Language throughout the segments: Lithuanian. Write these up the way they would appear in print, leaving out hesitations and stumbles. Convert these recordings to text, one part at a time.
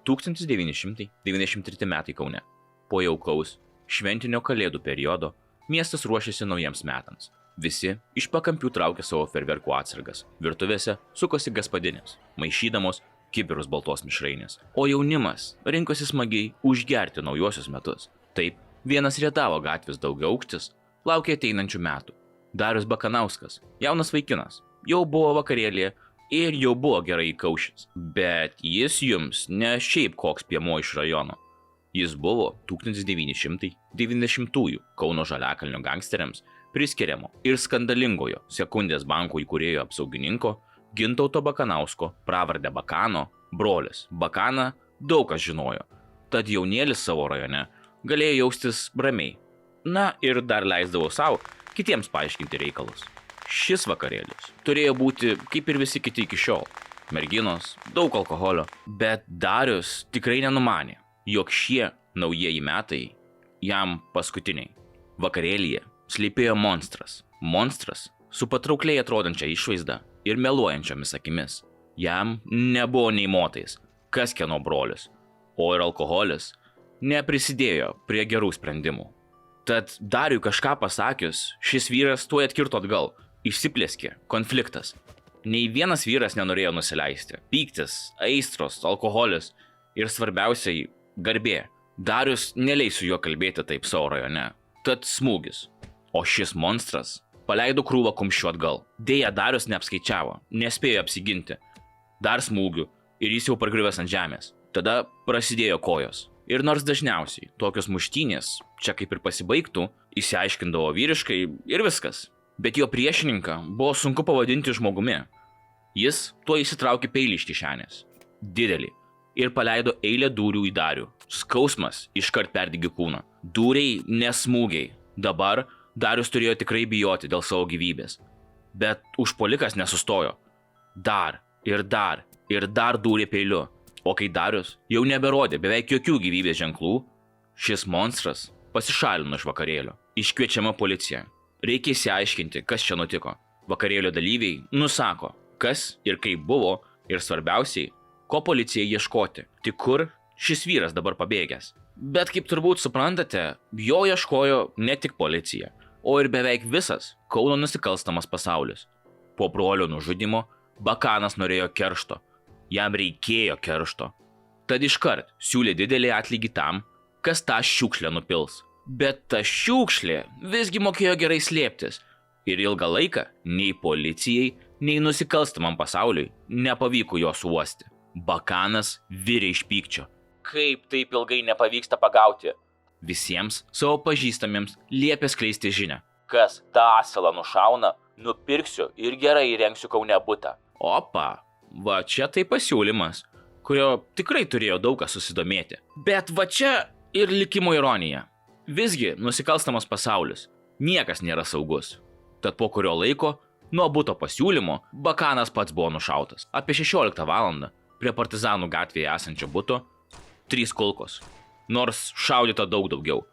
1993 metai Kaune. Po jaukaus, šventinio kalėdų periodo miestas ruošiasi naujiems metams. Visi iš pakampių traukia savo ferverkų atsargas. Virtuvėse sukosi gaspadinės, maišydamos kibirus baltos mišrainės. O jaunimas rinkosi smagiai užgerti naujuosius metus. Taip, vienas Rietavo gatvės daugiaaukštis laukia ateinančių metų. Darius Bakanauskas, jaunas vaikinas, jau buvo vakarėlėje ir jau buvo gerai įkaušęs. Bet jis jums ne šiaip koks piemuo iš rajono. Jis buvo 1990-ųjų Kauno Žaliakalnio gangsteriams priskiriamo ir skandalingojo Sekundės banko įkūrėjo apsaugininko Gintauto Bakanausko, pravardę Bakano, brolis. Bakaną daug kas žinojo, tad jaunėlis savo rajone galėjo jaustis ramiai. Na ir dar leisdavo savo kitiems paaiškinti reikalus. Šis vakarėlis turėjo būti kaip ir visi kiti iki šiol. Merginos, daug alkoholio, bet Darius tikrai nenumanė, jog šie naujieji metai jam paskutiniai. Vakarėlyje slypėjo monstras. Monstras su patraukliai atrodančia išvaizda ir meluojančiomis akimis. Jam nebuvo nei motais, kas kieno brolis, o ir alkoholis neprisidėjo prie gerų sprendimų. Tad Dariui kažką pasakius, šis vyras tuoj atkirto atgal. Išsiplėskė konfliktas. Nei vienas vyras nenorėjo nusileisti. Pyktis, aistros, alkoholis ir svarbiausiai garbė. Darius neleis su juo kalbėti taip savo rajone. Tad smūgis. O šis monstras paleido krūvą kumščiu atgal. Deja, Darius neapskaičiavo, nespėjo apsiginti. Dar smūgių ir jis jau pargriuvęs ant žemės. Tada prasidėjo kojos. Ir nors dažniausiai tokios muštynės čia kaip ir pasibaigtų, išsiaiškindavo vyriškai ir viskas. Bet jo priešininką buvo sunku pavadinti žmogumi. Jis tuo įsitraukė peilį iš kišenės. Didelį. Ir paleido eilę dūrių į Darių. Skausmas iškart perdegė kūną. Dūriai nesmūgiai. Dabar Darius turėjo tikrai bijoti dėl savo gyvybės. Bet užpuolikas nesustojo. Dar ir dar ir dar dūrė peiliu. O kai Darius jau neberodė beveik jokių gyvybės ženklų, šis monstras pasišalino iš vakarėlio. Iškviečiama policija. Reikia išsiaiškinti, kas čia nutiko. Vakarėlio dalyviai nusako, kas ir kaip buvo ir svarbiausiai, ko policijai ieškoti. Tik kur šis vyras dabar pabėgęs. Bet kaip turbūt suprantate, jo ieškojo ne tik policija, o ir beveik visas Kauno nusikalstamas pasaulis. Po brolio nužudymo Bakanas norėjo keršto. Jam reikėjo keršto. Tad iškart siūlė didelį atlygį tam, kas tą šiukšlę nupils. Bet ta šiukšlė visgi mokėjo gerai slėptis. Ir ilgą laiką nei policijai, nei nusikalstamam pasauliui nepavyko jo suuosti. Bakanas virė iš pykčio. Kaip taip ilgai nepavyksta pagauti? Visiems savo pažįstamiems liepė skleisti žinią. Kas tą asilą nušauna, nupirksiu ir gerai įrengsiu Kaune butą. Opa, va čia tai pasiūlymas, kurio tikrai turėjo daug kas susidomėti. Bet va čia ir likimo ironija. Visgi nusikalstamas pasaulis. Niekas nėra saugus. Tad po kurio laiko, nuo buto pasiūlymo, Bakanas pats buvo nušautas. Apie 16 valandą prie Partizanų gatvėje esančio buto 3 kulkos. Nors šaudyta daug daugiau.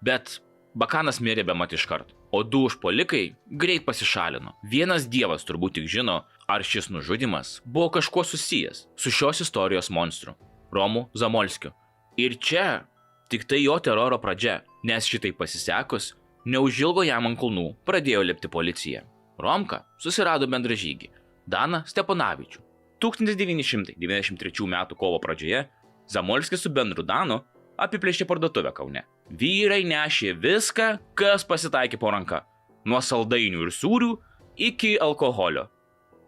Bet Bakanas mirė bemat iškart. O 2 užpuolikai greit pasišalino. Vienas dievas turbūt tik žino, ar šis nužudymas buvo kažkuo susijęs su šios istorijos monstru, Romu Zamolskiu. Ir čia tik tai jo teroro pradžia, nes šitai pasisekus, neužilgo jam ant kulnų pradėjo lipti policija. Romka susirado bendražygį, Daną Steponavičių. 1993 m. kovo pradžioje Zamolskis su bendru Danu apiplėšė parduotuvę Kaune. Vyrai nešė viską, kas pasitaikė po ranka. Nuo saldainių ir sūrių iki alkoholio.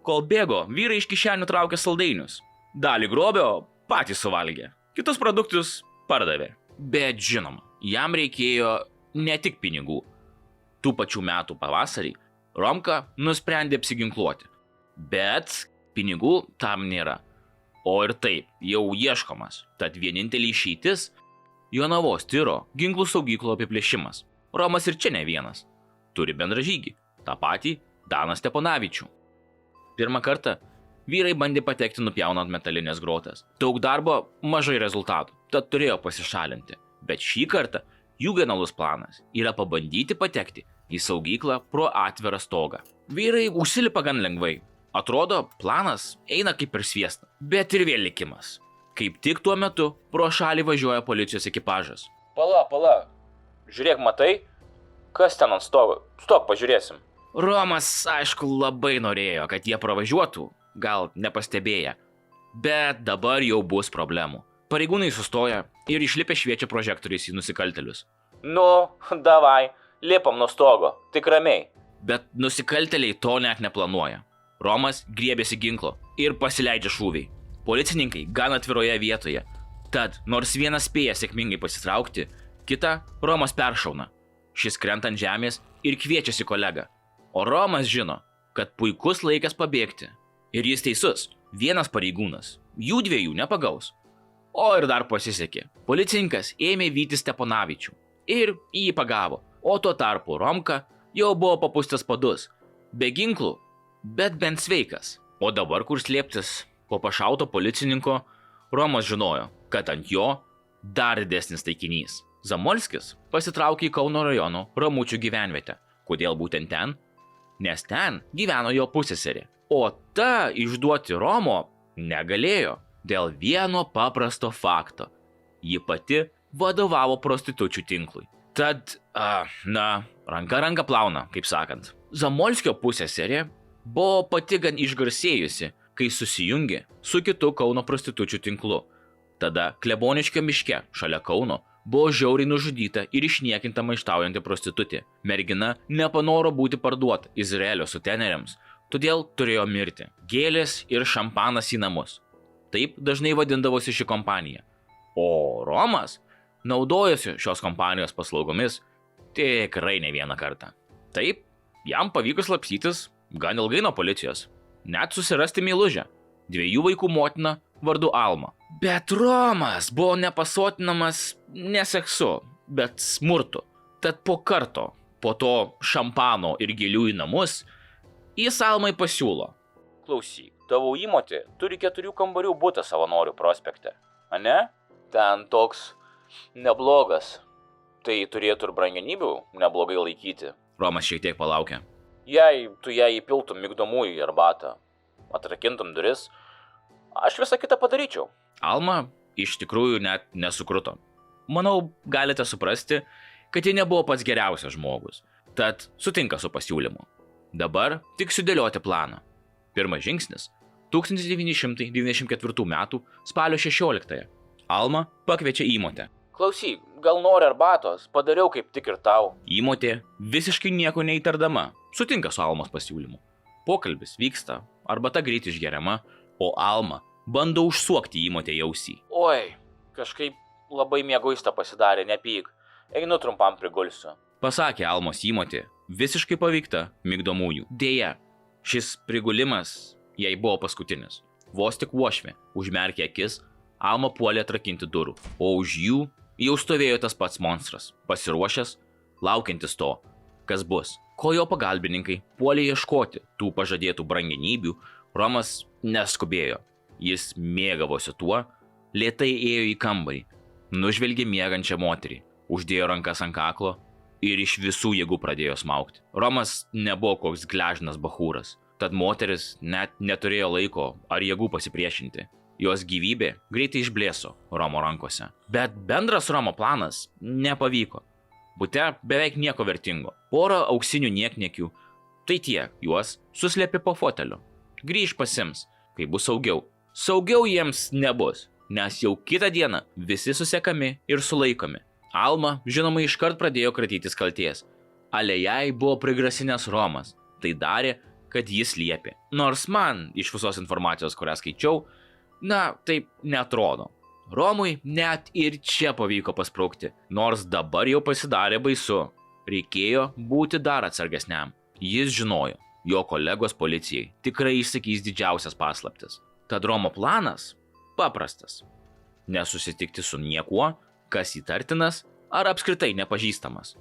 Kol bėgo, vyrai iš kišenių traukė saldainius. Dalį grobio patys suvalgė. Kitus produktus pardavė. Bet žinoma, jam reikėjo ne tik pinigų. Tų pačių metų pavasarį Romka nusprendė apsiginkluoti. Bet pinigų tam nėra. O ir taip, jau ieškomas. Tad vienintelė išeitis – Jonavos Tiro ginklų saugyklo apiplėšimas. Romas ir čia ne vienas. Turi bendražygį, tą patį Daną Steponavičių. Pirmą kartą vyrai bandė patekti nupjaunant metalinės grotas. Daug darbo, mažai rezultatų, tad turėjo pasišalinti. Bet šį kartą jų genialus planas yra pabandyti patekti į saugyklą pro atvirą stogą. Vyrai užsilipa gan lengvai. Atrodo, planas eina kaip per sviestą. Bet ir vėl likimas. Kaip tik tuo metu pro šalį važiuoja policijos ekipažas. Pala. Žiūrėk, matai? Kas ten ant stogo? Stok, pažiūrėsim. Romas, aišku, labai norėjo, kad jie pravažiuotų, gal nepastebėję. Bet dabar jau bus problemų. Pareigūnai sustoja ir išlipę šviečia prožektoriais į nusikaltėlius. Nu, davai, lipam nuo stogo, tik ramiai. Bet nusikaltėliai to net neplanuoja. Romas griebėsi ginklo ir pasileidžia šūviai. Policininkai gan atviroje vietoje. Tad, nors vienas spėja sėkmingai pasitraukti, kitą Romas peršauna. Šis krenta ant žemės ir kviečiasi kolegą. O Romas žino, kad puikus laikas pabėgti. Ir jis teisus, vienas pareigūnas, jų dviejų nepagaus. O ir dar pasisekė. Policininkas ėmė vyti Steponavičių ir jį pagavo. O tuo tarpu Romka jau buvo papustęs padus. Be ginklų, bet bent sveikas. O dabar kur slėptis? Po pašauto policininko Romas žinojo, kad ant jo dar didesnis taikinys. Zamolskis pasitraukė į Kauno rajono Ramučių gyvenvietę. Kodėl būtent ten? Nes ten gyveno jo pusseserė. O ta išduoti Romo negalėjo dėl vieno paprasto fakto. Ji pati vadovavo prostitučių tinklui. Tad, ranka plauna, kaip sakant. Zamolskio pusseserė buvo pati gan išgarsėjusi, kai susijungė su kitu Kauno prostitučių tinklu. Tada Kleboniškio miške, šalia Kauno, buvo žiauriai nužudyta ir išniekinta maištaujanti prostitutė. Mergina nepanoro būti parduota Izraelio suteneriams, todėl turėjo mirti. Gėlės ir šampanas į namus. Taip dažnai vadindavosi ši kompanija. O Romas naudojosi šios kompanijos paslaugomis tikrai ne vieną kartą. Taip, jam pavyko slapstytis gan ilgai nuo policijos. Net susirasti meilužę, 2 vaikų motiną vardu Alma. Bet Romas buvo nepasotinamas ne seksu, bet smurtu. Tad po karto, po to šampano ir gėlių į namus, jis Almai pasiūlo. Klausyk, tavo įmotė turi 4 kambarių butą Savanorių prospekte, ane? Ten toks neblogas. Tai turėtų ir brangenybių neblogai laikyti. Romas šiek tiek palaukė. Jei tu ją įpiltum migdomųjų į arbatą, atrakintum duris, aš visą kitą padaryčiau. Alma iš tikrųjų net nesukruto. Manau, galite suprasti, kad ji nebuvo pats geriausias žmogus, tad sutinka su pasiūlymu. Dabar tik sudėlioti planą. Pirmas žingsnis – 1994 metų spalio 16. Alma pakviečia įmotę. Klausyk, gal nori arbatos, padariau kaip tik ir tau. Įmotė, visiškai nieko neįtardama, sutinka su Almos pasiūlymu. Pokalbis vyksta, arbata greit išgeriama, o Alma bando užsuokti įmotę į ausį. Oi, kažkaip labai mieguista pasidarė, nepyk. Einu trumpam prigulsiu. Pasakė Almos įmotė, visiškai paveikta migdomųjų. Deja, šis prigulimas jai buvo paskutinis. Vos tik uošvė užmerkė akis, Alma puolė atrakinti durų, o už jų jau stovėjo tas pats monstras, pasiruošęs, laukiantis to, kas bus. Ko jo pagalbininkai puolė ieškoti tų pažadėtų brangenybių, Romas neskubėjo. Jis mėgavosi tuo, lėtai ėjo į kambarį, nužvelgė miegančią moterį, uždėjo rankas ant kaklo ir iš visų jėgų pradėjo smaugti. Romas nebuvo koks gležnas bachūras, tad moteris net neturėjo laiko ar jėgų pasipriešinti. Jos gyvybė greitai išblėso Romo rankose. Bet bendras Romo planas nepavyko. Bute beveik nieko vertingo. Porą auksinių niekniekių. Tai tiek, juos suslėpė po foteliu. Grįž pasims, kai bus saugiau. Saugiau jiems nebus, nes jau kitą dieną visi susekami ir sulaikomi. Alma, žinoma, iškart pradėjo kratytis kalties. Ale jai buvo prigrasinęs Romas. Tai darė, kad jis liepė. Nors man, iš visos informacijos, kurią skaičiau, taip neatrodo. Romui net ir čia pavyko pasprūkti, nors dabar jau pasidarė baisu. Reikėjo būti dar atsargesniam. Jis žinojo, jo kolegos policijai tikrai išsakys didžiausias paslaptis. Tad Romo planas paprastas. Nesusitikti su niekuo, kas įtartinas ar apskritai nepažįstamas.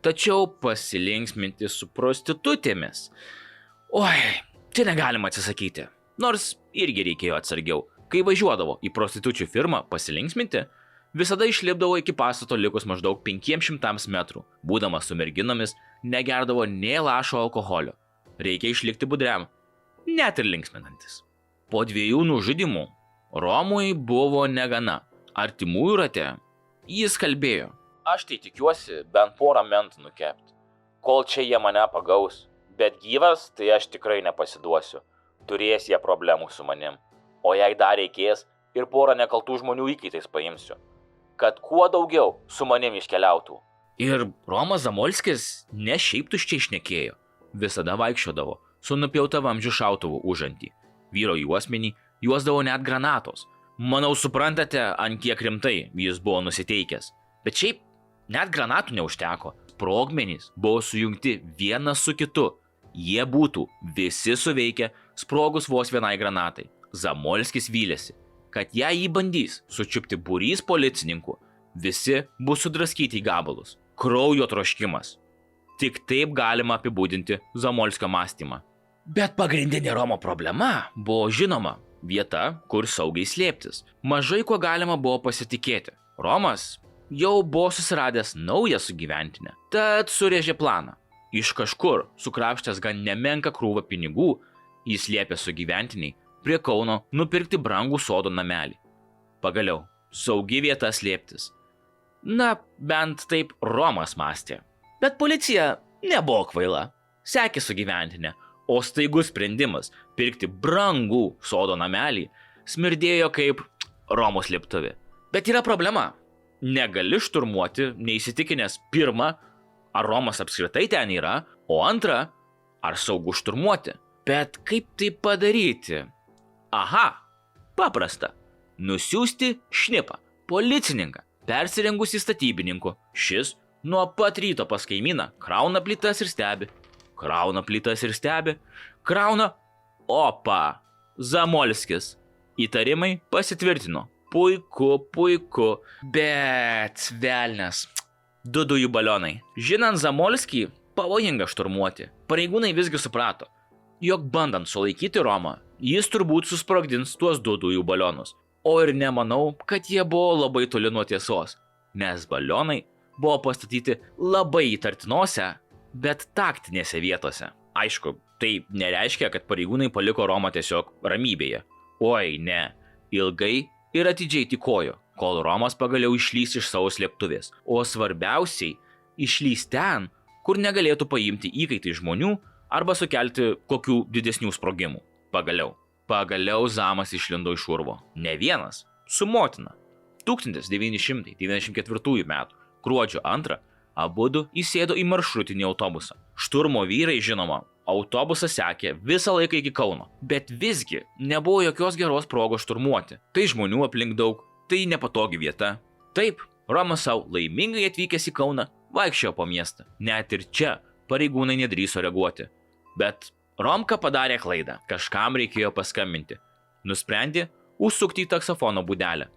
Tačiau pasilinksminti su prostitutėmis. Oi, čia negalima atsisakyti. Nors irgi reikėjo atsargiau. Kai važiuodavo į prostitučių firmą pasilinksminti, visada išlipdavo iki pastato likus maždaug 500 metrų. Būdamas su merginomis, negerdavo nė lašo alkoholio. Reikia išlikti budriam, net ir linksminantis. Po 2 nužudimų Romui buvo negana. Artimųjų rate jis kalbėjo. Aš tai tikiuosi bent porą mentų nukepti, kol čia jie mane pagaus. Bet gyvas, tai aš tikrai nepasiduosiu. Turės jie problemų su manim. O jei dar reikės, ir porą nekaltų žmonių įkaitais paimsiu. Kad kuo daugiau su manim iškeliautų. Ir Romas Zamolskis ne šiaip tuščiai šnekėjo. Visada vaikščiodavo su nupjauta vamzdžių šautuvu užantį. Vyro juosmenį juosdavo net granatos. Manau, suprantate, ant kiek rimtai jis buvo nusiteikęs. Bet šiaip net granatų neužteko. Sprogmenys buvo sujungti vienas su kitu. Jie būtų visi suveikę sprogus vos vienai granatai. Zamolskis vylėsi, kad jei jį bandys sučiupti būrys policininkų, visi bus sudraskyti į gabalus. Kraujo troškimas. Tik taip galima apibūdinti Zamolskio mąstymą. Bet pagrindinė Romo problema buvo žinoma vieta, kur saugiai slėptis. Mažai kuo galima buvo pasitikėti. Romas jau buvo susiradęs naują sugyventinę, tad surėžė planą. Iš kažkur, sukrapštęs gan nemenką krūvą pinigų, jis liepė sugyventiniai prie Kauno nupirkti brangų sodo namelį. Pagaliau, saugi vieta slėptis. Na, bent taip Romas mąstė. Bet policija nebuvo kvaila. Sekė sugyventinė, o staigus sprendimas pirkti brangų sodo namelį smirdėjo kaip Romos slėptuvė. Bet yra problema. Negali šturmuoti, neįsitikinęs pirmą, ar Romas apskritai ten yra, o antra, ar saugu šturmuoti. Bet kaip tai padaryti? Aha, paprasta. Nusiųsti šnipą, policininką, persirengusi statybininku. Šis nuo pat ryto pas kaimyną krauna plytas ir stebi. Krauna. Opa, Zamolskis. Įtarimai pasitvirtino. Puiku. Bet velnias. 2 dujų balionai. Žinant Zamolskį, pavojinga šturmuoti. Pareigūnai visgi suprato, jog bandant sulaikyti Romą, jis turbūt susprogdins tuos 2 dujų balionus. O ir nemanau, kad jie buvo labai toli nuo tiesos, nes balionai buvo pastatyti labai įtartinose, bet taktinėse vietose. Aišku, tai nereiškia, kad pareigūnai paliko Romą tiesiog ramybėje. Oi, ne. Ilgai ir atidžiai tykojo, kol Romas pagaliau išlys iš savo slėptuvės. O svarbiausiai, išlys ten, kur negalėtų paimti įkaitai žmonių arba sukelti kokių didesnių sprogimų. Pagaliau Zamas išlindo iš urvo. Ne vienas, su motina. 1994 metų gruodžio 2 abudu įsėdo į maršrutinį autobusą. Šturmo vyrai, žinoma, autobusą sekė visą laiką iki Kauno, bet visgi nebuvo jokios geros progos šturmuoti. Tai žmonių aplink daug, tai nepatogi vieta. Taip, Romas savo laimingai atvykęs į Kauną vaikščiojo po miestą. Net ir čia pareigūnai nedrįso reaguoti. Bet Romka padarė klaidą, kažkam reikėjo paskambinti. Nusprendė užsukti į taksofono būdelę.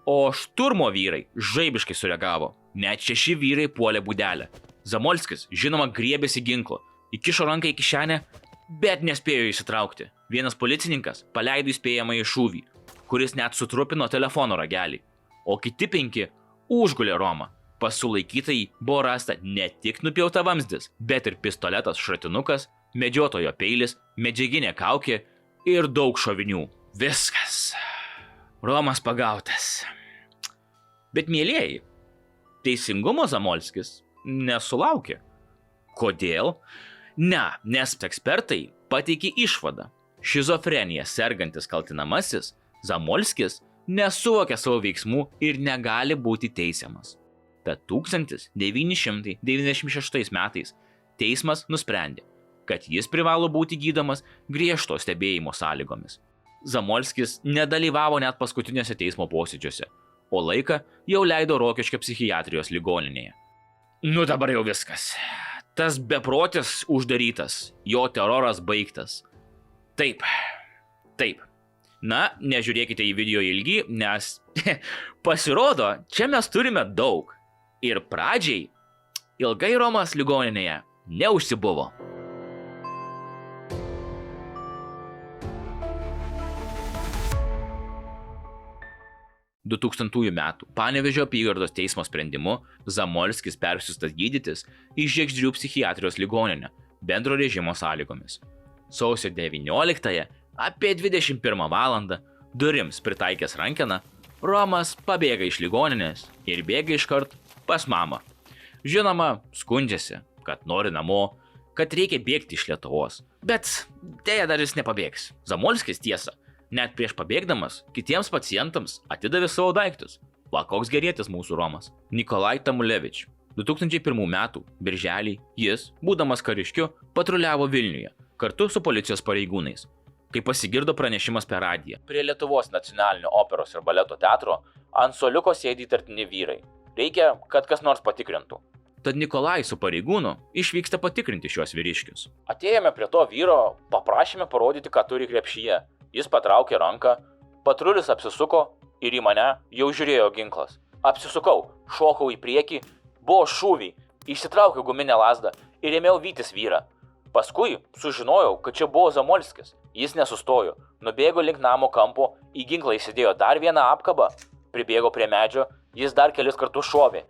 O šturmo vyrai žaibiškai sureagavo. Net 6 vyrai puolė būdelę. Zamolskis, žinoma, griebėsi ginklo, įkišo ranką į kišenę, bet nespėjo įsitraukti. Vienas policininkas paleido įspėjamąjį šūvį, kuris net sutrupino telefono ragelį, o kiti 5 užgulė Romą. Pas sulaikytąjį buvo rasta ne tik nupjauta vamzdis, bet ir pistoletas šratinukas, medžiotojo peilis, medžiaginė kaukė ir daug šovinių. Viskas. Romas pagautas. Bet mielieji, teisingumo Zamolskis nesulaukė. Kodėl? Ne, nes ekspertai pateikė išvadą. Šizofrenija sergantis kaltinamasis Zamolskis nesuvokė savo veiksmų ir negali būti teisiamas. Tad 1996 metais teismas nusprendė, kad jis privalo būti gydomas griežto stebėjimo sąlygomis. Zamolskis nedalyvavo net paskutiniuose teismo posėdžiuose, o laiką jau leido Rokiškio psichiatrijos ligoninėje. Nu dabar jau viskas. Tas beprotis uždarytas, jo teroras baigtas. Taip. Na, nežiūrėkite į video ilgį, nes pasirodo, čia mes turime daug. Ir pradžiai ilgai Romas ligoninėje neužsibuvo. 2000 metų Panevėžio apygardos teismo sprendimu Zamolskis persiųstas gydytis į Žiegždrių psichiatrijos ligoninę bendro režimo sąlygomis. Sausio 19-ąją apie 21 valandą durims pritaikęs rankeną, Romas pabėga iš ligoninės ir bėga iškart pas mamą. Žinoma, skundžiasi, kad nori namo, kad reikia bėgti iš Lietuvos. Bet dėja dar jis nepabėgs. Zamolskis tiesa, net prieš pabėgdamas kitiems pacientams atidavė savo daiktus. Va, koks gerėtis mūsų Romas. Nikolai Tamulevič. 2001 metų birželį jis, būdamas kariškiu, patruliavo Vilniuje kartu su policijos pareigūnais. Kai pasigirdo pranešimas per radiją. Prie Lietuvos nacionalinio operos ir baleto teatro ant suoliuko sėdi įtartini vyrai. Reikia, kad kas nors patikrintų. Tad Nikolai su pareigūnu išvyksta patikrinti šios vyriškius. Atėjome prie to vyro, paprašėme parodyti, ką turi krepšyje. Jis patraukė ranką, patrulis apsisuko ir į mane jau žiūrėjo ginklas. Apsisukau, šokau į priekį, buvo šūviai, išsitraukiau guminę lazdą ir ėmiau vytis vyrą. Paskui sužinojau, kad čia buvo Zamolskis. Jis nesustojo, nubėgo link namo kampo, į ginklą įsidėjo dar vieną apkabą, pribėgo prie medžio, jis dar kelis kartus šovė.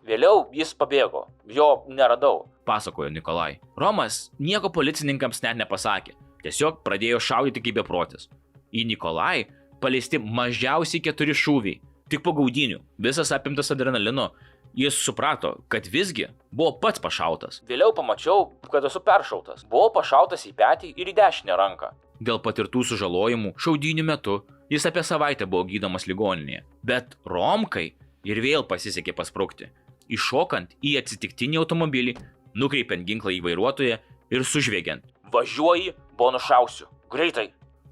Vėliau jis pabėgo, jo neradau, pasakojo Nikolai. Romas nieko policininkams net nepasakė, tiesiog pradėjo šaudyti kaip beprotis. Į Nikolai paleisti mažiausiai 4 šūviai, tik po gaudynių, visas apimtas adrenalino. Jis suprato, kad visgi buvo pats pašautas. Vėliau pamačiau, kad esu peršautas. Buvau pašautas į petį ir į dešinę ranką. Dėl patirtų sužalojimų šaudynių metu jis apie savaitę buvo gydomas ligoninėje. Bet Romkai ir vėl pasisekė pasprukti. Iššokant į atsitiktinį automobilį, nukreipiant ginklą į vairuotoją ir sužviegiant. Važiuoji, bo nušausiu. Greitai.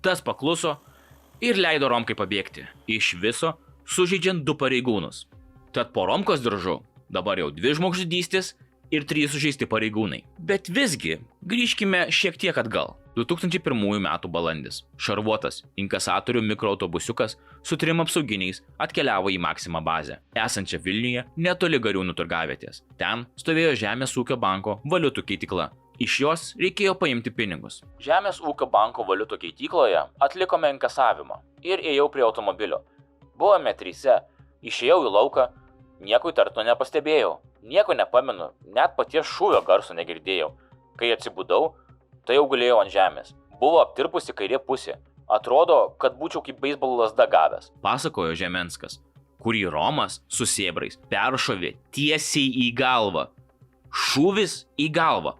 Tas pakluso ir leido Romkai pabėgti. Iš viso sužeidžiant 2 pareigūnus. Tad po Romkos diržu dabar jau 2 žmogžudystės ir 3 sužeisti pareigūnai. Bet visgi, grįžkime šiek tiek atgal. 2001 metų balandis. Šarvuotas inkasatorių mikroautobusiukas su 3 apsauginiais atkeliavo į Maxima bazę, esančią Vilniuje netoli Gariūnų turgavietės. Ten stovėjo Žemės ūkio banko valiutų keitikla. Iš jos reikėjo paimti pinigus. Žemės ūkio banko valiutų keitykloje atlikome inkasavimą ir ėjau prie automobilio. Buvome 3, išėjau į lauką, nieko įtarto nepastebėjau, nieko nepamenu, net paties šūvio garso negirdėjau. Kai atsibudau, tai jau gulėjau ant žemės. Buvo aptirpusi kairė pusė. Atrodo, kad būčiau kaip beisbolo lazda gavęs, pasakojo Žemenskas, kurį Romas su sėbrais peršovė tiesiai į galvą. Šūvis į galvą.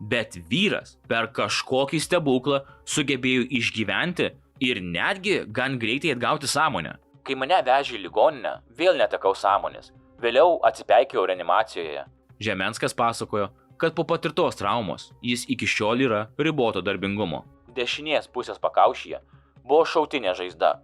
Bet vyras per kažkokį stebuklą sugebėjo išgyventi ir netgi gan greitai atgauti sąmonę. Kai mane vežė į ligoninę, vėl netekau sąmonės. Vėliau atsipeikiau reanimacijoje. Žemenskas pasakojo, kad po patirtos traumos jis iki šiol yra riboto darbingumo. Dešinės pusės pakaušyje buvo šautinė žaizda.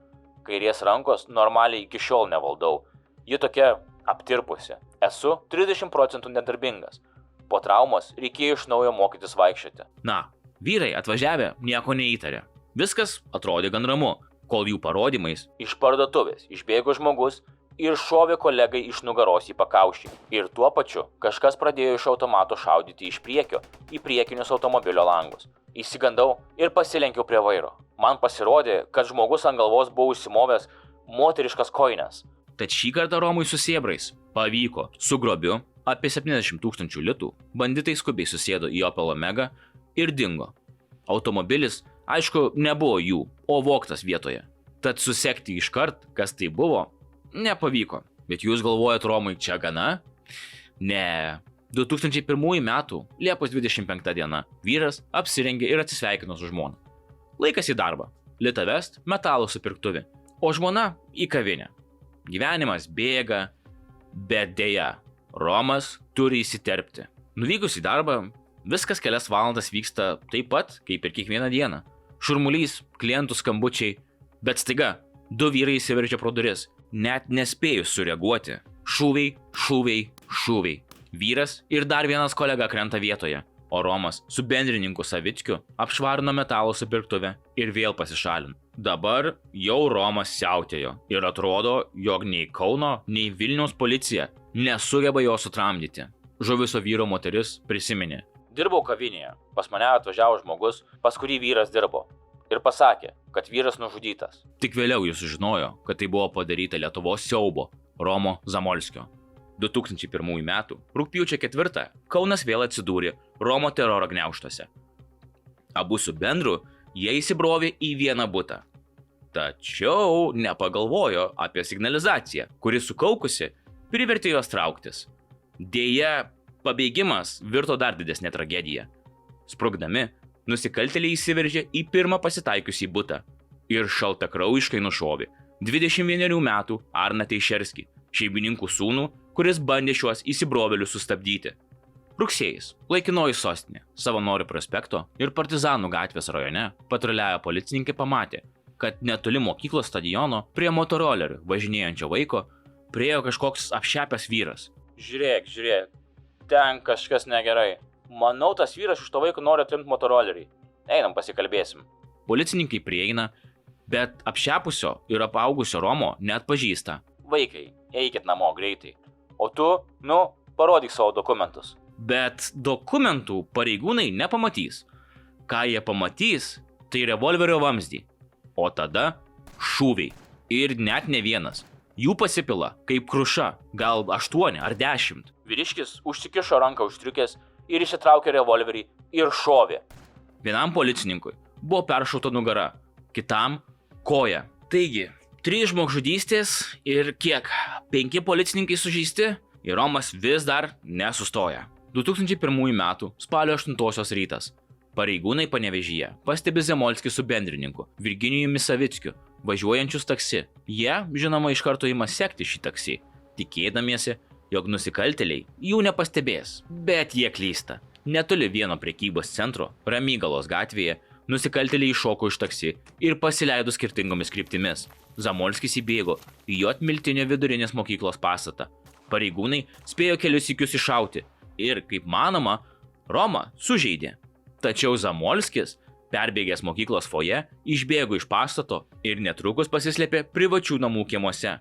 Kairės rankos normaliai iki šiol nevaldau. Ji tokia aptirpusi. Esu 30% nedarbingas. Po traumos reikėjo iš naujo mokytis vaikščioti. Na, vyrai atvažiavę nieko neįtarė. Viskas atrodė gan ramu, kol jų parodymais iš parduotuvės išbėgo žmogus ir šovė kolegai iš nugaros į pakaušį. Ir tuo pačiu kažkas pradėjo iš automato šaudyti iš priekio į priekinius automobilio langus. Išsigandau ir pasilenkiau prie vairo. Man pasirodė, kad žmogus ant galvos buvo užsimovęs moteriškas kojines. Tad šį kartą Romui su sėbrais pavyko su grobiu apie 70 000 litų. Banditai skubiai susėdo į Opel Omega ir dingo. Automobilis, aišku, nebuvo jų, o vogtas vietoje. Tad susekti iškart, kas tai buvo, nepavyko. Bet jūs galvojat, Romui, čia gana? Ne. 2001 metų Liepos 25 diena vyras apsirengė ir atsisveikino su žmona. Laikas į darbą. Litavest metalo supirktuvė, o žmona į kavinę. Gyvenimas bėga, bet dėja, Romas turi įsiterpti. Nuvykus į darbą, viskas kelias valandas vyksta taip pat, kaip ir kiekvieną dieną. Šurmulys, klientų skambučiai, bet staiga 2 vyrai įsiveržia pro duris, net nespėjus sureaguoti. Šūviai, šūviai, šūviai. Vyras ir dar vienas kolega krenta vietoje, o Romas su bendrininku Savickiu apšvarino metalo supirktuvę ir vėl pasišalino. Dabar jau Romas siautėjo ir atrodo, jog nei Kauno, nei Vilniaus policija nesugeba jo sutramdyti. Žuvusio vyro moteris prisiminė. Dirbau kavinėje, pas mane atvažiavo žmogus, pas kurį vyras dirbo. Ir pasakė, kad vyras nužudytas. Tik vėliau jis sužinojo, kad tai buvo padaryta Lietuvos siaubo Romo Zamolskio. 2001 metų rugpjūčio 4 Kaunas vėl atsidūrė Romo teroro gniaužtuose. Abu su bendru jie įsibrovė į vieną butą. tačiau nepagalvojo apie signalizaciją, kuri sukaukusi privertė juos trauktis. Deja, pabėgimas virto dar didesnė tragedija. Sprukdami, nusikaltėliai įsiveržė į pirmą pasitaikiusį butą ir šaltakraujiškai nušovė 21 metų Arną Teišerskį, šeimininkų sūnų, kuris bandė šiuos įsibrovėlius sustabdyti. Rugsėjis, laikinoji sostinė, Savanorių prospekto ir Partizanų gatvės rajone patruliavę policininkai pamatė, kad netoli mokyklos stadiono prie motorolerių važinėjančio vaiko priėjo kažkoks apšepęs vyras. Žiūrėk, ten kažkas negerai. Manau, tas vyras iš to vaiko nori atimti motorolerį. Einam pasikalbėsim. Policininkai prieina, bet apšepusio ir apaugusio Romo neatpažįsta. Vaikai, eikit namo greitai. O tu, parodyk savo dokumentus. Bet dokumentų pareigūnai nepamatys. Ką jie pamatys, tai revolverio vamzdį. O tada šūviai. Ir net ne vienas. Jų pasipila kaip kruša, gal 8 ar 10. Vyriškis užsikišo ranką už striukės ir išsitraukė revolverį ir šovė. Vienam policininkui buvo peršauta nugara, kitam koja. Taigi, 3 žmogžudystės ir 5 policininkai sužeisti ir Romas vis dar nesustoja. 2001 metų spalio 8 rytas. Pareigūnai Panevėžyje pastebi Zamolskį su bendrininku Virginijumi Savickiu, važiuojančius taksi. Jie, žinoma, iš karto ima sekti šį taksi, tikėdamiesi, jog nusikaltėliai jų nepastebės. Bet jie klysta. Netoli vieno prekybos centro, Ramygalos gatvėje, nusikaltėliai iššoko iš taksi ir pasileido skirtingomis kryptimis. Zamolskis įbėgo į Jotmiltinio vidurinės mokyklos pastatą. Pareigūnai spėjo kelius sykius iššauti ir, kaip manoma, Romą sužeidė. Tačiau Zamolskis, perbėgęs mokyklos foje, išbėgo iš pastato ir netrukus pasislėpė privačių namų kiemuose.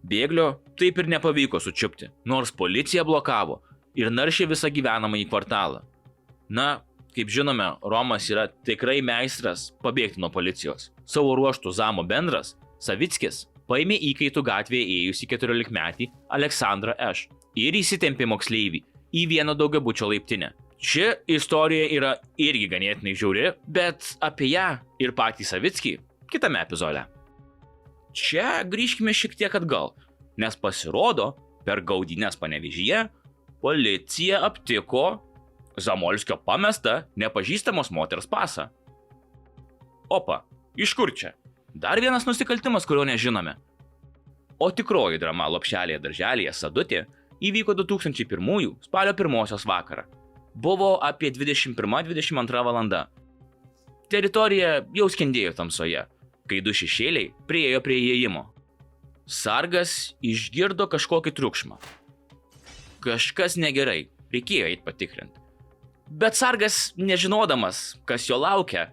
Bėglio taip ir nepavyko sučiupti, nors policija blokavo ir naršė visą gyvenamąjį kvartalą. Na, kaip žinome, Romas yra tikrai meistras pabėgti nuo policijos. Savo ruožtų Zamo bendras, Savickis, paėmė įkaitų gatvėje ėjusį 14-metį Aleksandrą Eš ir įsitempė moksleivį į vieno daugiabučio laiptinę. Ši istorija yra irgi ganėtinai žiauri, bet apie ją ir patį Savickį kitame epizode. Čia grįžkime šiek tiek atgal, nes pasirodo, per gaudynes Panevėžyje policija aptiko Zamolskio pamestą nepažįstamos moters pasą. Opa, iš kur čia? Dar vienas nusikaltimas, kurio nežinome. O tikroji drama lopšelėje darželėje Sadutė įvyko 2001 spalio 1 vakarą. Buvo apie 21-22 valanda. Teritorija jau skendėjo tamsoje, kai 2 šešėliai priėjo prie įėjimo. Sargas išgirdo kažkokį triukšmą. Kažkas negerai, reikėjo eiti patikrinti. Bet sargas, nežinodamas, kas jo laukia,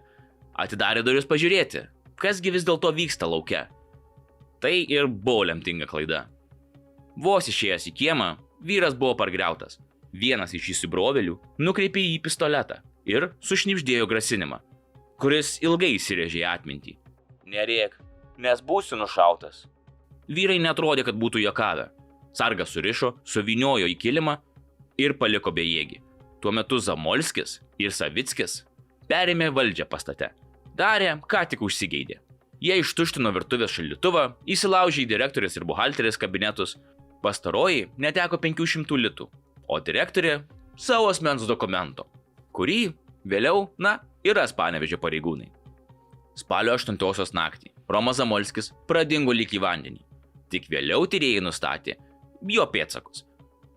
atidarė duris pažiūrėti, kasgi vis dėlto vyksta lauke. Tai ir buvo lemtinga klaida. Vos išėjęs į kiemą, vyras buvo pargriautas. Vienas iš įsibrovėlių nukreipė į pistoletą ir sušnibždėjo grasinimą, kuris ilgai įsirėžė į atmintį. Nerėk, nes būsiu nušautas. Vyrai netrodė, kad būtų juokavę. Sargas surišo, suvyniojo į kilimą ir paliko bejėgį. Tuo metu Zamolskis ir Savickis perėmė valdžią pastate. Darė, ką tik užsigeidė. Jie ištuštino virtuvės šaldytuvą, įsilaužė į direktorės ir buhalterės kabinetus. Pastaroji neteko 500 litų, o direktorė savo asmens dokumento, kurį vėliau, ir ras Panevėžio pareigūnai. Spalio 8 naktį Romas Zamolskis pradingo lyg į vandenį. Tik vėliau tyrėjai nustatė jo pėdsakus.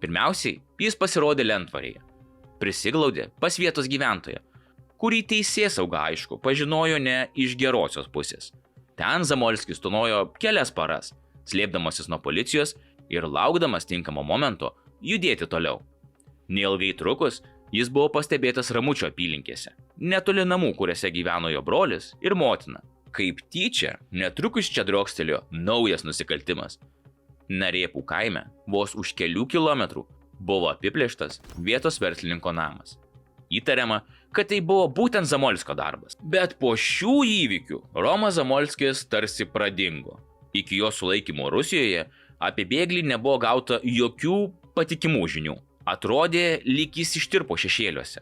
Pirmiausiai, jis pasirodė lentvarėje. Prisiglaudė pas vietos gyventoją, kurį teisėsauga aišku pažinojo ne iš gerosios pusės. Ten Zamolskis tūnojo kelias paras, slėpdamasis nuo policijos ir laukdamas tinkamo momento judėti toliau. Neilgai trukus, jis buvo pastebėtas Ramučio apylinkėse, netoli namų, kuriuose gyveno jo brolis ir motina. Kaip tyčia, netrukus čia driokstelėjo naujas nusikaltimas. Narėpų kaime, vos už kelių kilometrų, buvo apiplėštas vietos verslininko namas. Įtariama, kad tai buvo būtent Zamolskio darbas. Bet po šių įvykių Romas Zamolskis tarsi pradingo. Iki jo sulaikymo Rusijoje apie bėglį nebuvo gauta jokių patikimų žinių. Atrodė, lyg jis ištirpo šešėliuose.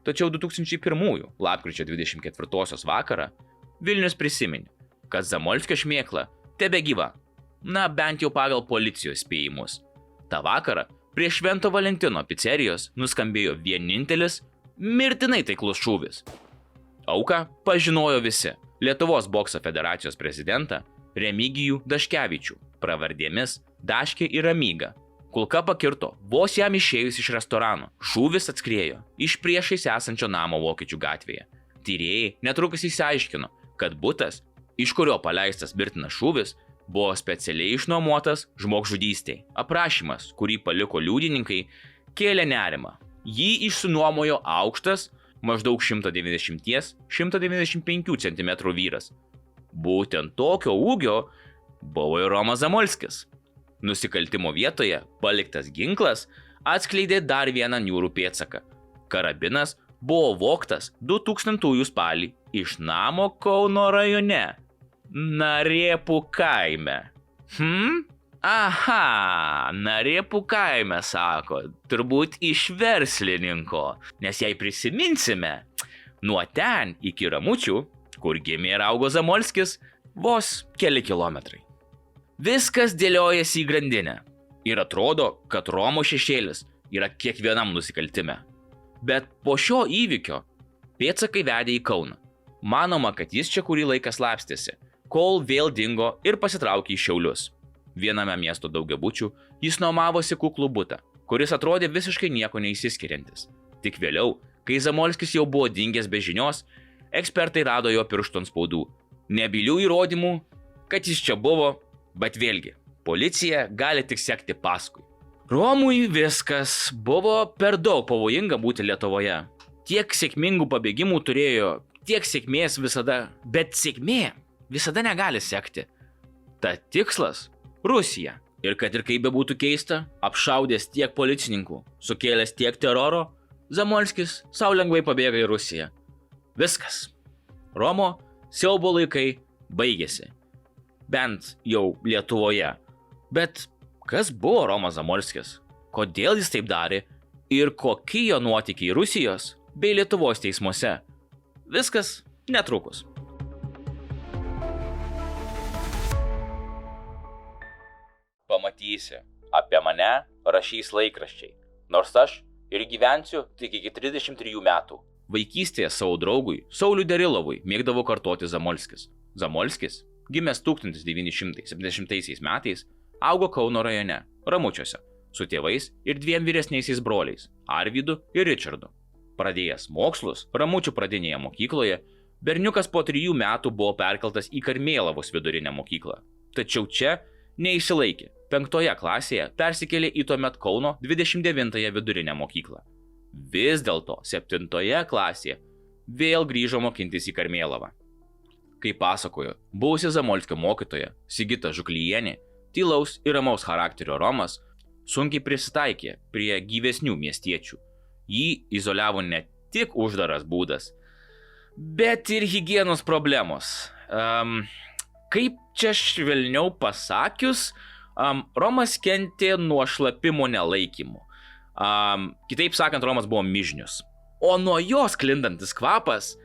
Tačiau 2001 lapkričio 24 vakarą Vilnius prisiminė, kad Zamolskio šmėkla tebegyva. Na, bent jau pagal policijos spėjimus. Ta vakarą prie Švento Valentino picerijos nuskambėjo vienintelis mirtinai taiklus šūvis. Auką pažinojo visi – Lietuvos bokso federacijos prezidentą Remigijų Daškevičių, pravardėmis Daškė ir Ramyga. Kulka pakirto vos jam išėjus iš restorano. Šūvis atskriejo iš priešais esančio namo Vokiečių gatvėje. Tyrėjai netrukus išsiaiškino, kad butas, iš kurio paleistas mirtinas šūvis, buvo specialiai išnuomotas žmogžudystei. Aprašymas, kurį paliko liudininkai, kėlė nerimą. Jį išsinuomojo aukštas, maždaug 190–195 cm vyras. Būtent tokio ūgio buvo ir Romas Zamolskis. Nusikaltimo vietoje paliktas ginklas atskleidė dar vieną niūrų pėdsaką. Karabinas buvo vogtas 2000 spalį iš namo Kauno rajone, Narėpų kaime. Aha, Narėpų kaime, sako, turbūt iš verslininko, nes jei prisiminsime, nuo ten iki Ramučių, kur gimė ir augo Zamolskis, vos keli kilometrai. Viskas dėliojasi į grandinę ir atrodo, kad Romo šešėlis yra kiekvienam nusikaltime. Bet po šio įvykio pėdsakai vedė į Kauną. Manoma, kad jis čia kurį laiką slapstėsi, kol vėl dingo ir pasitraukė į Šiaulius. Viename miesto daugiabučių jis nuomavosi kuklų butą, kuris atrodė visiškai nieko neįsiskiriantis. Tik vėliau, kai Zamolskis jau buvo dingęs be žinios, ekspertai rado jo pirštų antspaudų. Nebylių įrodymų, kad jis čia buvo, bet vėlgi, policija gali tik sekti paskui. Romui viskas buvo per daug pavojinga būti Lietuvoje. Tiek sėkmingų pabėgimų turėjo, tiek sėkmės visada, bet sėkmė visada negali sekti. Ta tikslas – Rusija. Ir kad ir kaip bebūtų keista, apšaudęs tiek policininkų, sukėlęs tiek teroro, Zamolskis sau lengvai pabėga į Rusiją. Viskas. Romo siaubo laikai baigėsi. Bent jau Lietuvoje. Bet kas buvo Romas Zamolskis? Kodėl jis taip darė? Ir kokie jo nuotykiai Rusijos bei Lietuvos teismuose? Viskas netrukus. Pamatysi, apie mane rašys laikraščiai, nors aš ir gyvensiu tik iki 33 metų. Vaikystėje savo draugui Sauliui Derilovui mėgdavo kartoti Zamolskis. Zamolskis, gimęs 1970 metais, augo Kauno rajone, Ramučiuose, su tėvais ir dviem vyresniaisiais broliais – Arvydu ir Ričardu. Pradėjęs mokslus Ramučių pradinėje mokykloje, berniukas po 3 metų buvo perkeltas į Karmėlavos vidurinę mokyklą. Tačiau čia neišsilaikė. 5 klasėje persikėlė į tuomet Kauno 29 vidurinę mokyklą. Vis dėlto 7 klasėje vėl grįžo mokintis į Karmėlavą. Kaip pasakojo buvusi Zamolskio mokytoja Sigita Žuklienė, tylaus ir ramaus charakterio Romas sunkiai prisitaikė prie gyvesnių miestiečių. Jį izoliavo ne tik uždaras būdas, bet ir higienos problemos. Kaip čia švelniau pasakius, Romas kentė nuo šlapimo nelaikymų. Kitaip sakant, Romas buvo mižnius. O nuo jos sklindantis kvapas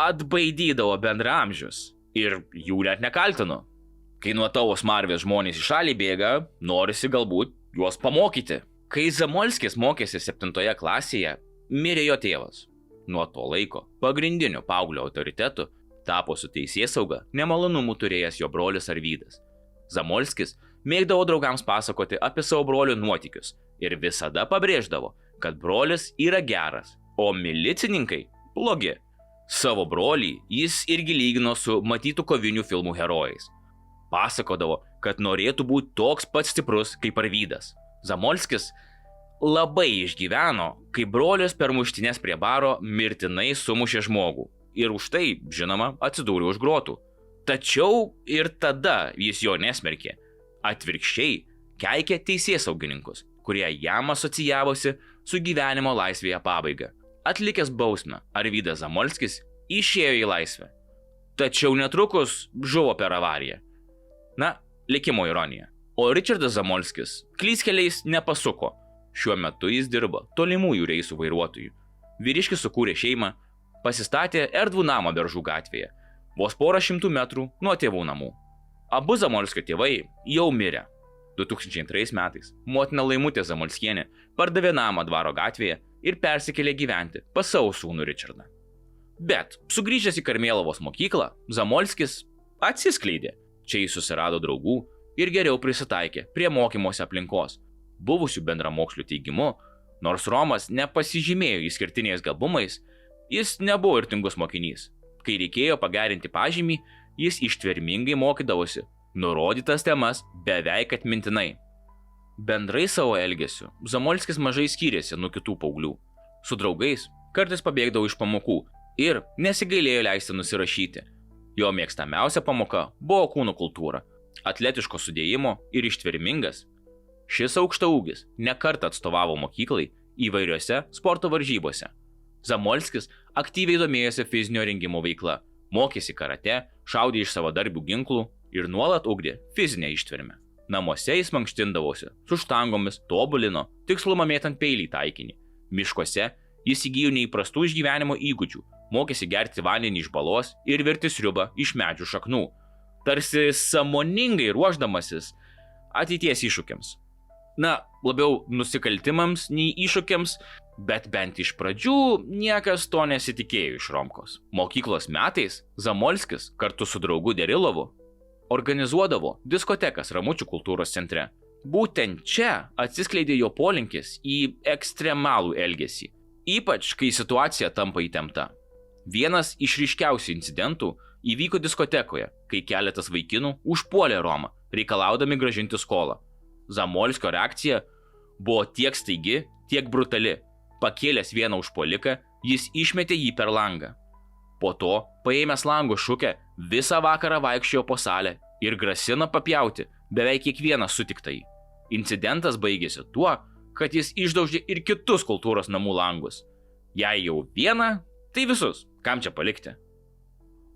atbaidydavo bendraamžius ir jų net nekaltino. Kai nuo tavo smarvės žmonės į šalį bėga, norisi galbūt juos pamokyti. Kai Zamolskis mokėsi 7 klasėje, mirė jo tėvas. Nuo to laiko pagrindiniu paauglio autoritetu tapo su teisėsauga nemalonumų turėjęs jo brolis Arvydas. Zamolskis mėgdavo draugams pasakoti apie savo brolių nuotykius ir visada pabrėždavo, kad brolis yra geras, o milicininkai blogi. Savo brolį jis irgi lygino su matytų kovinių filmų herojais. Pasakodavo, kad norėtų būti toks pat stiprus kaip Arvydas. Zamolskis labai išgyveno, kai brolis per muštynes prie baro mirtinai sumušė žmogų ir už tai, žinoma, atsidūrė už grotų. Tačiau ir tada jis jo nesmerkė. Atvirkščiai keikė teisėsaugininkus, kurie jam asocijavosi su gyvenimo laisvėje pabaiga. Atlikęs bausmę, Arvydas Zamolskis išėjo į laisvę. Tačiau netrukus žuvo per avariją. Na, likimo ironija. O Ričardas Zamolskis klystkeliais nepasuko. Šiuo metu jis dirba tolimųjų reisų vairuotojų. Vyriškis sukūrė šeimą, pasistatė erdvų namą Beržų gatvėje. vos porą šimtų metrų nuo tėvų namų. Abu Zamolskio tėvai jau mirė. 2002 metais motina Laimutė Zamolskienė pardavė namą Dvaro gatvėje ir persikėlė gyventi pas savo sūnų Ričardą. Bet, sugrįžęs į Karmėlavos mokyklą, Zamolskis atsiskleidė. Čia jis susirado draugų ir geriau prisitaikė prie mokymosi aplinkos. Buvusių bendramokslių teigimu, nors Romas nepasižymėjo išskirtiniais gabumais, jis nebuvo ir tingus mokinys. Kai reikėjo pagerinti pažymį, jis ištvermingai mokydavosi nurodytas temas beveik atmintinai. Bendrai savo elgesiu Zamolskis mažai skyrėsi nuo kitų paauglių. Su draugais kartais pabėgdavo iš pamokų ir nesigailėjo leisti nusirašyti. Jo mėgstamiausia pamoka buvo kūno kultūra, atletiško sudėjimo ir ištvermingas. Šis aukštaūgis nekartą atstovavo mokyklai įvairiose sporto varžybose. Zamolskis aktyviai domėjosi fizinio rengimo veikla, mokėsi karate, šaudė iš savadarbių ginklų ir nuolat ugdė fizinę ištvermę. Namuose jis mankštindavosi su štangomis, tobulino tikslumą mėtant peilį taikinį. Miškuose jis įgijo neįprastų išgyvenimo įgūdžių, mokėsi gerti vandenį iš balos ir virti sriubą iš medžių šaknų, tarsi sąmoningai ruošdamasis ateities iššūkiams. Na, labiau nusikaltimams nei iššūkiams, bet bent iš pradžių niekas to nesitikėjo iš Romkos. Mokyklos metais Zamolskis kartu su draugu Derilovu organizuodavo diskotekas Ramučių kultūros centre. Būtent čia atsiskleidė jo polinkis į ekstremalų elgesį, ypač kai situacija tampa įtempta. Vienas iš ryškiausių incidentų įvyko diskotekoje, kai keletas vaikinų užpuolė Romą, reikalaudami grąžinti skolą. Zamolskio reakcija buvo tiek staigi, tiek brutali. Pakėlęs vieną užpuoliką, jis išmetė jį per langą. Po to, paėmęs lango šukę, visą vakarą vaikščiojo po salę ir grasino papjauti beveik kiekvieną sutiktąjį. Incidentas baigėsi tuo, kad jis išdaužė ir kitus kultūros namų langus. Jei jau vieną, tai visus, kam čia palikti.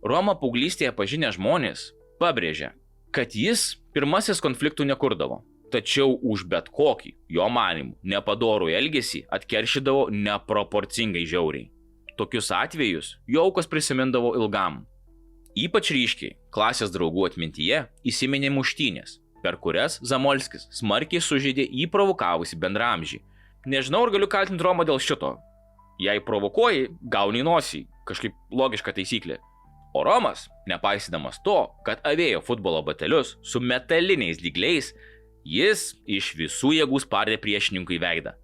Romą paauglystėje pažinę žmonės pabrėžė, kad jis pirmasis konfliktų nekurdavo. Tačiau už bet kokį, jo manymu, nepadorų elgesį atkeršydavo neproporcingai žiauriai. Tokius atvejus jo aukos prisimindavo ilgam. Ypač ryškiai klasės draugų atmintyje įsiminė muštynės, per kurias Zamolskis smarkiai sužeidė jį provokavusi bendraamžį. Nežinau, ar galiu kaltinti Romą dėl šito. Jei provokuoji, gauni nosį, kažkaip logiška taisyklė. O Romas, nepaisydamas to, kad avėjo futbolo batelius su metaliniais dygliais, jis iš visų jėgų spardė priešininkui veidą.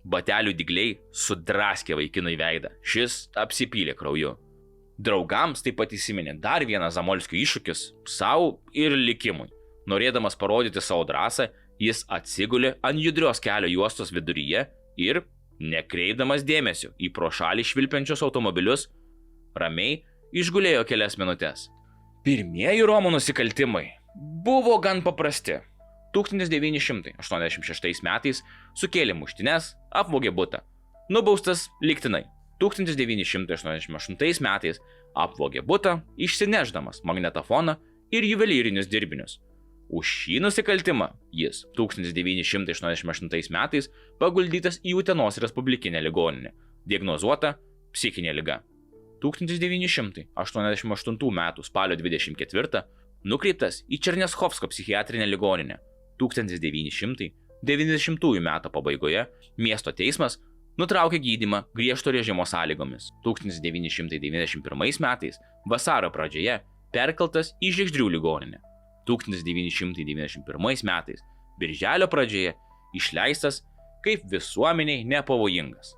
Batelių dygliai sudraskė vaikinui veidą, šis apsipylė krauju. Draugams taip pat įsiminė dar vienas Zamolskio iššūkis savo ir likimui. Norėdamas parodyti savo drąsą, jis atsigulė ant judrios kelio juostos viduryje ir, nekreipdamas dėmesio į pro šalį švilpiančius automobilius, ramiai išgulėjo kelias minutės. Pirmieji Romų nusikaltimai buvo gan paprasti. 1986 metais sukėlė muštynes, apvogė butą. Nubaustas lygtinai. 1988 metais apvogė butą, išsinešdamas magnetofoną ir juvelyrinius dirbinius. Už šį nusikaltimą jis 1988 metais paguldytas į Utenos Respublikinę ligoninę, diagnozuota psichinė liga. 1988 metų spalio 24 nukreiptas į Černiachovsko psichiatrinę ligoninę. 1990 metų pabaigoje miesto teismas nutraukė gydymą griežto režimo sąlygomis. 1991 metais vasario pradžioje perkeltas į Žiegždrių ligoninę. 1991 metais birželio pradžioje išleistas kaip visuomeniai nepavojingas.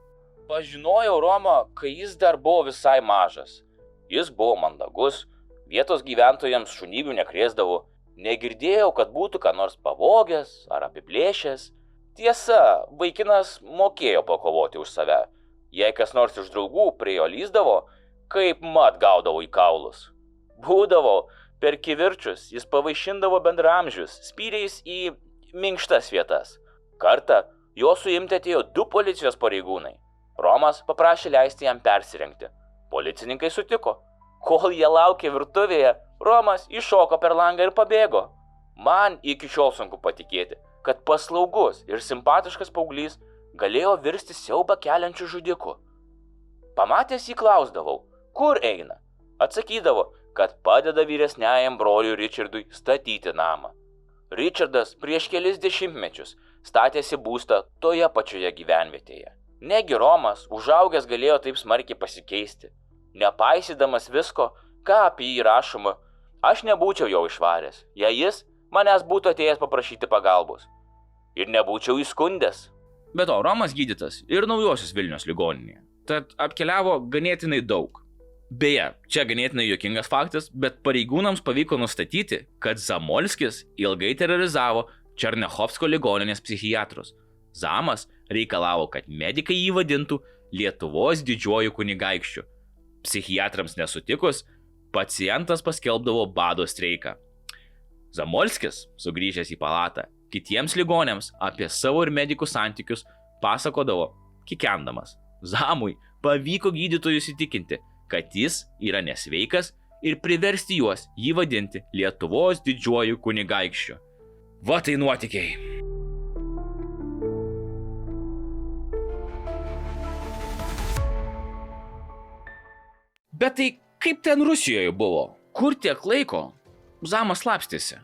Pažinojau Romą, kai jis dar buvo visai mažas. Jis buvo mandagus, vietos gyventojams šunybių nekrėsdavo. Negirdėjau, kad būtų ką nors pavogęs ar apiplėšęs. Tiesa, vaikinas mokėjo pakovoti už save. Jei kas nors iš draugų prie jo lįsdavo, kaip mat gaudavo į kaulus. Būdavo, per kivirčius jis pavaišindavo bendraamžius, spyriais į minkštas vietas. Kartą jo suimti atėjo 2 policijos pareigūnai. Romas paprašė leisti jam persirengti. Policininkai sutiko. Kol jie laukė virtuvėje, Romas iššoko per langą ir pabėgo. Man iki šiol sunku patikėti, kad paslaugus ir simpatiškas paauglys galėjo virsti siaubą keliančiu žudiku. Pamatęs jį klausdavau, kur eina. Atsakydavo, kad padeda vyresniajam broliui Richardui statyti namą. Richardas prieš kelis dešimtmečius statėsi būstą toje pačioje gyvenvietėje. Negi Romas, užaugęs, galėjo taip smarkiai pasikeisti. Nepaisydamas visko, ką apie jį rašoma, aš nebūčiau jo išvaręs, jei jis manęs būtų atėjęs paprašyti pagalbos. Ir nebūčiau įskundęs. Be to, Romas gydytas ir Naujosios Vilnios ligoninėje, tad apkeliavo ganėtinai daug. Beje, čia ganėtinai juokingas faktas, bet pareigūnams pavyko nustatyti, kad Zamolskis ilgai terorizavo Černiachovsko ligoninės psichiatrus. Zamas reikalavo, kad medikai jį vadintų Lietuvos didžiuoju kunigaikščiu. Psichiatrams nesutikus, pacientas paskelbdavo bado streiką. Zamolskis, sugrįžęs į palatą, kitiems ligoniams apie savo ir medikų santykius pasakodavo kikendamas. Zamui pavyko gydytojus įtikinti, kad jis yra nesveikas ir priversti juos jį vadinti Lietuvos didžiuoju kunigaikščiu. Va tai nuotykiai. Bet tai kaip ten Rusijoje buvo? Kur tiek laiko Zamas slapstėsi?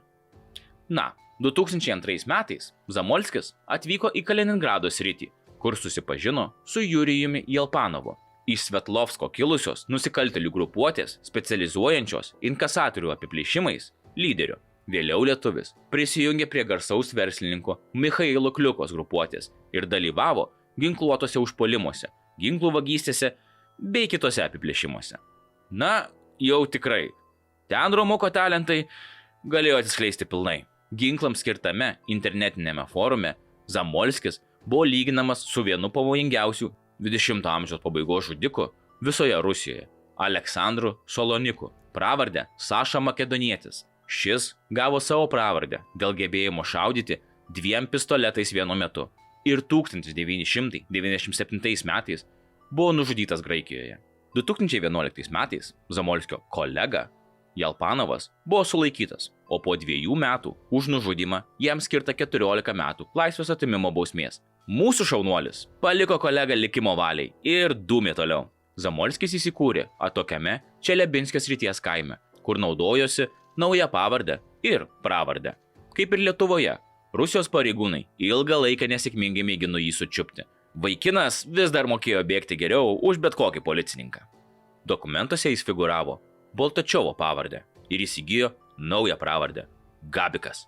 Na, 2002 metais Zamolskis atvyko į Kaliningrado sritį, kur susipažino su Jurijumi Jelpanovu, iš Svetlovsko kilusios nusikaltėlių grupuotės specializuojančios inkasatorių apiplėšimais lyderiu. Vėliau lietuvis prisijungė prie garsaus verslininko Michailo Kliukos grupuotės ir dalyvavo ginkluotose užpuolimuose, ginklų vagystėse bei kitose apiplėšimuose. Na, jau tikrai, ten Romuko talentai galėjo atsiskleisti pilnai. Ginklams skirtame internetinėme forume Zamolskis buvo lyginamas su vienu pavojingiausių 20 amžiaus pabaigos žudiku visoje Rusijoje – Aleksandru Soloniku, pravardę Saša Makedonietis. Šis gavo savo pravardę dėl gebėjimo šaudyti 2 pistoletais vienu metu ir 1997 metais buvo nužudytas Graikijoje. 2011 metais Zamolskio kolega Jelpanovas buvo sulaikytas, o po 2 metų už nužudymą jam skirta 14 metų laisvės atėmimo bausmės. Mūsų šaunuolis paliko kolegą likimo valiai ir dūmė toliau. Zamolskis įsikūrė atokiame Čelebinskio srities kaime, kur naudojosi naują pavardę ir pravardę. Kaip ir Lietuvoje, Rusijos pareigūnai ilgą laiką nesėkmingai mėgino jį sučiupti. Vaikinas vis dar mokėjo bėgti geriau už bet kokį policininką. Dokumentuose jis figuravo Boltačiovo pavardę ir įsigijo naują pravardę – Gabikas.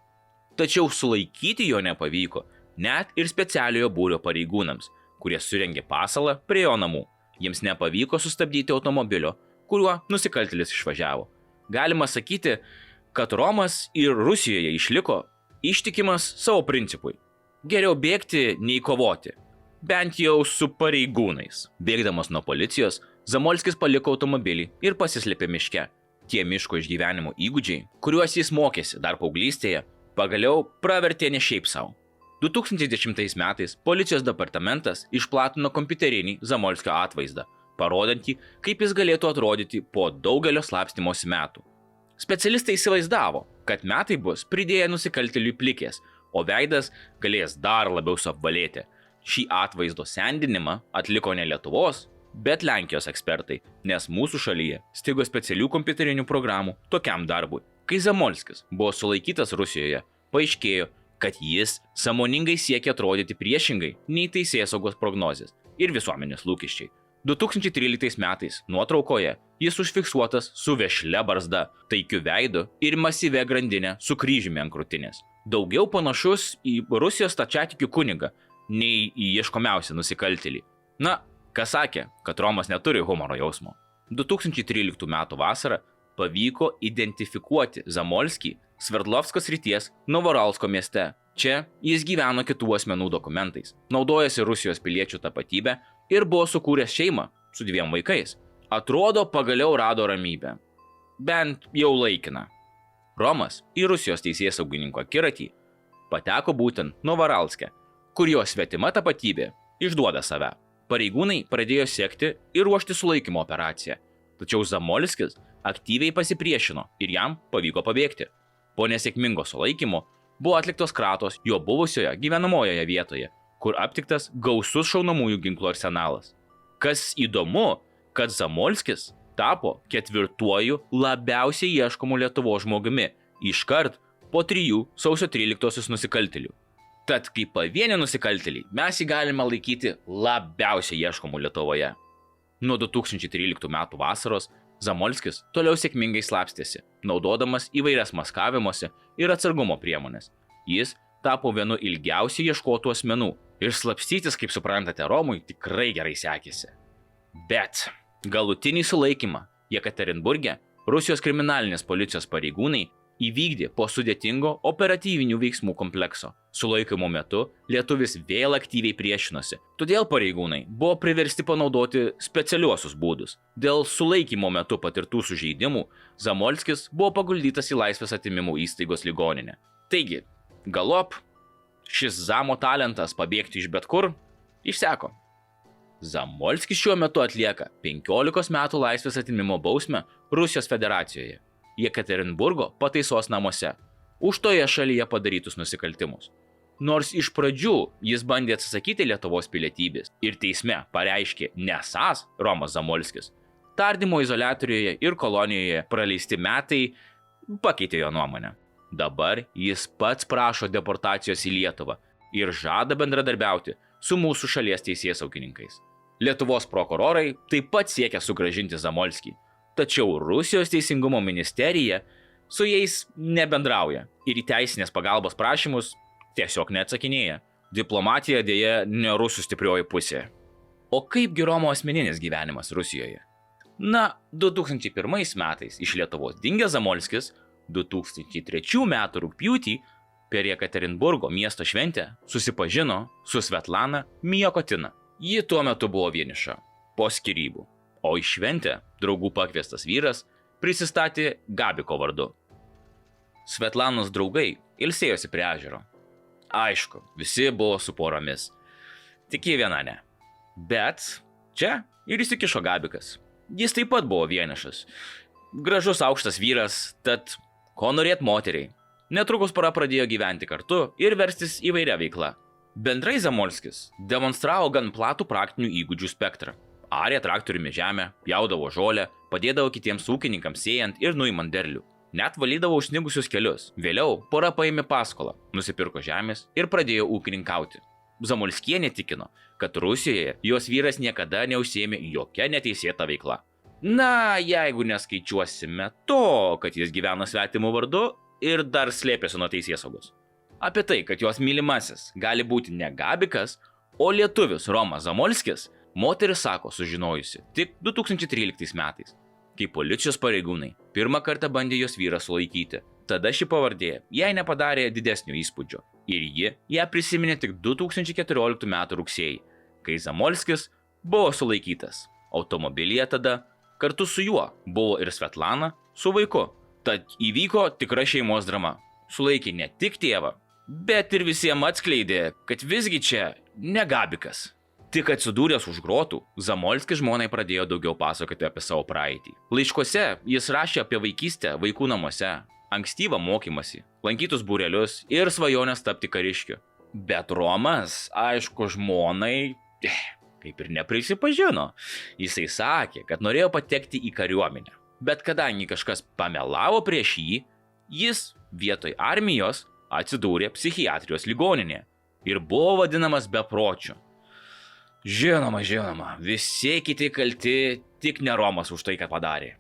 Tačiau sulaikyti jo nepavyko net ir specialiojo būrio pareigūnams, kurie surengė pasalą prie jo namų. Jiems nepavyko sustabdyti automobilio, kuriuo nusikaltėlis išvažiavo. Galima sakyti, kad Romas ir Rusijoje išliko ištikimas savo principui. Geriau bėgti nei kovoti, bent jau su pareigūnais. Bėgdamas nuo policijos, Zamolskis paliko automobilį ir pasislėpė miške. Tie miško išgyvenimo įgūdžiai, kuriuos jis mokėsi dar paauglystėje, pagaliau pravertė ne šiaip savo. 2010 metais policijos departamentas išplatino kompiuterinį Zamolskio atvaizdą, parodantį, kaip jis galėtų atrodyti po daugelio slapstymosi metų. Specialistai įsivaizdavo, kad metai bus pridėję nusikaltėliui plikės, o veidas galės dar labiau suapvalėti. Šį atvaizdo sendinimą atliko ne Lietuvos, bet Lenkijos ekspertai, nes mūsų šalyje stigo specialių kompiuterinių programų tokiam darbui. Kai Zamolskis buvo sulaikytas Rusijoje, paaiškėjo, kad jis sąmoningai siekia atrodyti priešingai nei teisėsaugos prognozės ir visuomenės lūkesčiai. 2013 metais nuotraukoje jis užfiksuotas su vešlia barzda, taikiu veidu ir masyvia grandinė su kryžiumi ant krūtinės. Daugiau panašus į Rusijos stačiatikių kunigą nei į ieškomiausią nusikaltėlį. Na, kas sakė, kad Romas neturi humoro jausmo. 2013 metų vasarą pavyko identifikuoti Zamolskį Sverdlovsko srities Novoralsko mieste. Čia jis gyveno kitų asmenų dokumentais, naudojasi Rusijos piliečių tapatybę ir buvo sukūręs šeimą su 2 vaikais. Atrodo, pagaliau rado ramybę. Bent jau laikiną. Romas į Rusijos teisėsaugininko akiratį pateko būtent Novoralske, kur jo svetima tapatybė išduoda save. Pareigūnai pradėjo sekti ir ruošti sulaikymo operaciją, tačiau Zamolskis aktyviai pasipriešino ir jam pavyko pabėgti. Po nesėkmingo sulaikymo buvo atliktos kratos jo buvusioje gyvenamojoje vietoje, kur aptiktas gausus šaunamųjų ginklų arsenalas. Kas įdomu, kad Zamolskis tapo 4. labiausiai ieškomu Lietuvos žmogumi, iškart po 3 sausio 13 nusikaltėlių. Tad kaip pavieni nusikaltėliai, mes jį galime laikyti labiausiai ieškomu Lietuvoje. Nuo 2013 metų vasaros Zamolskis toliau sėkmingai slapstėsi, naudodamas įvairias maskavimosi ir atsargumo priemonės. Jis tapo vienu ilgiausiai ieškotų asmenų ir slapstytis, kaip suprantate, Romui tikrai gerai sekėsi. Bet galutinį sulaikymą Jekaterinburge Rusijos kriminalinės policijos pareigūnai įvykdė po sudėtingo operatyvinių veiksmų komplekso. Sulaikymo metu lietuvis vėl aktyviai priešinosi, todėl pareigūnai buvo priversti panaudoti specialiuosius būdus. Dėl sulaikymo metu patirtų sužeidimų Zamolskis buvo paguldytas į laisvės atėmimo įstaigos ligoninę. Taigi, galop, šis Zamo talentas pabėgti iš bet kur išseko. Zamolskis šiuo metu atlieka 15 metų laisvės atėmimo bausmę Rusijos federacijoje, Jekaterinburgo pataisos namuose, už toje šalyje padarytus nusikaltimus. Nors iš pradžių jis bandė atsisakyti Lietuvos pilietybės ir teisme pareiškė nesąs Romas Zamolskis, tardymo izoliatoriuje ir kolonijoje praleisti metai pakeitė jo nuomonę. Dabar jis pats prašo deportacijos į Lietuvą ir žada bendradarbiauti su mūsų šalies teisėsaugininkais. Lietuvos prokurorai taip pat siekia sugrąžinti Zamolskį, tačiau Rusijos teisingumo ministerija su jais nebendrauja ir į teisinės pagalbos prašymus tiesiog neatsakinėja. Diplomatija dėja ne rusų stiprioji pusė. O kaipgi Romo asmeninis gyvenimas Rusijoje? Na, 2001 metais iš Lietuvos dingęs Zamolskis 2003 metų rugpjūtį per Jekaterinburgo miesto šventę susipažino su Svetlana Mijokotina. Ji tuo metu buvo vieniša, po skyrybų, o į šventę draugų pakviestas vyras prisistatė Gabiko vardu. Svetlanos draugai ilsėjosi prie ežero. Aišku, visi buvo su poromis, tik ji viena ne. Bet čia ir įsikišo Gabikas. Jis taip pat buvo vienišas. Gražus aukštas vyras, tad ko norėt moteriai. Netrukus pora pradėjo gyventi kartu ir verstis įvairia veikla. Bendrai Zamolskis demonstravo gan platų praktinių įgūdžių spektrą. Arė traktoriumi žemę, pjaudavo žolę, padėdavo kitiems ūkininkams sėjant ir nuimant derlių. Net valydavo užsnigusius kelius. Vėliau pora paėmė paskolą, nusipirko žemės ir pradėjo ūkininkauti. Zamolskienė tikino, kad Rusijoje jos vyras niekada neužsiėmė jokia neteisėta veikla. Na, jeigu neskaičiuosime to, kad jis gyvena svetimu vardu ir dar slėpėsi nuo teisėsaugos. Apie tai, kad jos mylimasis gali būti ne Gabikas, o lietuvis Romas Zamolskis, moteris sako sužinojusi tik 2013 metais, kai policijos pareigūnai pirmą kartą bandė jos vyrą sulaikyti. Tada ši pavardė jai nepadarė didesnio įspūdžio ir ji ją prisiminė tik 2014 m. rugsėjį, kai Zamolskis buvo sulaikytas. Automobilyje tada kartu su juo buvo ir Svetlana su vaiku. Tad įvyko tikra šeimos drama. Sulaikė ne tik tėvą, bet ir visiems atskleidė, kad visgi čia ne Gabikas. Tik atsidūręs už grotų, Zamolskis žmonai pradėjo daugiau pasakoti apie savo praeitį. Laiškuose jis rašė apie vaikystę vaikų namuose, ankstyvą mokymąsi, lankytus būrelius ir svajonės tapti kariškiu. Bet Romas, aišku, žmonai kaip ir neprisipažino. Jisai sakė, kad norėjo patekti į kariuomenę. Bet kadangi kažkas pamelavo prieš jį, jis vietoj armijos atsidūrė psichiatrijos ligoninėje ir buvo vadinamas bepročiu. Žinoma, visi kiti kalti, tik ne Romas už tai, ką padarė.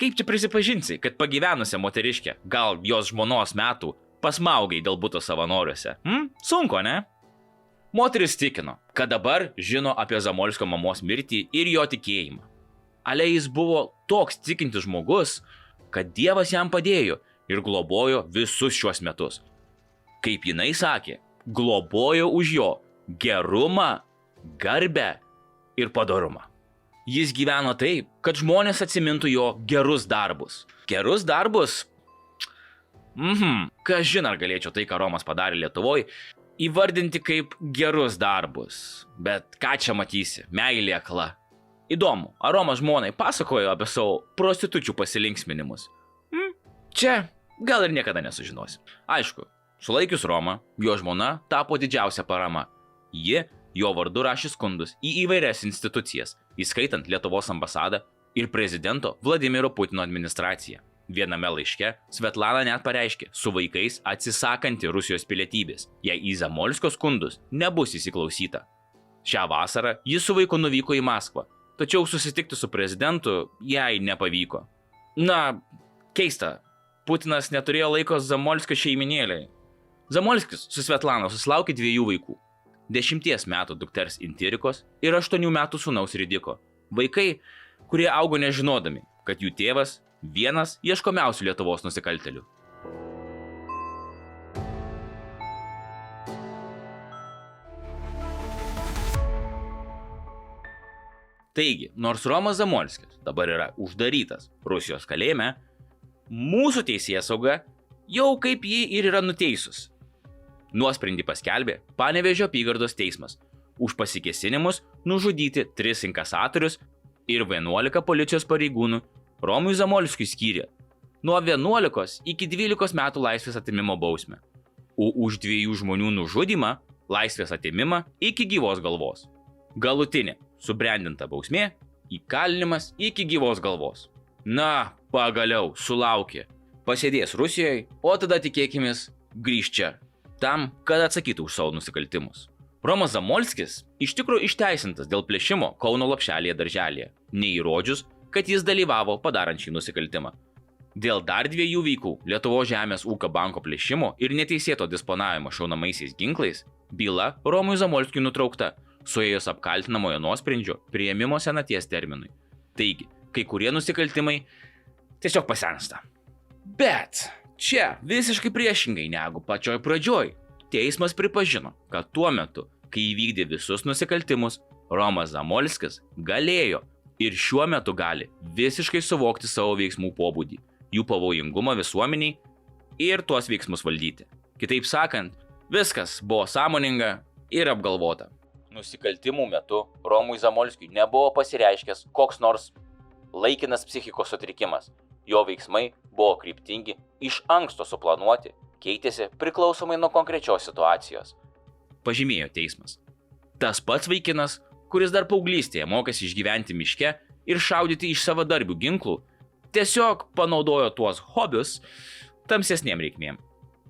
Kaip čia prisipažinsi, kad pagyvenusią moteriškę, gal jos žmonos metų, pasmaugai dėl buto savanoriuose? Sunku, ne? Moteris tikino, kad dabar žino apie Zamolskio mamos mirtį ir jo tikėjimą. Ale jis buvo toks tikintis žmogus, kad Dievas jam padėjo ir globojo visus šiuos metus. Kaip jinai sakė, globojo už jo gerumą, garbę ir padorumą. Jis gyveno taip, kad žmonės atsimintų jo gerus darbus. Gerus darbus? Kažin ar galėčiau tai, ką Romas padarė Lietuvoje, įvardinti kaip gerus darbus. Bet ką čia matysi, meilė akla. Įdomu, ar Romas žmonai pasakojo apie savo prostitučių pasilinksminimus? Čia gal ir niekada nesužinosi. Aišku, sulaikius Romą, jo žmona tapo didžiausia parama. Ji jo vardu rašė skundus į įvairias institucijas, įskaitant Lietuvos ambasadą ir prezidento Vladimiro Putino administracija. Viename laiške Svetlana net pareiškė su vaikais atsisakanti Rusijos pilietybės, jei į Zamolskio skundus nebus įsiklausyta. Šią vasarą jis su vaiku nuvyko į Maskvą, tačiau susitikti su prezidentu jai nepavyko. Na, keista, Putinas neturėjo laiko Zamolskio šeiminėliai. Zamolskis su Svetlana susilaukė 2 vaikų. 10 metų dukters Intirikos ir 8 metų sūnaus Ridiko. Vaikai, kurie augo nežinodami, kad jų tėvas vienas ieškomiausių Lietuvos nusikaltėlių. Taigi, nors Romas Zamolskis dabar yra uždarytas Rusijos kalėjime, mūsų teisėsauga jau kaip jį ir yra nuteisus. Nuosprendį paskelbė Panevėžio apygardos teismas už pasikėsinimus nužudyti 3 inkasatorius ir 11 policijos pareigūnų Romui Zamolskiui skyrė nuo 11 iki 12 metų laisvės atėmimo bausmę, o už 2 žmonių nužudymą laisvės atėmimą iki gyvos galvos. Galutinė subrendinta bausmė – įkalinimas iki gyvos galvos. Na, pagaliau sulaukė. Pasėdės Rusijoje, o tada tikėkimės grįžt čia, tam, kad atsakytų už savo nusikaltimus. Romas Zamolskis iš tikrųjų išteisintas dėl plėšimo Kauno Lopšelėje darželėje, neįrodžius, kad jis dalyvavo padarant šį nusikaltimą. Dėl dar 2 veikų Lietuvos žemės ūkio banko plėšimo ir neteisėto disponavimo šaunamaisiais ginklais byla Romui Zamolskiui nutraukta, suėjus apkaltinamojo nuosprendžio priėmimo senaties terminui. Taigi, kai kurie nusikaltimai tiesiog pasensta. Bet čia visiškai priešingai negu pačioj pradžioj. Teismas pripažino, kad tuo metu, kai įvykdė visus nusikaltimus, Romas Zamolskis galėjo ir šiuo metu gali visiškai suvokti savo veiksmų pobūdį, jų pavojingumą visuomeniai ir tuos veiksmus valdyti. Kitaip sakant, viskas buvo sąmoninga ir apgalvota. Nusikaltimų metu Romui Zamolskiui nebuvo pasireiškęs koks nors laikinas psichikos sutrikimas. Jo veiksmai buvo kryptingi, iš anksto suplanuoti, keitėsi priklausomai nuo konkrečios situacijos. Pažymėjo teismas. Tas pats vaikinas, kuris dar paauglystėje mokėsi išgyventi miške ir šaudyti iš savadarbių ginklų, tiesiog panaudojo tuos hobius tamsesniem reikmėm.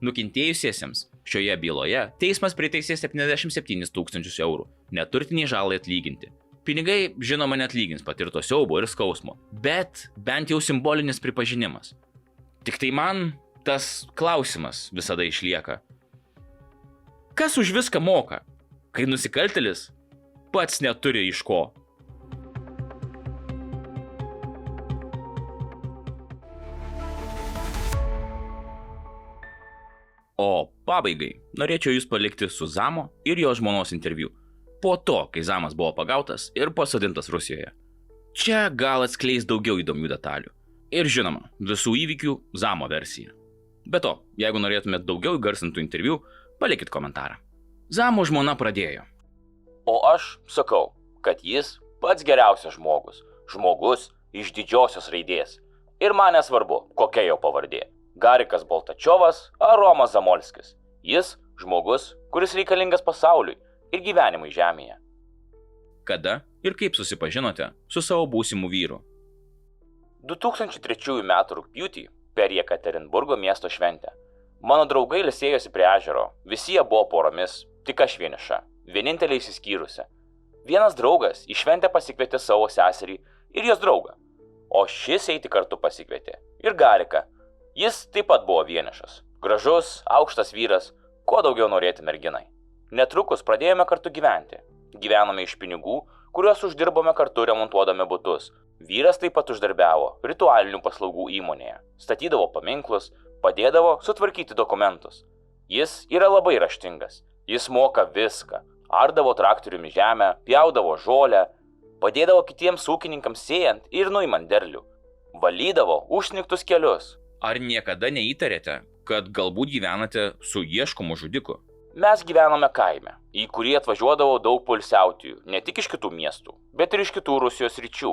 Nukentėjusiesiems šioje byloje teismas priteisė 77 000 eurų neturtiniai žalai atlyginti. Pinigai, žinoma, neatlygins patirto siaubo ir skausmo, bet bent jau simbolinis pripažinimas. Tik tai man tas klausimas visada išlieka. Kas už viską moka, kai nusikaltėlis pats neturi iš ko? O pabaigai norėčiau jūs palikti su Zamo ir jo žmonos interviu. Po to, kai Zamas buvo pagautas ir pasodintas Rusijoje. Čia gal atskleis daugiau įdomių detalių. Ir žinoma, visų įvykių Zamo versija. Be to, jeigu norėtumėt daugiau įgarsintų interviu, palikit komentarą. Zamo žmona pradėjo. O aš sakau, kad jis pats geriausias žmogus. Žmogus iš didžiosios raidės. Ir man nesvarbu, kokia jo pavardė. Garikas Boltačiovas ar Romas Zamolskis. Jis žmogus, kuris reikalingas pasauliui ir gyvenimui žemėje. Kada ir kaip susipažinote su savo būsimu vyru? 2003 m. rugpjūtį per Jekaterinburgo miesto šventę. Mano draugai ilsėjosi prie ežero, visi jie buvo poromis, tik aš vieniša, vienintelė išsiskyrusi. Vienas draugas į šventę pasikvietė savo seserį ir jos draugą, o šis eiti kartu pasikvietė ir Gariką. Jis taip pat buvo vienišas, gražus, aukštas vyras, ko daugiau norėti merginai. Netrukus pradėjome kartu gyventi. Gyvenome iš pinigų, kuriuos uždirbome kartu remontuodami butus. Vyras taip pat uždarbiavo ritualinių paslaugų įmonėje, statydavo paminklus, padėdavo sutvarkyti dokumentus. Jis yra labai raštingas, jis moka viską, ardavo traktoriumi žemę, pjaudavo žolę, padėdavo kitiems ūkininkams sėjant ir nuimant derlių, valydavo užsnigtus kelius. Ar niekada neįtarėte, kad galbūt gyvenate su ieškomu žudiku? Mes gyvenome kaime, į kurį atvažiuodavo daug poilsiautojų, ne tik iš kitų miestų, bet ir iš kitų Rusijos ryčių.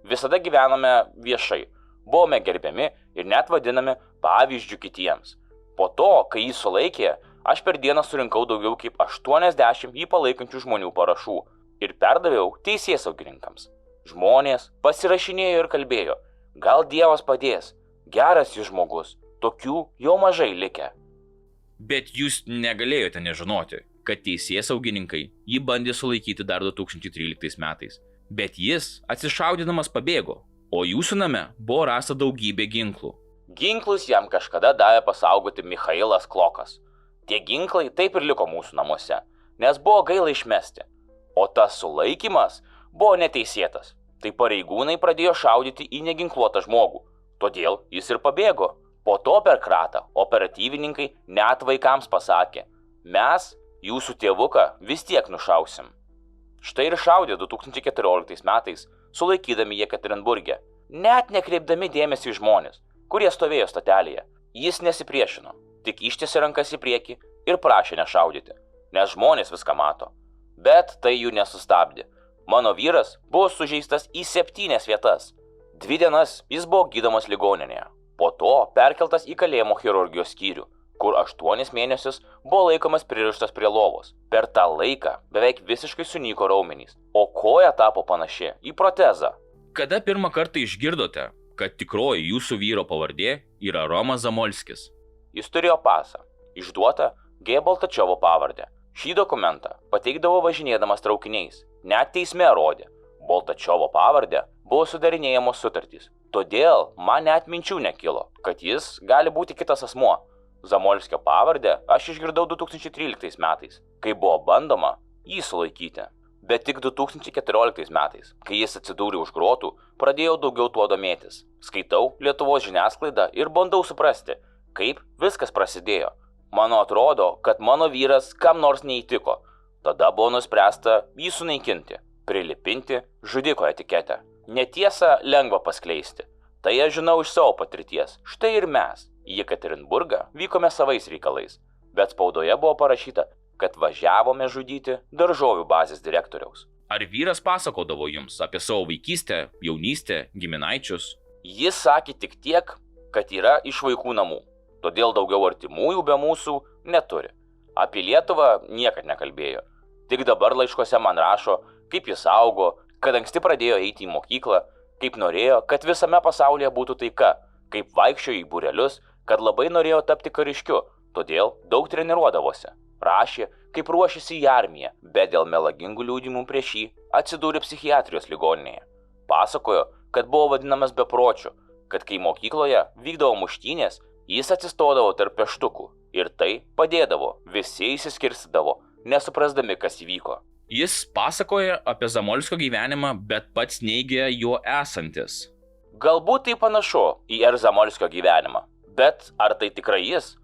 Visada gyvenome viešai, buvome gerbiami ir net vadinami pavyzdžiu kitiems. Po to, kai jį sulaikė, aš per dieną surinkau daugiau kaip 80 jį palaikančių žmonių parašų ir perdaviau teisėsaugininkams. Žmonės pasirašinėjo ir kalbėjo, gal Dievas padės, geras jis žmogus, tokių jau mažai likę. Bet jūs negalėjote nežinoti, kad teisėsaugininkai jį bandė sulaikyti dar 2013 metais. Bet jis atsišaudydamas pabėgo, o jūsų name buvo rasta daugybė ginklų. Ginklus jam kažkada davė pasaugoti Michailas Klokas. Tie ginklai taip ir liko mūsų namuose, nes buvo gaila išmesti. O tas sulaikymas buvo neteisėtas. Tai pareigūnai pradėjo šaudyti į neginkluotą žmogų. Todėl jis ir pabėgo. Po to per kratą operatyvininkai net vaikams pasakė, mes jūsų tėvuką vis tiek nušausim. Štai ir šaudė 2014 metais, sulaikydami Jekaterinburge, net nekreipdami dėmesį į žmonės, kurie stovėjo stotelėje. Jis nesipriešino, tik ištiesė rankas į priekį ir prašė nešaudyti, nes žmonės viską mato. Bet tai jų nesustabdė. Mano vyras buvo sužeistas į 7 vietas. 2 dienas jis buvo gydomas ligoninėje. Po to perkeltas į kalėjimo chirurgijos skyrių, kur 8 mėnesius buvo laikomas pririštas prie lovos. Per tą laiką beveik visiškai sunyko raumenys, o koja tapo panaši į protezą. Kada pirmą kartą išgirdote, kad tikroji jūsų vyro pavardė yra Romas Zamolskis? Jis turėjo pasą, išduotą G. Boltačiovo pavardę. Šį dokumentą pateikdavo važinėdamas traukiniais. Net teisme rodė, Boltačiovo pavardę buvo sudarinėjamos sutartys. Todėl man net minčių nekilo, kad jis gali būti kitas asmuo. Zamolskio pavardę aš išgirdau 2013 metais, kai buvo bandoma jį sulaikyti. Bet tik 2014 metais, kai jis atsidūrė už grotų, pradėjau daugiau tuo domėtis. Skaitau Lietuvos žiniasklaidą ir bandau suprasti, kaip viskas prasidėjo. Man atrodo, kad mano vyras kam nors neįtiko. Tada buvo nuspręsta jį sunaikinti, prilipinti žudiko etiketę. Netiesą lengva paskleisti. Tai aš žinau iš savo patirties. Štai ir mes į Jekaterinburgą vykome savais reikalais. Bet spaudoje buvo parašyta, kad važiavome žudyti daržovių bazės direktoriaus. Ar vyras pasakodavo jums apie savo vaikystę, jaunystę, giminaičius? Jis sakė tik tiek, kad yra iš vaikų namų. Todėl daugiau artimųjų be mūsų neturi. Apie Lietuvą niekad nekalbėjo. Tik dabar laiškose man rašo, kaip jis augo, kad anksti pradėjo eiti į mokyklą, kaip norėjo, kad visame pasaulyje būtų taika, kaip vaikščiojo į būrelius, kad labai norėjo tapti kariškiu, todėl daug treniruodavosi. Rašė, kaip ruošėsi į armiją, bet dėl melagingų liudijimų prieš jį atsidūrė psichiatrijos ligoninėje. Pasakojo, kad buvo vadinamas bepročiu, kad kai mokykloje vykdavo muštynės, jis atsistodavo tarp pieštukų ir tai padėdavo, visi išsiskirstydavo, nesuprasdami, kas įvyko. Jis pasakoja apie Zamolskio gyvenimą, bet pats neigia jo esantis. Galbūt tai panašu į R. Zamolskio gyvenimą, bet ar tai tikrai jis?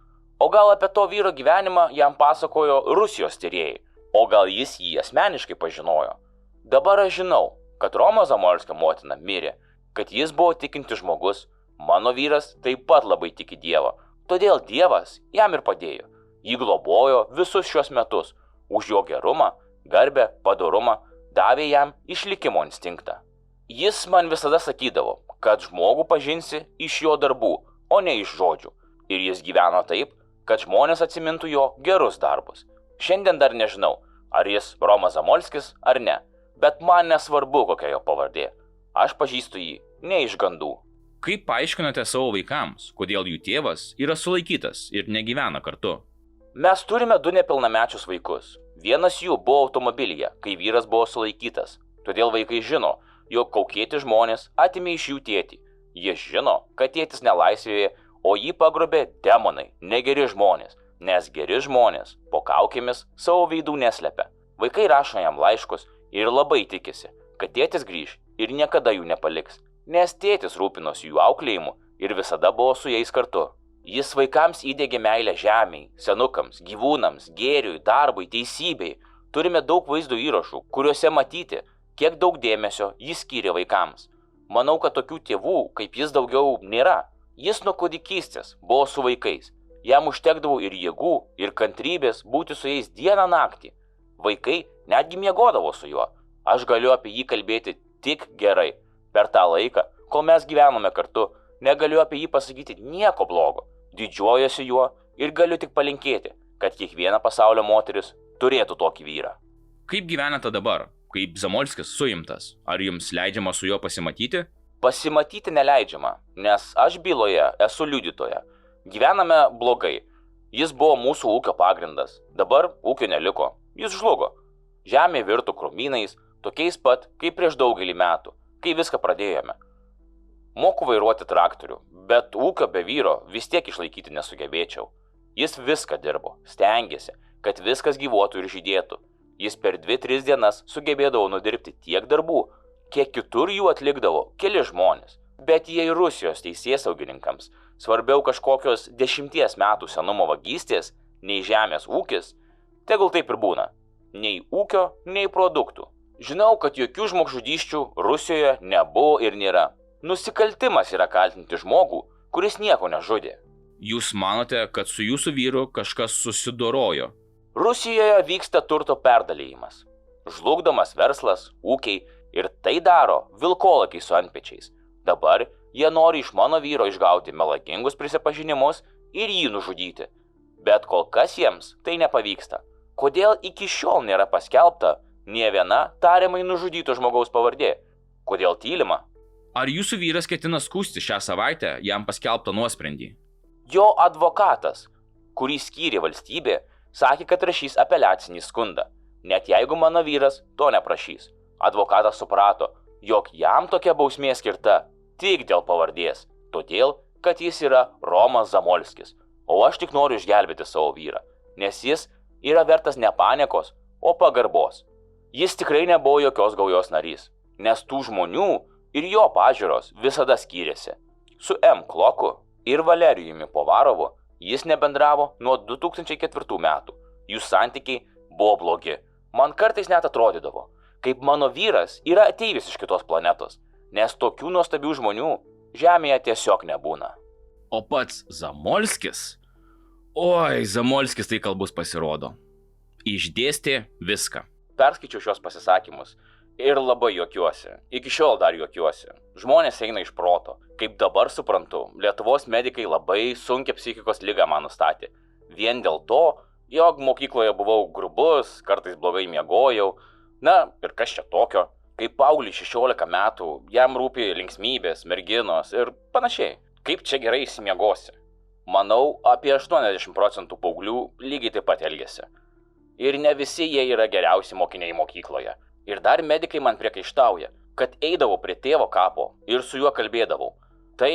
O gal apie to vyro gyvenimą jam pasakojo Rusijos tyrėjai, o gal jis jį asmeniškai pažinojo? Dabar aš žinau, kad Romo Zamolskio motina mirė, kad jis buvo tikintis žmogus, mano vyras taip pat labai tiki Dievą, todėl Dievas jam ir padėjo. Jį globojo visus šios metus, už jo gerumą, garbę, padorumą, davė jam išlikimo instinktą. Jis man visada sakydavo, kad žmogų pažinsi iš jo darbų, o ne iš žodžių. Ir jis gyveno taip, kad žmonės atsimintų jo gerus darbus. Šiandien dar nežinau, ar jis Romas Zamolskis ar ne, bet man nesvarbu, kokia jo pavardė. Aš pažįstu jį ne iš gandų. Kaip paaiškinate savo vaikams, kodėl jų tėvas yra sulaikytas ir negyvena kartu? Mes turime 2 nepilnamečius vaikus. Vienas jų buvo automobilyje, kai vyras buvo sulaikytas. Todėl vaikai žino, jog kaukėti žmonės atimė iš jų tėtį. Jie žino, kad tėtis nelaisvėje, o jį pagrobė demonai, negeri žmonės, nes geri žmonės po kaukėmis savo veidų neslepia. Vaikai rašo jam laiškus ir labai tikisi, kad tėtis grįš ir niekada jų nepaliks, nes tėtis rūpinosi jų auklėjimu ir visada buvo su jais kartu. Jis vaikams įdegė meilę žemei, senukams, gyvūnams, gėriui, darbui, teisybei. Turime daug vaizdo įrašų, kuriuose matyti, kiek daug dėmesio jis skyrė vaikams. Manau, kad tokių tėvų, kaip jis, daugiau nėra. Jis nuo kūdikystės buvo su vaikais. Jam užtekdavo ir jėgų, ir kantrybės būti su jais dieną naktį. Vaikai netgi miegodavo su juo. Aš galiu apie jį kalbėti tik gerai. Per tą laiką, kol mes gyvenome kartu, negaliu apie jį pasakyti nieko blogo. Didžiuojuosi juo ir galiu tik palinkėti, kad kiekviena pasaulio moteris turėtų tokį vyrą. Kaip gyvenate dabar, kaip Zamolskis suimtas. Ar jums leidžiama su juo pasimatyti? Pasimatyti neleidžiama, nes aš byloje esu liudytoja. Gyvename blogai. Jis buvo mūsų ūkio pagrindas. Dabar ūkio neliko. Jis žlugo. Žemė virto krūmynais, tokiais pat kaip prieš daugelį metų, kai viską pradėjome. Moku vairuoti traktorių, bet ūkio be vyro vis tiek išlaikyti nesugebėčiau. Jis viską dirbo, stengėsi, kad viskas gyvuotų ir žydėtų. Jis per 2-3 dienas sugebėdavo nudirbti tiek darbų, kiek kitur jų atlikdavo keli žmonės. Bet jei Rusijos teisėsaugininkams svarbiau kažkokios 10 metų senumo vagystės, nei žemės ūkis, tegul taip ir būna. Nei ūkio, nei produktų. Žinau, kad jokių žmogžudysčių Rusijoje nebuvo ir nėra. Nusikaltimas yra kaltinti žmogų, kuris nieko nežudė. Jūs manote, kad su jūsų vyru kažkas susidorojo? Rusijoje vyksta turto perdalėjimas. Žlugdomas verslas, ūkiai ir tai daro vilkolakiai su antpečiais. Dabar jie nori iš mano vyro išgauti melagingus prisipažinimus ir jį nužudyti. Bet kol kas jiems tai nepavyksta. Kodėl iki šiol nėra paskelbta nė viena tariamai nužudyto žmogaus pavardė? Kodėl tylima? Ar jūsų vyras ketina skųsti šią savaitę jam paskelbtą nuosprendį? Jo advokatas, kurį skyrė valstybė, sakė, kad rašys apeliacinį skundą, net jeigu mano vyras to neprašys. Advokatas suprato, jog jam tokia bausmė skirta tik dėl pavardės, todėl, kad jis yra Romas Zamolskis, o aš tik noriu išgelbėti savo vyrą, nes jis yra vertas ne paniekos, o pagarbos. Jis tikrai nebuvo jokios gaujos narys, nes tų žmonių ir jo pažiūros visada skyrėsi. Su M. Kloku ir Valerijumi Povarovu jis nebendravo nuo 2004 metų. Jų santykiai buvo blogi. Man kartais net atrodydavo, kaip mano vyras yra ateivis iš kitos planetos, nes tokių nuostabių žmonių Žemėje tiesiog nebūna. O pats Zamolskis? Oi, Zamolskis tai kalbus pasirodo. Išdėstė viską. Perskaičiau šios pasisakymus ir labai juokiuosi. Iki šiol dar juokiuosi. Žmonės eina iš proto. Kaip dabar suprantu, Lietuvos medikai labai sunkią psichikos ligą man nustatė. Vien dėl to, jog mokykloje buvau grubus, kartais blogai miegojau. Na, ir kas čia tokio? Kaip paaugliui 16 metų, jam rūpi linksmybės, merginos ir panašiai. Kaip čia gerai įsimiegosi? Manau, apie 80% paauglių lygiai taip pat elgiasi. Ir ne visi jie yra geriausi mokiniai mokykloje. Ir dar medikai man priekaištauja, kad eidavau prie tėvo kapo ir su juo kalbėdavau. Tai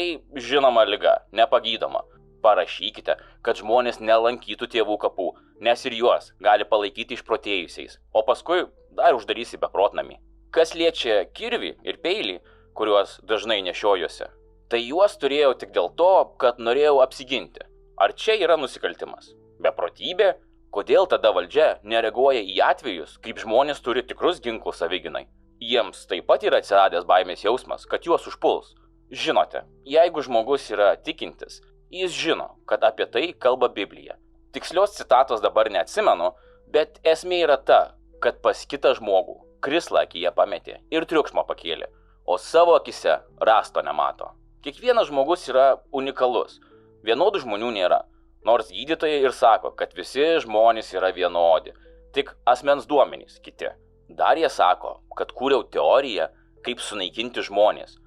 žinoma liga, nepagydoma. Parašykite, kad žmonės nelankytų tėvų kapų, nes ir juos gali palaikyti išprotėjusiais, o paskui dar uždarys į beprotnamį. Kas liečia kirvį ir peilį, kuriuos dažnai nešiojuosi, tai juos turėjau tik dėl to, kad norėjau apsiginti. Ar čia yra nusikaltimas? Beprotybė? Kodėl tada valdžia nereaguoja į atvejus, kaip žmonės turi tikrus ginklus savigynai? Jiems taip pat yra atsiradęs baimės jausmas, kad juos užpuls. Žinote, jeigu žmogus yra tikintis, jis žino, kad apie tai kalba Biblija. Tikslios citatos dabar neatsimenu, bet esmė yra ta, kad pas kitą žmogų krislą akyje pametė ir triukšmą pakėlė, o savo akise rasto nemato. Kiekvienas žmogus yra unikalus, vienodų žmonių nėra. Nors gydytojai ir sako, kad visi žmonės yra vienodi, tik asmens duomenys kiti. Dar jie sako, kad kūriau teoriją, kaip sunaikinti žmonės.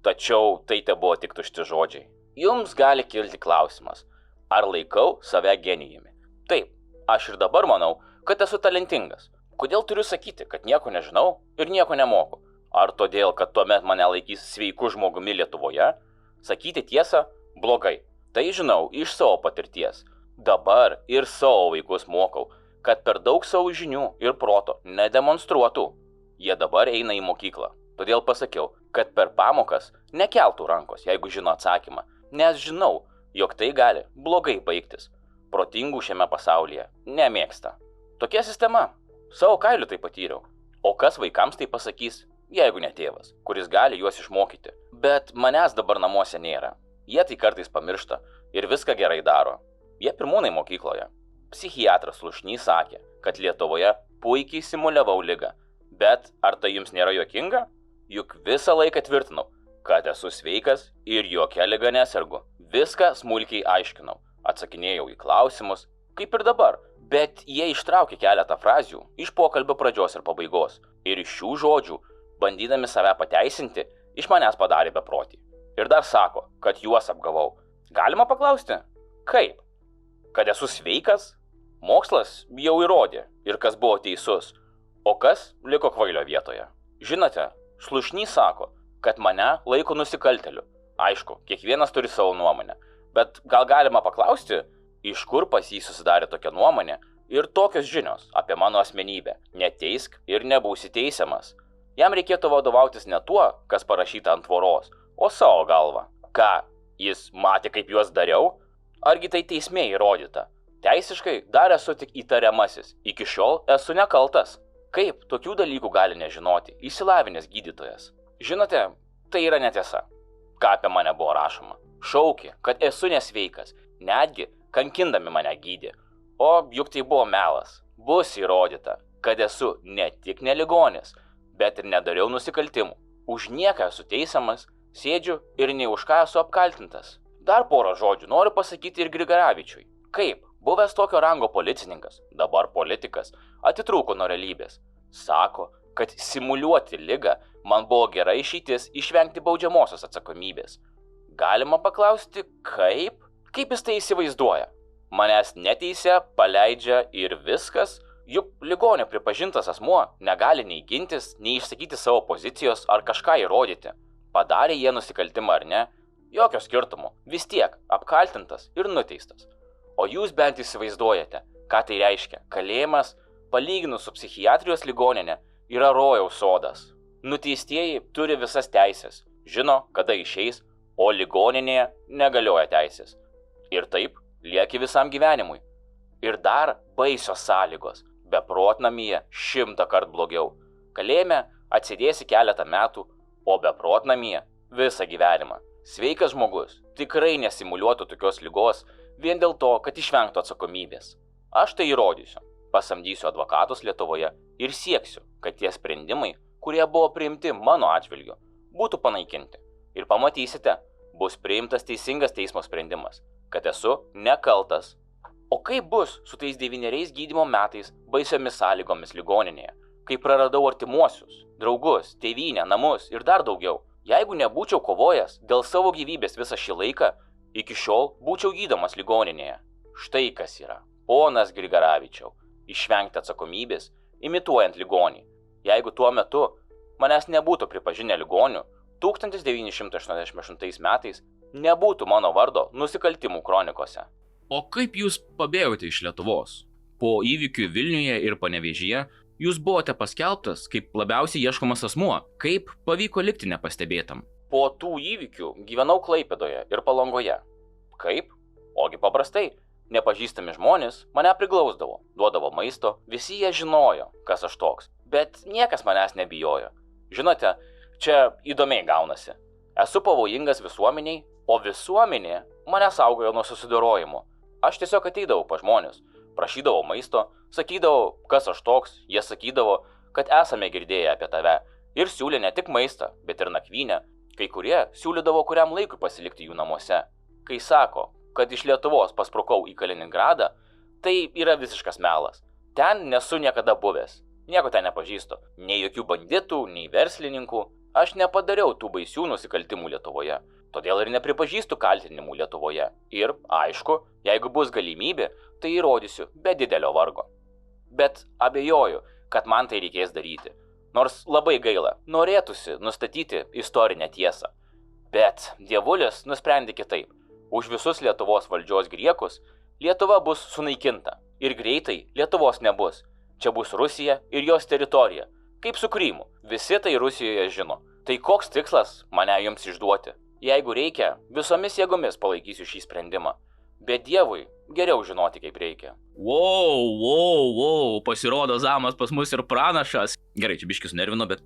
Tačiau tai tebuvo tik tušti žodžiai. Jums gali kilti klausimas, ar laikau save genijumi? Taip, aš ir dabar manau, kad esu talentingas. Kodėl turiu sakyti, kad nieko nežinau ir nieko nemoku? Ar todėl, kad tuomet mane laikys sveiku žmogumi Lietuvoje? Sakyti tiesą – blogai. Tai žinau iš savo patirties. Dabar ir savo vaikus mokau, kad per daug savo žinių ir proto nedemonstruotų. Jie dabar eina į mokyklą. Todėl pasakiau, kad per pamokas nekeltų rankos, jeigu žino atsakymą, nes žinau, jog tai gali blogai baigtis. Protingų šiame pasaulyje nemėgsta. Tokia sistema. Savo kailiu tai patyriau. O kas vaikams tai pasakys, jeigu ne tėvas, kuris gali juos išmokyti. Bet manęs dabar namuose nėra. Jie tai kartais pamiršta ir viską gerai daro. Jie pirmūnai mokykloje. Psichiatras Lušnys sakė, kad Lietuvoje puikiai simuliavau ligą. Bet ar tai jums nėra juokinga? Juk visą laiką tvirtinau, kad esu sveikas ir jokia liga nesergu. Viską smulkiai aiškinau, atsakinėjau į klausimus, kaip ir dabar, bet jie ištraukė keletą frazių iš pokalbio pradžios ir pabaigos. Ir iš šių žodžių, bandydami save pateisinti, iš manęs padarė beprotį. Ir dar sako, kad juos apgavau. Galima paklausti? Kaip? Kad esu sveikas? Mokslas jau įrodė ir kas buvo teisus, o kas liko kvailio vietoje. Žinote, Slušnys sako, kad mane laiko nusikalteliu. Aišku, kiekvienas turi savo nuomonę, bet gal galima paklausti, iš kur pas jį susidarė tokia nuomonė ir tokios žinios apie mano asmenybę. Neteisk ir nebūsi teisiamas. Jam reikėtų vadovautis ne tuo, kas parašyta ant tvoros, o savo galva. Ką, jis matė, kaip juos dariau? Argi tai teisme įrodyta? Teisiškai dar esu tik įtariamasis, iki šiol esu nekaltas. Kaip tokių dalykų gali nežinoti išsilavinęs gydytojas? Žinote, tai yra netiesa. Ką apie mane buvo rašoma? Šaukė, kad esu nesveikas, netgi kankindami mane gydė. O juk tai buvo melas. Bus įrodyta, kad esu ne tik neligonis, bet ir nedariau nusikaltimų. Už nieką esu teisiamas, sėdžiu ir nei už ką esu apkaltintas. Dar porą žodžių noriu pasakyti ir Grigaravičiui. Kaip buvęs tokio rango policininkas, dabar politikas, atitrūko nuo realybės. Sako, kad simuliuoti ligą man buvo gera išeitis išvengti baudžiamosios atsakomybės. Galima paklausti, kaip? Kaip jis tai įsivaizduoja? Manęs neteisia, paleidžia ir viskas? Juk ligonio pripažintas asmuo negali nei gintis, nei išsakyti savo pozicijos ar kažką įrodyti. Padarė jie nusikaltimą ar ne? Jokio skirtumo. Vis tiek apkaltintas ir nuteistas. O jūs bent įsivaizduojate, ką tai reiškia. Kalėjimas, palyginus su psichiatrijos ligoninė, yra rojaus sodas. Nuteistieji turi visas teisės, žino, kada išeis, o ligoninėje negalioja teisės. Ir taip lieki visam gyvenimui. Ir dar baisios sąlygos, beprotnamyje 100 kart blogiau. Kalėjime atsėdėsi keletą metų, o beprotnamyje visą gyvenimą. Sveikas žmogus tikrai nesimuliuotų tokios ligos vien dėl to, kad išvengtų atsakomybės. Aš tai įrodysiu. Pasamdysiu advokatus Lietuvoje ir sieksiu, kad tie sprendimai, kurie buvo priimti mano atžvilgiu, būtų panaikinti. Ir pamatysite, bus priimtas teisingas teismo sprendimas, kad esu nekaltas. O kaip bus su tais 9 gydymo metais baisiomis sąlygomis ligoninėje, kai praradau artimuosius, draugus, tėvynę, namus ir dar daugiau? Jeigu nebūčiau kovojęs dėl savo gyvybės visą šį laiką, iki šiol būčiau gydomas ligoninėje. Štai kas yra. Ponas Grigaravičiau, išvengti atsakomybės, imituojant ligonį. Jeigu tuo metu manęs nebūtų pripažinę ligoniu, 1988 metais nebūtų mano vardo nusikaltimų kronikose. O kaip jūs pabėgote iš Lietuvos? Po įvykių Vilniuje ir Panevėžyje jūs buvote paskelbtas kaip labiausiai ieškomas asmuo. Kaip pavyko likti nepastebėtam? Po tų įvykių gyvenau Klaipėdoje ir Palangoje. Kaip? Ogi paprastai. Nepažįstami žmonės mane priglausdavo, duodavo maisto, visi jie žinojo, kas aš toks, bet niekas manęs nebijojo. Žinote, čia įdomiai gaunasi. Esu pavojingas visuomeniai, o visuomenė mane saugojo nuo susidorojimų. Aš tiesiog ateidavau pas žmonės, prašydavau maisto, sakydavau, kas aš toks, jie sakydavo, kad esame girdėję apie tave ir siūlė ne tik maistą, bet ir nakvynę. Kai kurie siūlydavo kuriam laikui pasilikti jų namuose. Kai sako, kad iš Lietuvos pasprukau į Kaliningradą, tai yra visiškas melas. Ten nesu niekada buvęs, nieko ten nepažįstu, nei jokių banditų, nei verslininkų. Aš nepadariau tų baisių nusikaltimų Lietuvoje, todėl ir nepripažįstu kaltinimų Lietuvoje. Ir, aišku, jeigu bus galimybė, tai įrodysiu be didelio vargo. Bet abejoju, kad man tai reikės daryti. Nors labai gaila, norėtųsi nustatyti istorinę tiesą. Bet dievulis nusprendė kitaip. Už visus Lietuvos valdžios griekus Lietuva bus sunaikinta. Ir greitai Lietuvos nebus. Čia bus Rusija ir jos teritorija. Kaip su Krymu. Visi tai Rusijoje žino. Tai koks tikslas mane jums išduoti? Jeigu reikia, visomis jėgomis palaikysiu šį sprendimą. Bet Dievui geriau žinoti, kaip reikia. Wow, pasirodo Zamas pas mus ir pranašas. Gerai, čia biškis nervino, bet...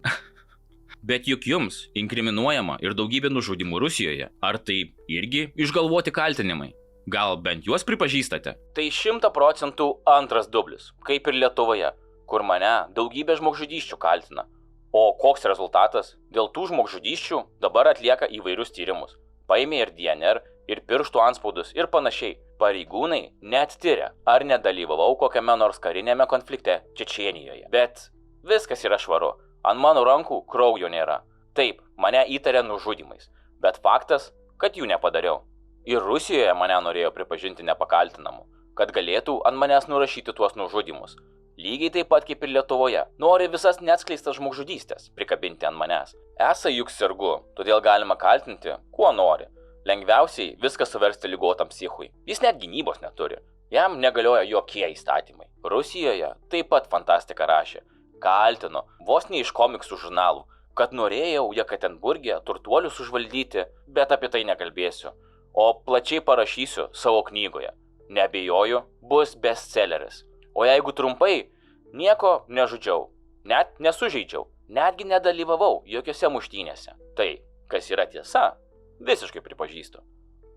Bet juk jums inkriminuojama ir daugybė nužudimų Rusijoje. Ar tai irgi išgalvoti kaltinimai? Gal bent juos pripažįstate? Tai 100% antras dublis, kaip ir Lietuvoje, kur mane daugybė žmogžudysčių kaltina. O koks rezultatas? Dėl tų žmogžudysčių dabar atlieka įvairius tyrimus. Paėmė ir DNR, ir pirštų anspaudus ir panašiai. Pareigūnai net tyria, ar nedalyvavau kokiame nors karinėme konflikte Čečėnijoje. Bet viskas yra švaru. Ant mano rankų kraujo nėra. Taip, mane įtarė nužudymais, bet faktas, kad jų nepadariau. Ir Rusijoje mane norėjo pripažinti nepakaltinamu, kad galėtų ant manęs nurašyti tuos nužudymus. Lygiai taip pat kaip ir Lietuvoje. Nori visas neatskleistas žmogžudystės prikabinti ant manęs. Esą juk sergu, todėl galima kaltinti, kuo nori. Lengviausiai viską suversti ligotam psichui. Jis net gynybos neturi. Jam negalioja jokie įstatymai. Rusijoje taip pat fantastika rašė. Kaltino, vos ne iš komiksų žurnalų, kad norėjau Jekatenburge turtuolius užvaldyti, bet apie tai nekalbėsiu. O plačiai parašysiu savo knygoje. Neabejoju, bus bestselleris. O jeigu trumpai, nieko nežudžiau, net nesužeidžiau, netgi nedalyvavau jokiose muštynėse. Tai, kas yra tiesa, visiškai pripažįstu.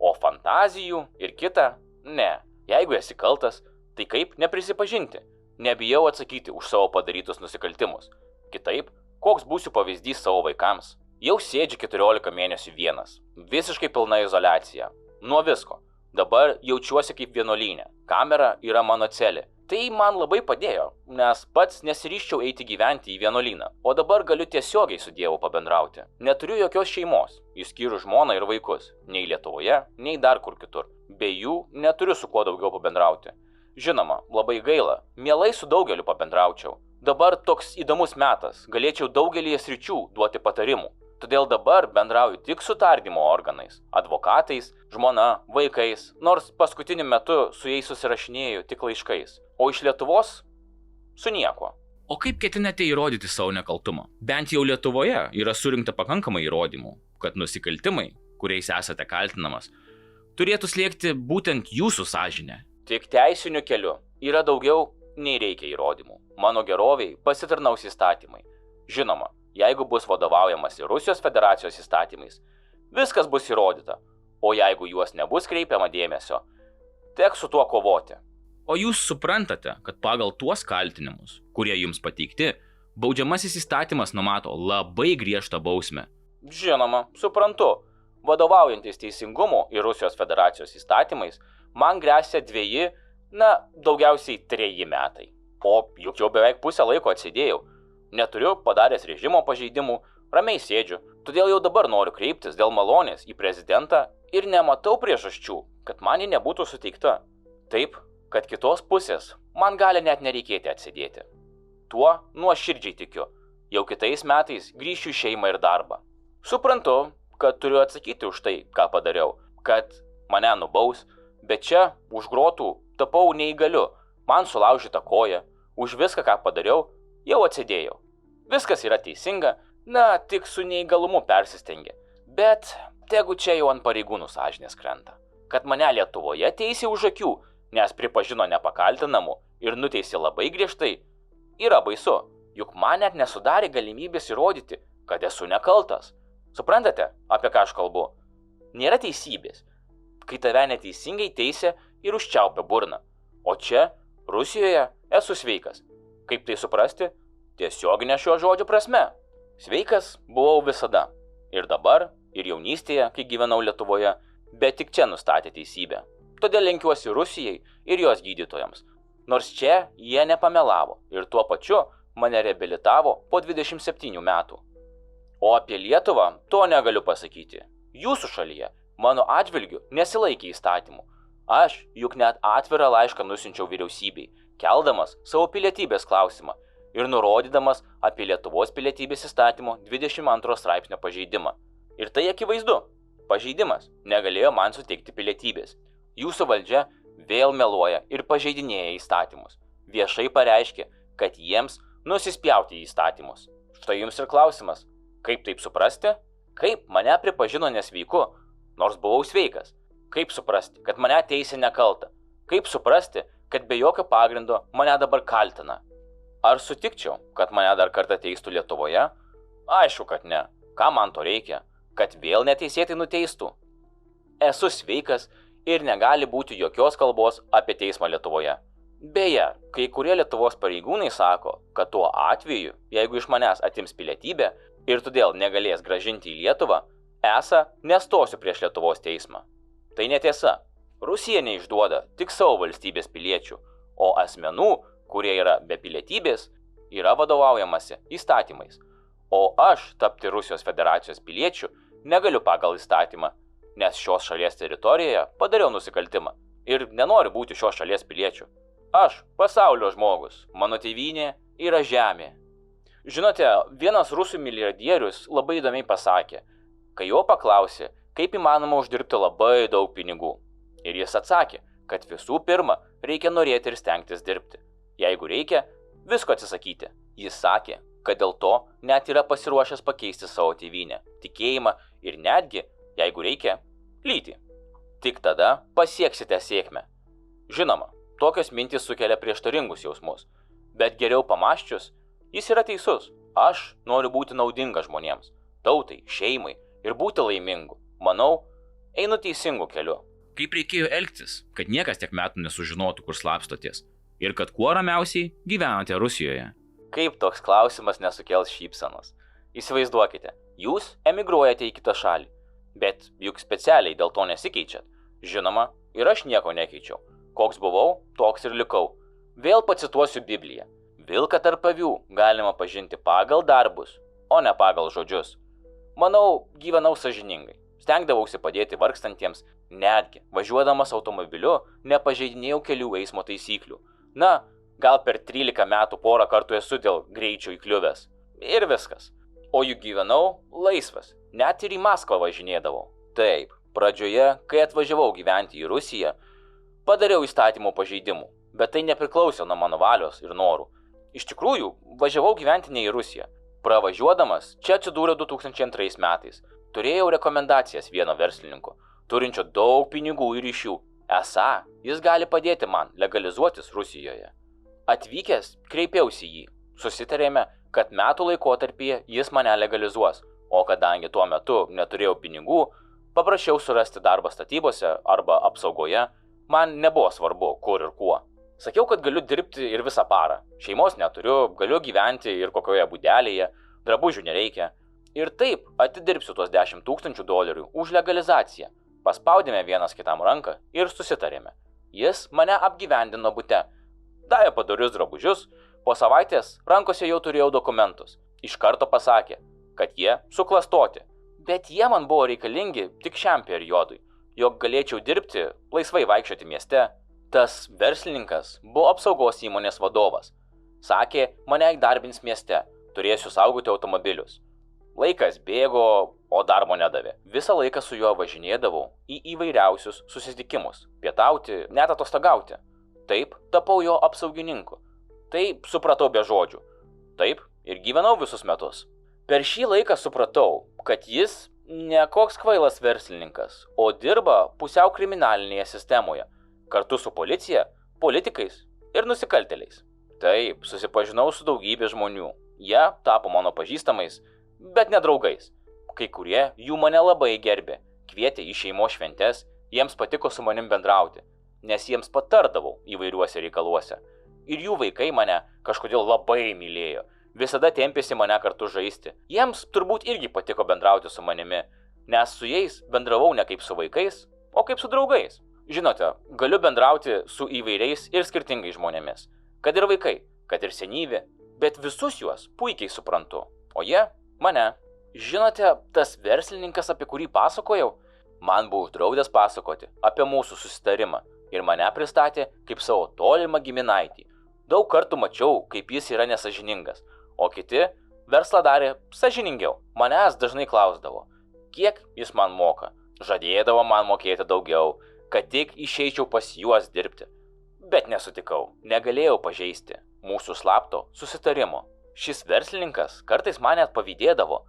O fantazijų ir kita, ne. Jeigu esi kaltas, tai kaip neprisipažinti? Nebijau atsakyti už savo padarytus nusikaltimus. Kitaip, koks būsiu pavyzdys savo vaikams? Jau sėdžiu 14 mėnesių vienas. Visiškai pilna izoliacija. Nuo visko. Dabar jaučiuosi kaip vienuolyne. Kamera yra mano celė. Tai man labai padėjo, nes pats nesiryščiau eiti gyventi į vienuolyną. O dabar galiu tiesiogiai su Dievu pabendrauti. Neturiu jokios šeimos, išskyrus žmoną ir vaikus. Nei Lietuvoje, nei dar kur kitur. Be jų neturiu su kuo daugiau pabendrauti. Žinoma, labai gaila. Mielai su daugeliu pabendraučiau. Dabar toks įdomus metas. Galėčiau daugelį sričių duoti patarimų. Todėl dabar bendrauju tik su tardymo organais, advokatais, žmona, vaikais, nors paskutiniu metu su jais susirašinėju tik laiškais. O iš Lietuvos su nieko. O kaip ketinate įrodyti savo nekaltumą? Bent jau Lietuvoje yra surinkta pakankamai įrodymų, kad nusikaltimai, kuriais esate kaltinamas, turėtų slėgti būtent jūsų sąžinę. Tik teisiniu keliu yra daugiau nei reikia įrodymų. Mano geroviai pasitarnaus įstatymai. Žinoma, jeigu bus vadovaujamasi Rusijos federacijos įstatymais, viskas bus įrodyta, o jeigu juos nebus kreipiama dėmesio, teks su tuo kovoti. O jūs suprantate, kad pagal tuos kaltinimus, kurie jums pateikti, baudžiamasis įstatymas numato labai griežtą bausmę. Žinoma, suprantu. Vadovaujantis teisingumo ir Rusijos federacijos įstatymais, man gresia 2, daugiausiai 3 metai. O juk jau beveik pusę laiko atsėdėjau. Neturiu padaręs režimo pažeidimų, ramiai sėdžiu, todėl jau dabar noriu kreiptis dėl malonės į prezidentą ir nematau priežasčių, kad man ji nebūtų suteikta. Taip, kad kitos pusės man gali net nereikėti atsėdėti. Tuo nuoširdžiai tikiu. Jau kitais metais grįšiu į šeimą ir darbą. Suprantu, kad turiu atsakyti už tai, ką padariau, kad mane nubaus, bet čia už grotų tapau neįgaliu, man sulaužyta koja, už viską, ką padariau, jau atsėdėjau. Viskas yra teisinga, tik su neįgalumu persistengia. Bet tegu čia jau ant pareigūnų sąžinės krenta. Kad mane Lietuvoje teisė už akių, nes pripažino nepakaltinamu ir nuteisė labai griežtai, yra baisu, juk man net nesudarė galimybės įrodyti, kad esu nekaltas. Suprantate, apie ką aš kalbu? Nėra teisybės, kai tave neteisingai teisė ir užčiaupia burną. O čia, Rusijoje, esu sveikas. Kaip tai suprasti? Tiesioginė šio žodžio prasme. Sveikas buvau visada. Ir dabar, ir jaunystėje, kai gyvenau Lietuvoje, bet tik čia nustatė teisybę. Todėl lenkiuosi Rusijai ir jos gydytojams. Nors čia jie nepamelavo ir tuo pačiu mane reabilitavo po 27 metų. O apie Lietuvą to negaliu pasakyti. Jūsų šalyje mano atžvilgiu nesilaikė įstatymų. Aš juk net atvirą laišką nusinčiau vyriausybei, keldamas savo pilietybės klausimą ir nurodydamas apie Lietuvos pilietybės įstatymo 22 straipsnio pažeidimą. Ir tai akivaizdu. Pažeidimas negalėjo man suteikti pilietybės. Jūsų valdžia vėl meluoja ir pažeidinėja įstatymus. Viešai pareiškė, kad jiems nusispjauti į įstatymus. Štai jums ir klausimas. Kaip taip suprasti? Kaip mane pripažino nesveiku, nors buvau sveikas? Kaip suprasti, kad mane teisė nekalta? Kaip suprasti, kad be jokio pagrindo mane dabar kaltina? Ar sutikčiau, kad mane dar kartą teistų Lietuvoje? Aišku, kad ne. Ką man to reikia? Kad vėl neteisėtai nuteistų? Esu sveikas ir negali būti jokios kalbos apie teismą Lietuvoje. Beje, kai kurie Lietuvos pareigūnai sako, kad tuo atveju, jeigu iš manęs atims pilietybę ir todėl negalės grąžinti į Lietuvą, nestosiu prieš Lietuvos teismą. Tai netiesa. Rusija neišduoda tik savo valstybės piliečių, o asmenų, kurie yra be pilietybės, yra vadovaujamasi įstatymais. O aš tapti Rusijos federacijos piliečiu negaliu pagal įstatymą, nes šios šalies teritorijoje padariau nusikaltimą ir nenoriu būti šios šalies piliečiu. Aš pasaulio žmogus, mano tėvynė yra žemė. Žinote, vienas rusų milijardierius labai įdomiai pasakė, kai jo paklausė, kaip įmanoma uždirbti labai daug pinigų. Ir jis atsakė, kad visų pirma reikia norėti ir stengtis dirbti. Jeigu reikia, visko atsisakyti. Jis sakė, kad dėl to net yra pasiruošęs pakeisti savo tėvynę, tikėjimą ir netgi, jeigu reikia, lytį. Tik tada pasieksite sėkmę. Žinoma, tokios mintys sukelia prieštaringus jausmus, bet geriau pamąsčius, jis yra teisus. Aš noriu būti naudingas žmonėms, tautai, šeimai ir būti laimingu. Manau, einu teisingu keliu. Kaip reikėjo elgtis, kad niekas tiek metų nesužinotų, kur slapstoties ir kad kuo ramiausiai gyvenate Rusijoje? Kaip toks klausimas nesukels šypsenos? Įsivaizduokite, jūs emigruojate į kitą šalį, bet juk specialiai dėl to nesikeičiat. Žinoma, ir aš nieko nekeičiau. Koks buvau, toks ir likau. Vėl pacituosiu Bibliją. Vilką tarp avių galima pažinti pagal darbus, o ne pagal žodžius. Manau, gyvenau sąžiningai. Stengdavausi padėti vargstantiems, netgi važiuodamas automobiliu nepažeidinėjau kelių eismo taisyklių. Na, gal per 13 metų porą kartų esu dėl greičio įkliuvęs. Ir viskas. O juk gyvenau laisvas, net ir į Maskvą važinėdavau. Taip, pradžioje, kai atvažiavau gyventi į Rusiją, padariau įstatymų pažeidimų, bet tai nepriklausė nuo mano valios ir norų. Iš tikrųjų, važiavau gyventi ne į Rusiją. Pravažiuodamas, čia atsidūriau 2002 metais. Turėjau rekomendacijas vieno verslininko, turinčio daug pinigų ir ryšių. Esą, jis gali padėti man legalizuotis Rusijoje. Atvykęs, kreipiausi jį. Susitarėme, kad metų laikotarpyje jis mane legalizuos, o kadangi tuo metu neturėjau pinigų, paprašiau surasti darbą statybose arba apsaugoje, man nebuvo svarbu, kur ir kuo. Sakiau, kad galiu dirbti ir visą parą. Šeimos neturiu, galiu gyventi ir kokioje būdelėje, drabužių nereikia. Ir taip atidirbsiu tuos $10,000 už legalizaciją. Paspaudėme vienas kitam ranką ir susitarėme. Jis mane apgyvendino bute. Davė padorius drabužius, po savaitės rankose jau turėjau dokumentus. Iš karto pasakė, kad jie suklastoti. Bet jie man buvo reikalingi tik šiam periodui, jog galėčiau dirbti, laisvai vaikščioti mieste. Tas verslininkas buvo apsaugos įmonės vadovas. Sakė, mane įdarbins mieste, turėsiu saugoti automobilius. Laikas bėgo, o darbo nedavė. Visą laiką su juo važinėdavau į įvairiausius susitikimus, pietauti, net atostogauti. Taip, tapau jo apsaugininku. Taip, supratau be žodžių. Taip, ir gyvenau visus metus. Per šį laiką supratau, kad jis ne koks kvailas verslininkas, o dirba pusiau kriminalinėje sistemoje, kartu su policija, politikais ir nusikaltėliais. Taip, susipažinau su daugybė žmonių. Jie tapo mano pažįstamais, bet ne draugais. Kai kurie jų mane labai gerbė, kvietė į šeimos šventes, jiems patiko su manim bendrauti, nes jiems patardavau įvairiuose reikaluose. Ir jų vaikai mane kažkodėl labai mylėjo, visada tempėsi mane kartu žaisti. Jiems turbūt irgi patiko bendrauti su manimi, nes su jais bendravau ne kaip su vaikais, o kaip su draugais. Žinote, galiu bendrauti su įvairiais ir skirtingais žmonėmis, kad ir vaikai, kad ir senyvi, bet visus juos puikiai suprantu, o jie mane. Žinote, tas verslininkas, apie kurį pasakojau, man buvo uždraudęs pasakoti apie mūsų susitarimą ir mane pristatė kaip savo tolimą giminaitį. Daug kartų mačiau, kaip jis yra nesažiningas, o kiti verslą darė sąžiningiau. Manęs dažnai klausdavo, kiek jis man moka. Žadėdavo man mokėti daugiau, kad tik išeičiau pas juos dirbti. Bet nesutikau, negalėjau pažeisti mūsų slapto susitarimo. Šis verslininkas kartais man net pavydėdavo,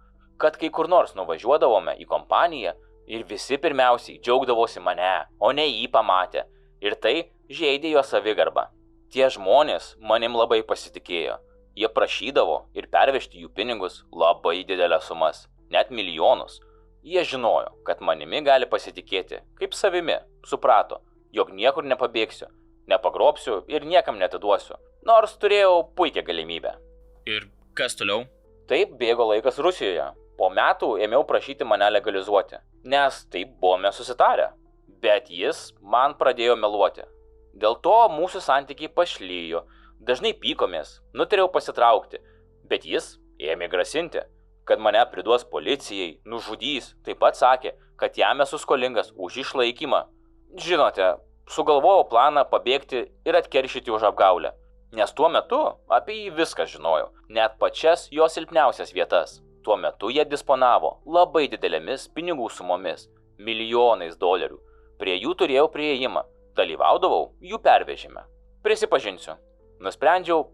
kad kai kur nors nuvažiuodavome į kompaniją ir visi pirmiausiai džiaugdavosi mane, o ne jį pamatę, ir tai žeidė jo savigarbą. Tie žmonės manim labai pasitikėjo. Jie prašydavo ir pervežti jų pinigus labai didelės sumas, net milijonus. Jie žinojo, kad manimi gali pasitikėti kaip savimi, suprato, jog niekur nepabėgsiu, nepagrobsiu ir niekam netiduosiu, nors turėjau puikią galimybę. Ir kas toliau? Taip bėgo laikas Rusijoje. Po metų ėmiau prašyti mane legalizuoti, nes taip buvome susitarę. Bet jis man pradėjo meluoti. Dėl to mūsų santykiai pašlyjo, dažnai pykomės, nutariau pasitraukti, bet jis ėmė grasinti, kad mane priduos policijai, nužudys, taip pat sakė, kad jam esu skolingas už išlaikymą. Žinote, sugalvojau planą pabėgti ir atkeršyti už apgaulę, nes tuo metu apie jį viską žinojau, net pačias jo silpniausias vietas. Tuo metu jie disponavo labai didelėmis pinigų sumomis, milijonais dolerių. Prie jų turėjau prieėjimą, dalyvaudavau jų pervežime. Prisipažinsiu, nusprendžiau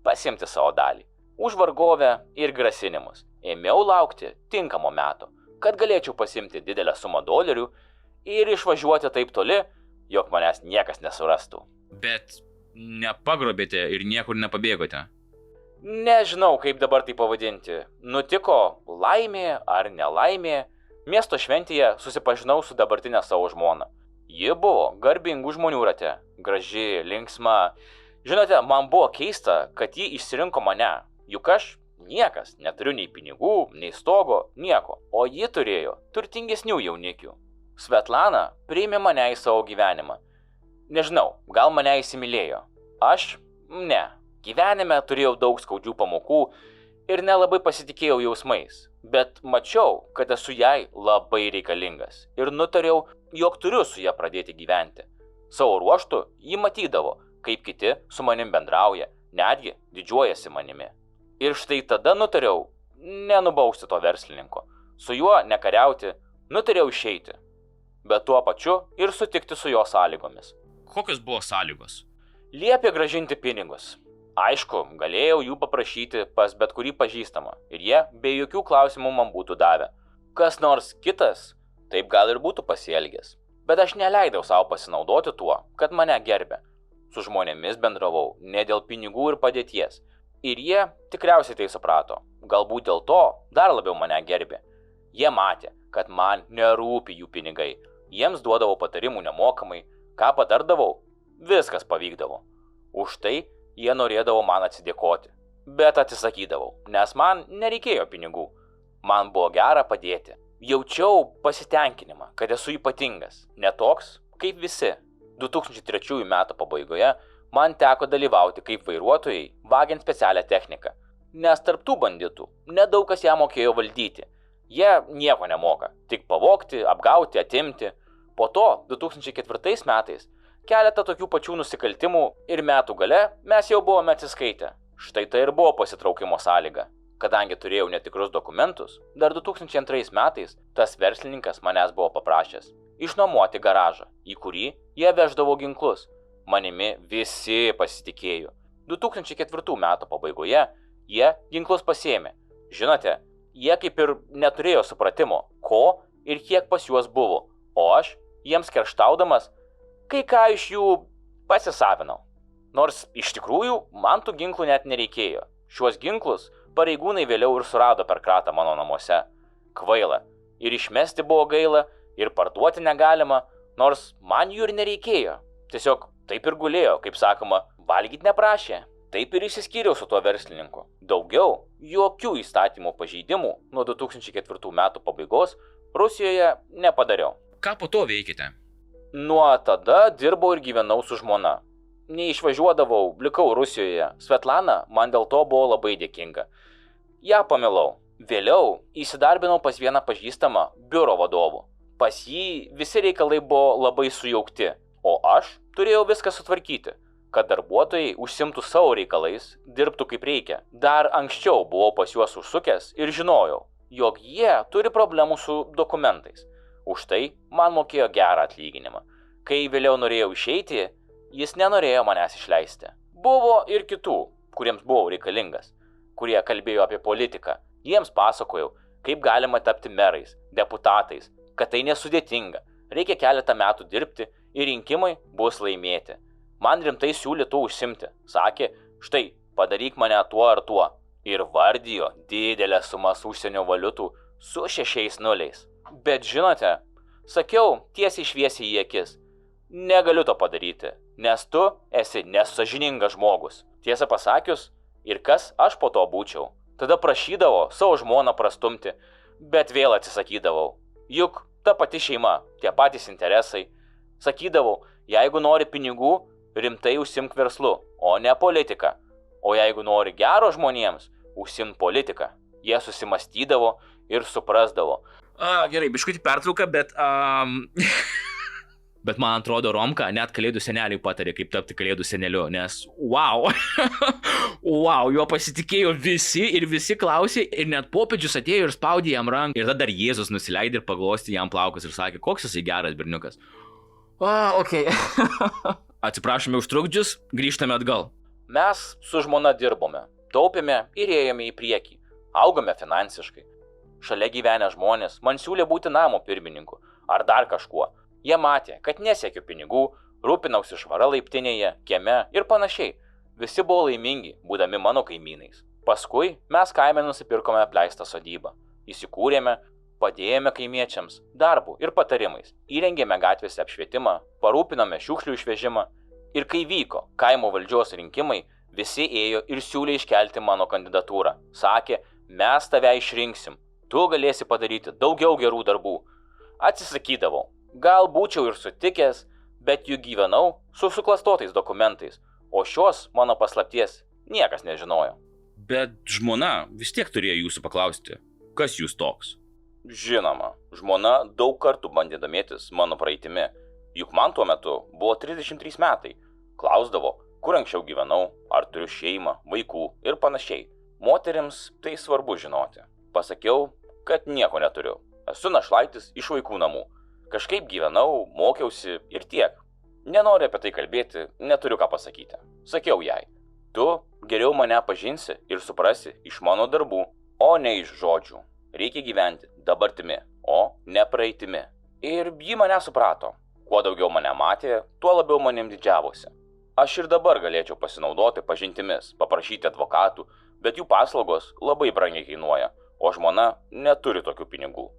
pasimti savo dalį. Už vargovę ir grasinimus. Ėmiau laukti tinkamo meto, kad galėčiau pasimti didelę sumą dolerių ir išvažiuoti taip toli, jog manęs niekas nesurastų. Bet nepagrobėte ir niekur nepabėgote. Nežinau, kaip dabar tai pavadinti. Nutiko laimė ar nelaimė. Miesto šventėje susipažinau su dabartinė savo žmona. Ji buvo garbingų žmonių rate, graži, linksma. Žinote, man buvo keista, kad ji išsirinko mane, juk aš niekas, neturiu nei pinigų, nei stogo, nieko, o ji turėjo turtingesnių jaunikių. Svetlana priėmė mane į savo gyvenimą. Nežinau, gal mane įsimylėjo. Aš? Ne. Gyvenime turėjau daug skaudžių pamokų ir nelabai pasitikėjau jausmais, bet mačiau, kad esu jai labai reikalingas ir nutariau, jog turiu su ją pradėti gyventi. Savo ruožtu ji matydavo, kaip kiti su manim bendrauja, netgi didžiuojasi manimi. Ir štai tada nutariau nenubausti to verslininko, su juo nekariauti, nutariau išeiti, bet tuo pačiu ir sutikti su jo sąlygomis. Kokios buvo sąlygos? Liepė grąžinti pinigus. Aišku, galėjau jų paprašyti pas bet kurį pažįstamą ir jie be jokių klausimų man būtų davę. Kas nors kitas taip gal ir būtų pasielgęs, bet aš neleidau savo pasinaudoti tuo, kad mane gerbė. Su žmonėmis bendravau ne dėl pinigų ir padėties ir jie tikriausiai tai suprato, galbūt dėl to dar labiau mane gerbė. Jie matė, kad man nerūpi jų pinigai, jiems duodavau patarimų nemokamai, ką patardavau, viskas pavykdavo. Už tai jie norėdavo man atsidėkoti, bet atsisakydavau, nes man nereikėjo pinigų. Man buvo gera padėti. Jaučiau pasitenkinimą, kad esu ypatingas, ne toks kaip visi. 2003 metų pabaigoje man teko dalyvauti kaip vairuotojai, vagiant specialią techniką, nes tarp tų banditų nedaug kas ją mokėjo valdyti. Jie nieko nemoka, tik pavogti, apgauti, atimti. Po to 2004 metais keletą tokių pačių nusikaltimų ir metų gale mes jau buvome atsiskaitę. Štai tai ir buvo pasitraukimo sąlyga. Kadangi turėjau netikrus dokumentus, dar 2002 metais tas verslininkas manęs buvo paprašęs išnuomoti garažą, į kurį jie veždavo ginklus. Manimi visi pasitikėjo. 2004 metų pabaigoje jie ginklus pasiėmė. Žinote, jie kaip ir neturėjo supratimo, ko ir kiek pas juos buvo, o aš jiems kerštaudamas kai ką iš jų pasisavinau. Nors iš tikrųjų man tų ginklų net nereikėjo. Šiuos ginklus pareigūnai vėliau ir surado per kratą mano namuose. Kvaila. Ir išmesti buvo gaila, ir parduoti negalima, nors man jų ir nereikėjo. Tiesiog taip ir gulėjo, kaip sakoma, valgyt neprašė. Taip ir išsiskyriau su tuo verslininku. Daugiau jokių įstatymų pažeidimų nuo 2004 metų pabaigos Rusijoje nepadariau. Ką po to veikite? Nuo tada dirbau ir gyvenau su žmona. Neišvažiuodavau, likau Rusijoje. Svetlana man dėl to buvo labai dėkinga. Ja pamilau. Vėliau įsidarbinau pas vieną pažįstamą biuro vadovų. Pas jį visi reikalai buvo labai sujaukti, o aš turėjau viską sutvarkyti, kad darbuotojai užsimtų savo reikalais, dirbtų kaip reikia. Dar anksčiau buvau pas juos užsukęs ir žinojau, jog jie turi problemų su dokumentais. Už tai man mokėjo gerą atlyginimą. Kai vėliau norėjau išeiti, jis nenorėjo manęs išleisti. Buvo ir kitų, kuriems buvau reikalingas, kurie kalbėjo apie politiką. Jiems pasakojau, kaip galima tapti merais, deputatais, kad tai nesudėtinga. Reikia keletą metų dirbti ir rinkimai bus laimėti. Man rimtai siūlytų užsimti. Sakė, štai, padaryk mane tuo ar tuo. Ir vardijo didelės sumas užsienio valiutų su 6 nuliais. Bet žinote, sakiau tiesiai šviesiai į akis. Negaliu to padaryti, nes tu esi nesažiningas žmogus. Tiesą pasakius, ir kas aš po to būčiau. Tada prašydavo savo žmoną prastumti, bet vėl atsisakydavau. Juk ta pati šeima, tie patys interesai. Sakydavau, jeigu nori pinigų, rimtai užsimk verslu, o ne politika. O jeigu nori gero žmonėms, užsimk politiką. Jie susimastydavo ir suprasdavo. Gerai, biškutį pertrauką, bet... Bet man atrodo, Romka net kalėdų seneliui patarė, kaip tapti kalėdų seneliu, nes wow, wow, juo pasitikėjo visi ir visi klausė ir net popiežius atėjo ir spaudė jam ranką. Ir tada dar Jėzus nusileidė ir paglosti jam plaukus ir sakė, koks jisai geras berniukas. Okay. Atsiprašome už trukdžius, grįžtame atgal. Mes su žmona dirbome, taupėme ir ėjome į priekį, augome finansiškai. Šalia gyvenę žmonės man siūlė būti namo pirmininku ar dar kažkuo. Jie matė, kad nesiekiu pinigų, rūpinausi švara laiptinėje, kieme ir panašiai. Visi buvo laimingi, būdami mano kaimynais. Paskui mes kaime nusipirkome apleistą sodybą. Įsikūrėme, padėjome kaimiečiams darbu ir patarimais. Įrengėme gatvėse apšvietimą, parūpinome šiukšlių išvežimą. Ir kai vyko kaimo valdžios rinkimai, visi ėjo ir siūlė iškelti mano kandidatūrą. Sakė, mes tave išrinksim, tu galėsi padaryti daugiau gerų darbų. Atsisakydavau. Gal būčiau ir sutikęs, bet juk gyvenau su suklastotais dokumentais, o šios mano paslapties niekas nežinojo. Bet žmona vis tiek turėjo jūsų paklausti, kas jūs toks? Žinoma, žmona daug kartų bandė domėtis mano praeitimi, juk man tuo metu buvo 33 metai. Klausdavo, kur anksčiau gyvenau, ar turiu šeimą, vaikų ir panašiai. Moterims tai svarbu žinoti. Pasakiau, kad nieko neturiu. Esu našlaitis iš vaikų namų. Kažkaip gyvenau, mokiausi ir tiek. Nenoriu apie tai kalbėti, neturiu ką pasakyti. Sakiau jai, tu geriau mane pažinsi ir suprasi iš mano darbų, o ne iš žodžių. Reikia gyventi dabartimi, o ne praeitimi. Ir ji mane suprato. Kuo daugiau mane matė, tuo labiau manim didžiavosi. Aš ir dabar galėčiau pasinaudoti pažintimis, paprašyti advokatų, bet jų paslaugos labai brangiai kainuoja, o žmona neturi tokių pinigų.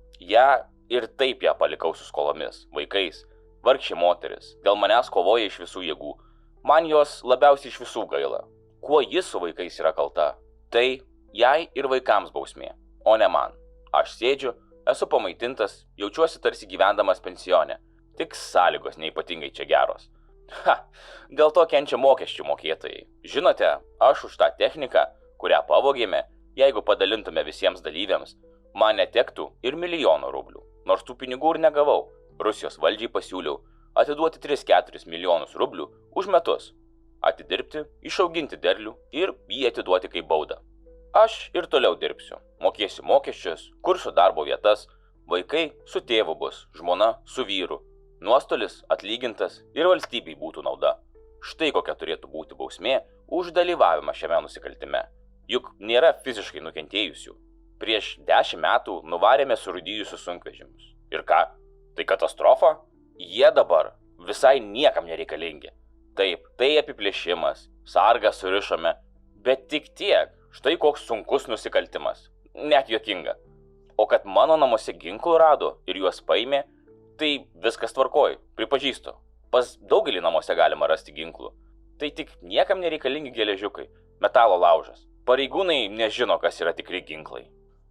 Ir taip ją palikau su skolomis, vaikais, vargšė moteris, dėl manęs kovoja iš visų jėgų. Man jos labiausiai iš visų gaila. Kuo jis su vaikais yra kalta, tai jai ir vaikams bausmė, o ne man. Aš sėdžiu, esu pamaitintas, jaučiuosi tarsi gyvendamas pensione, tik sąlygos neypatingai čia geros. Dėl to kenčia mokesčių mokėtojai. Žinote, aš už tą techniką, kurią pavogėme, jeigu padalintume visiems dalyviams, man netektų ir milijono rublių. Nors tų pinigų ir negavau, Rusijos valdžiai pasiūliau atiduoti 3-4 milijonus rublių už metus, atidirbti, išauginti derlių ir jį atiduoti kaip baudą. Aš ir toliau dirbsiu, mokėsiu mokesčius, kursiu darbo vietas, vaikai su tėvu bus, žmona su vyru, nuostolis atlygintas ir valstybei būtų nauda. Štai kokia turėtų būti bausmė už dalyvavimą šiame nusikaltime. Juk nėra fiziškai nukentėjusių. Prieš 10 metų nuvarėme surūdijusius sunkvežimius. Ir ką? Tai katastrofa? Jie dabar visai niekam nereikalingi. Taip, tai apiplėšimas, sargą surišome, bet tik tiek. Štai koks sunkus nusikaltimas. Net juokinga. O kad mano namuose ginklų rado ir juos paėmė, tai viskas tvarkoj, pripažįstu. Pas daugelį namuose galima rasti ginklų. Tai tik niekam nereikalingi geležiukai, metalo laužas. Pareigūnai nežino, kas yra tikri ginklai.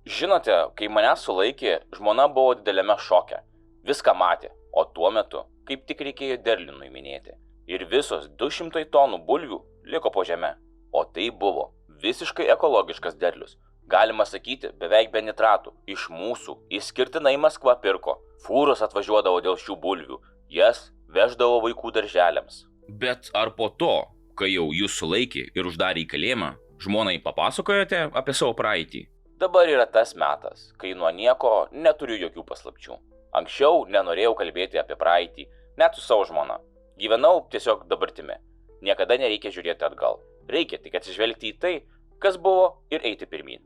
Žinote, kai manęs sulaikė, žmona buvo dideliame šoke. Viską matė, o tuo metu kaip tik reikėjo derlių nuiminėti. Ir visos 200 tonų bulvių liko po žeme. O tai buvo visiškai ekologiškas derlius. Galima sakyti, beveik be nitratų. Iš mūsų išskirtinai Maskva pirko. Fūros atvažiuodavo dėl šių bulvių. Jas veždavo vaikų darželiams. Bet ar po to, kai jau jūs sulaikė ir uždarė į kalėjimą, žmonai papasakojote apie savo praeitį? Dabar yra tas metas, kai nuo nieko neturiu jokių paslapčių. Anksčiau nenorėjau kalbėti apie praeitį, net su savo žmona. Gyvenau tiesiog dabartimi. Niekada nereikia žiūrėti atgal. Reikia tik atsižvelgti į tai, kas buvo ir eiti pirmyn.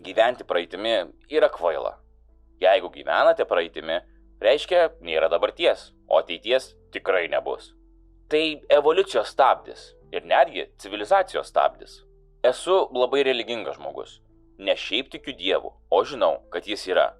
Gyventi praeitimi yra kvaila. Jeigu gyvenate praeitimi, reiškia nėra dabarties, o ateities tikrai nebus. Tai evoliucijos stabdis ir netgi civilizacijos stabdis. Esu labai religingas žmogus. Ne šiaip tikiu Dievu, o žinau, kad jis yra.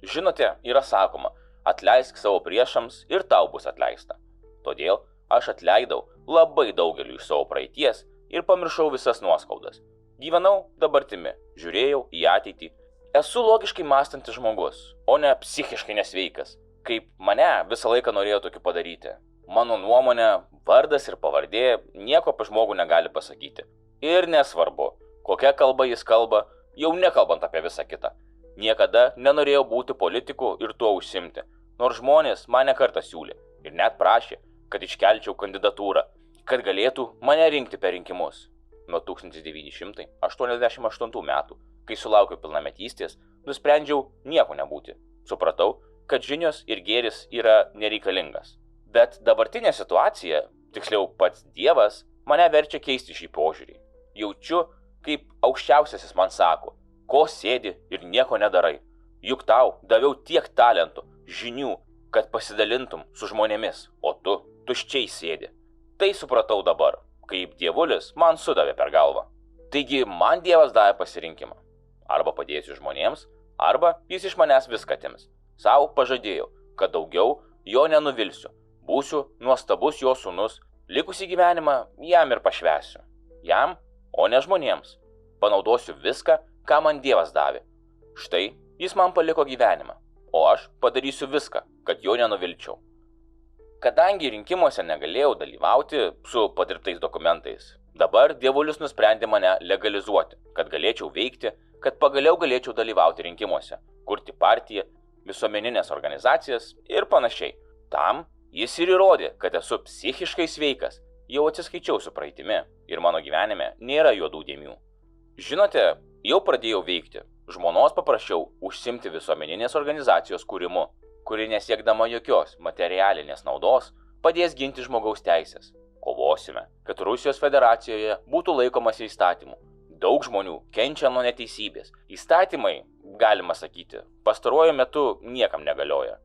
Žinote, yra sakoma, atleisk savo priešams ir tau bus atleista. Todėl aš atleidau labai daugeliu iš savo praeities ir pamiršau visas nuoskaudas. Gyvenau dabartimi, žiūrėjau į ateitį. Esu logiškai mąstantis žmogus, o ne psichiškai nesveikas, kaip mane visą laiką norėjo tokiu padaryti. Mano nuomonė, vardas ir pavardė nieko apie žmogų negali pasakyti. Ir nesvarbu, kokia kalba jis kalba, jau nekalbant apie visą kitą. Niekada nenorėjau būti politiku ir tuo užsimti, nors žmonės mane kartą siūlė ir net prašė, kad iškelčiau kandidatūrą, kad galėtų mane rinkti per rinkimus. Nuo 1988 metų, kai sulaukiau pilnametystės, nusprendžiau nieko nebūti. Supratau, kad žinios ir gėris yra nereikalingas. Bet dabartinė situacija, tiksliau pats Dievas, mane verčia keisti šį požiūrį. Jaučiu, kaip aukščiausiasis man sako, ko sėdi ir nieko nedarai. Juk tau daviau tiek talentų, žinių, kad pasidalintum su žmonėmis, o tu tuščiai sėdi. Tai supratau dabar, kaip dievulis man sudavė per galvą. Taigi man Dievas davė pasirinkimą. Arba padėsiu žmonėms, arba jis iš manęs viską atims. Sau pažadėjau, kad daugiau jo nenuvilsiu. Būsiu nuostabus jo sūnus, likusį gyvenimą jam ir pašvęsiu. Jam, o ne žmonėms. Panaudosiu viską, ką man Dievas davė. Štai jis man paliko gyvenimą, o aš padarysiu viską, kad jo nenuvilčiau. Kadangi rinkimuose negalėjau dalyvauti su padirbtais dokumentais, dabar dievulis nusprendė mane legalizuoti, kad galėčiau veikti, kad pagaliau galėčiau dalyvauti rinkimuose, kurti partiją, visuomeninės organizacijas ir panašiai. Tam jis ir įrodė, kad esu psichiškai sveikas, jau atsiskaičiau su praeitimi ir mano gyvenime nėra juodų dėmių. Žinote, jau pradėjau veikti. Žmonos paprašiau užsimti visuomeninės organizacijos kūrimu, kuri nesiekdama jokios materialinės naudos padės ginti žmogaus teisės. Kovosime, kad Rusijos federacijoje būtų laikomasi įstatymų. Daug žmonių kenčia nuo neteisybės. Įstatymai, galima sakyti, pastaruoju metu niekam negalioja.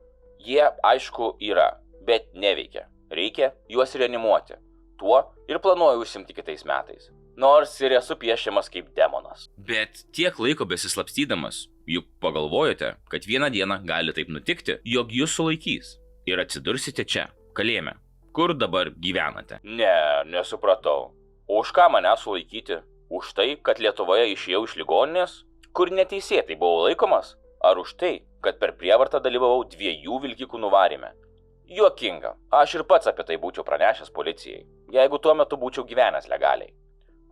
Jie, aišku, yra, bet neveikia. Reikia juos reanimuoti. Tuo ir planuoju užsimti kitais metais. Nors ir esu piešiamas kaip demonas. Bet tiek laiko besislapstydamas, juk pagalvojote, kad vieną dieną gali taip nutikti, jog jūs sulaikys ir atsidursite čia, kalėjime, kur dabar gyvenate. Ne, nesupratau. Už ką mane sulaikyti? Už tai, kad Lietuvoje išėjau iš ligoninės, kur neteisėtai buvau laikomas? Ar už tai, kad per prievartą dalyvavau 2 vilkikų nuvaryme? Juokinga, aš ir pats apie tai būčiau pranešęs policijai, jeigu tuo metu būčiau gyvenęs legaliai.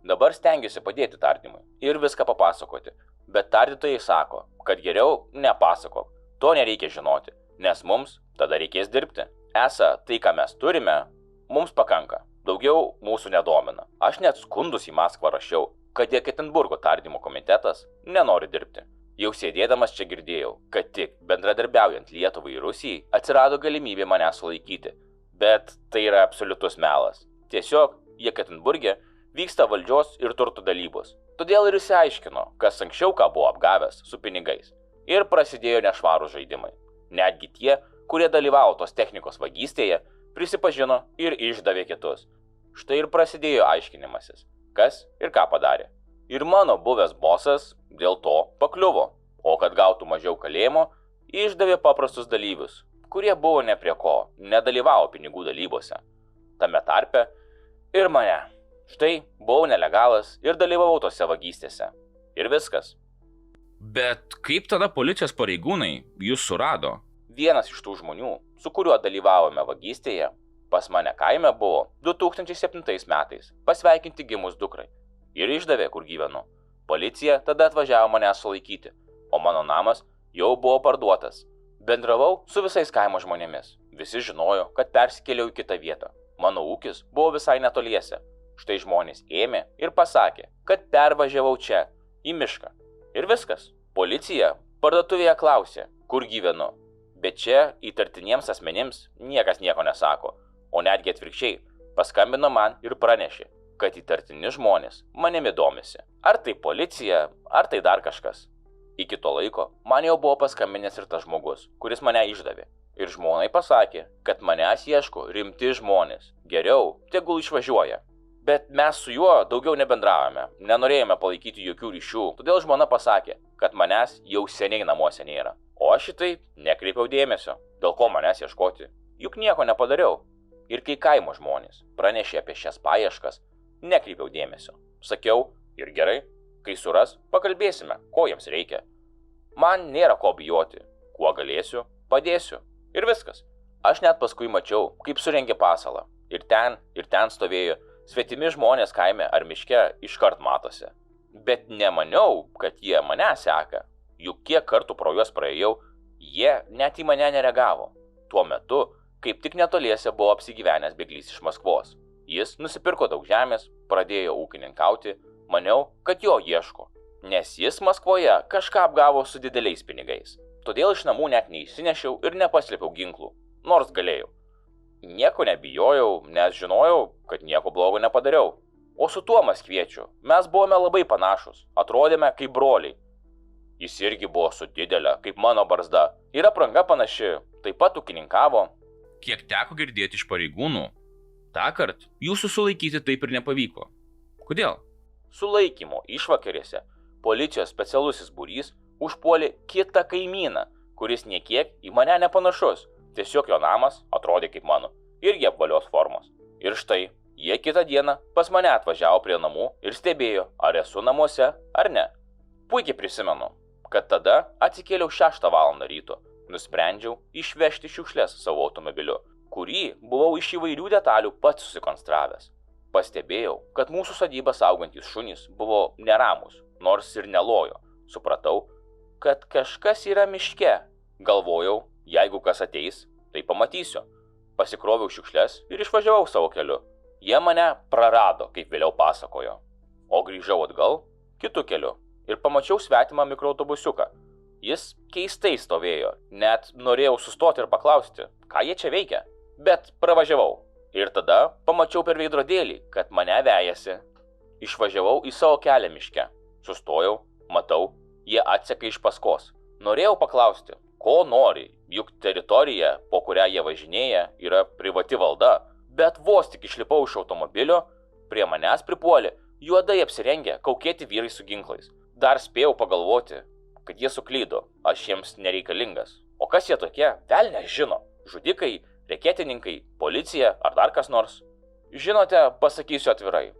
Dabar stengiuosi padėti tardymui ir viską papasakoti, bet tardytojai sako, kad geriau nepasakok, to nereikia žinoti, nes mums tada reikės dirbti. Esą tai, ką mes turime, mums pakanka, daugiau mūsų nedomina. Aš net skundus į Maskvą rašiau, kad Jekaterinburgo tardymo komitetas nenori dirbti. Jau sėdėdamas čia girdėjau, kad tik bendradarbiaujant Lietuvai ir Rusijai atsirado galimybė mane sulaikyti, bet tai yra absoliutus melas. Tiesiog Jekaterinburge vyksta valdžios ir turto dalybos. Todėl ir išsiaiškino, kas anksčiau ką buvo apgavęs su pinigais. Ir prasidėjo nešvarūs žaidimai. Netgi tie, kurie dalyvavo tos technikos vagystėje, prisipažino ir išdavė kitus. Štai ir prasidėjo aiškinimasis, kas ir ką padarė. Ir mano buvęs bosas dėl to pakliuvo, o kad gautų mažiau kalėjimo, išdavė paprastus dalyvius, kurie buvo ne prie ko, nedalyvavo pinigų dalybose. Tame tarpe ir mane. Štai buvau nelegalas ir dalyvavau tose vagystėse. Ir viskas. Bet kaip tada policijos pareigūnai jūs surado? Vienas iš tų žmonių, su kuriuo dalyvavome vagystėje, pas mane kaime buvo 2007 metais pasveikinti gimus dukrai ir išdavė, kur gyvenu. Policija tada atvažiavo mane sulaikyti, o mano namas jau buvo parduotas. Bendravau su visais kaimo žmonėmis. Visi žinojo, kad persikėliau į kitą vietą. Mano ūkis buvo visai netoliese. Štai žmonės ėmė ir pasakė, kad pervažiavau čia, į mišką. Ir viskas. Policija parduotuvėje klausė, kur gyvenu. Bet čia įtartiniems asmenims niekas nieko nesako, o netgi atvirkščiai paskambino man ir pranešė, kad įtartini žmonės manimi domisi. Ar tai policija, ar tai dar kažkas. Iki to laiko man jau buvo paskambinęs ir tas žmogus, kuris mane išdavė. Ir žmonai pasakė, kad manęs ieško rimti žmonės. Geriau, tegul išvažiuoja. Bet mes su juo daugiau nebendravome, nenorėjome palaikyti jokių ryšių, todėl žmona pasakė, kad manęs jau seniai namuose nėra. O aš šitai nekreipiau dėmesio, dėl ko manęs ieškoti, juk nieko nepadariau. Ir kai kaimo žmonės pranešė apie šias paieškas, nekreipiau dėmesio. Sakiau, ir gerai, kai suras, pakalbėsime, ko jiems reikia. Man nėra ko bijoti, kuo galėsiu, padėsiu. Ir viskas. Aš net paskui mačiau, kaip surengė pasalą. Ir ten stovėjo svetimi žmonės kaime ar miške iškart matosi. Bet nemaniau, kad jie mane seka. Juk kiek kartų pro juos praėjau, jie net į mane nereagavo. Tuo metu, kaip tik netoliese buvo apsigyvenęs bėglys iš Maskvos. Jis nusipirko daug žemės, pradėjo ūkininkauti, maniau, kad jo ieško. Nes jis Maskvoje kažką apgavo su dideliais pinigais. Todėl iš namų net neįsinešiau ir nepaslėpiau ginklų, nors galėjau. Nieko nebijojau, nes žinojau, kad nieko blogo nepadariau. O su tuo maskviečiu mes buvome labai panašus, atrodėme kaip broliai. Jis irgi buvo su didelė, kaip mano barzda, ir apranga panaši, taip pat ūkininkavo. Kiek teko girdėti iš pareigūnų, tąkart jūsų sulaikyti taip ir nepavyko. Kodėl? Sulaikymo išvakarėse policijos specialusis būrys užpuolė kitą kaimyną, kuris niekiek į mane nepanašus. Tiesiog jo namas atrodė kaip mano, irgi apvalios formos. Ir štai, jie kitą dieną pas mane atvažiavo prie namų ir stebėjo, ar esu namuose ar ne. Puikiai prisimenu, kad tada atsikėliau 6 val. Ryto. Nusprendžiau išvežti šiukšlės savo automobiliu, kurį buvau iš įvairių detalių pats susikonstravęs. Pastebėjau, kad mūsų sodybą saugantys šunys buvo neramus, nors ir nelojo. Supratau, kad kažkas yra miške. Galvojau, jeigu kas ateis, tai pamatysiu. Pasikroviau šiukšlės ir išvažiavau savo keliu. Jie mane prarado, kaip vėliau pasakojo. O grįžau atgal kitu keliu ir pamačiau svetimą mikroautobusiuką. Jis keistai stovėjo, net norėjau sustoti ir paklausti, ką jie čia veikia. Bet pravažiavau. Ir tada pamačiau per veidrodėlį, kad mane vejasi. Išvažiavau į savo kelią miške. Sustojau, matau, jie atseka iš paskos. Norėjau paklausti, ko nori, juk teritorija, po kurią jie važinėja, yra privati valda. Bet vos tik išlipau iš automobilio, prie manęs pripuolė juodai apsirengę kaukėti vyrai su ginklais. Dar spėjau pagalvoti, kad jie suklydo, aš jiems nereikalingas. O kas jie tokie, velnias žino. Žudikai, reketininkai, policija ar dar kas nors. Žinote, pasakysiu atvirai,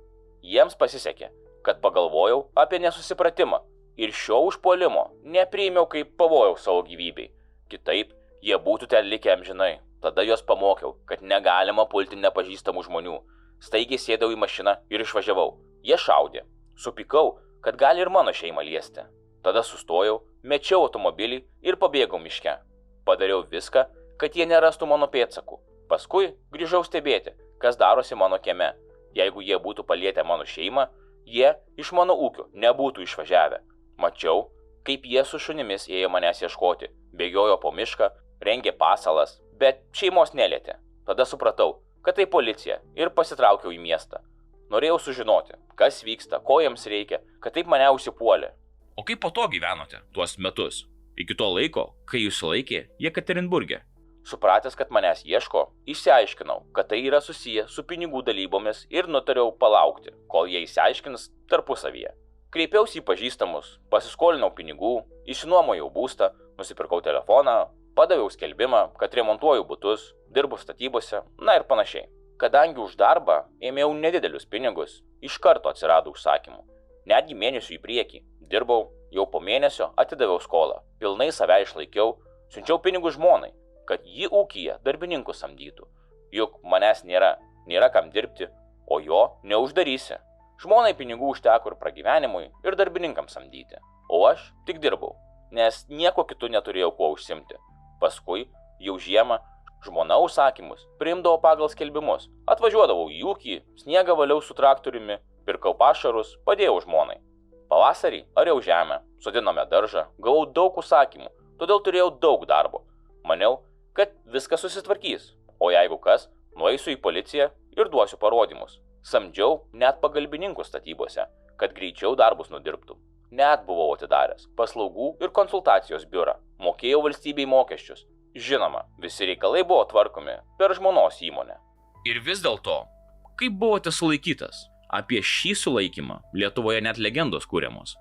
jiems pasisekė, kad pagalvojau apie nesusipratimą ir šio užpuolimo nepriėmiau kaip pavojaus savo gyvybei. Kitaip, jie būtų ten likę amžinai. Tada juos pamokiau, kad negalima pulti nepažįstamų žmonių. Staigiai sėdau į mašiną ir išvažiavau. Jie šaudė. Supykau, kad gali ir mano šeimą liesti. Tada sustojau, mečiau automobilį ir pabėgau miške. Padariau viską, kad jie nerastų mano pėdsakų. Paskui grįžau stebėti, kas darosi mano kieme. Jeigu jie būtų palietę mano šeimą, jie iš mano ūkio nebūtų išvažiavę. Mačiau, kaip jie su šunimis ėjo manęs ieškoti, bėgiojo po mišką, rengė pasalas, bet šeimos nelietė. Tada supratau, kad tai policija ir pasitraukiau į miestą. Norėjau sužinoti, kas vyksta, ko jiems reikia, kad taip mane užsipuolė. O kaip po to gyvenote tuos metus? Iki to laiko, kai jūs sulaikė Jekaterinburge. Supratęs, kad manęs ieško, išsiaiškinau, kad tai yra susiję su pinigų dalybomis ir nutariau palaukti, kol jie išsiaiškins tarpusavyje. Kreipiausi į pažįstamus, pasiskolinau pinigų, išsinuomojau būstą, nusipirkau telefoną, padaviau skelbimą, kad remontuoju butus, dirbu statybose, na ir panašiai. Kadangi už darbą ėmiau nedidelius pinigus, iš karto atsirado užsakymų. Netgi mėnesių į priekį. Dirbau, jau po mėnesio atidaviau skolą, pilnai save išlaikiau, siunčiau pinigus žmonai, kad ji ūkyje darbininkus samdytų. Juk manęs nėra kam dirbti, o jo neuždarysi. Žmonai pinigų užteko ir pragyvenimui, ir darbininkams samdyti. O aš tik dirbau, nes nieko kitų neturėjau kuo užsimti. Paskui, jau žiemą, žmona užsakymus priimdavo pagal skelbimus. Atvažiuodavau į ūkį, sniegą valiau su traktoriumi, pirkau pašarus, padėjau žmonai. Pavasarį ariau žemę, sodinome daržą, gavau daug užsakymų, todėl turėjau daug darbo. Maniau, kad viskas susitvarkys, o jeigu kas, nueisiu į policiją ir duosiu parodymus. Samdžiau net pagalbininkų statybose, kad greičiau darbus nudirbtų. Net buvau atidaręs paslaugų ir konsultacijos biurą, mokėjau valstybei mokesčius. Žinoma, visi reikalai buvo tvarkomi per žmonos įmonę. Ir vis dėlto, kaip buvote sulaikytas? Apie šį sulaikymą Lietuvoje net legendos kūriamos.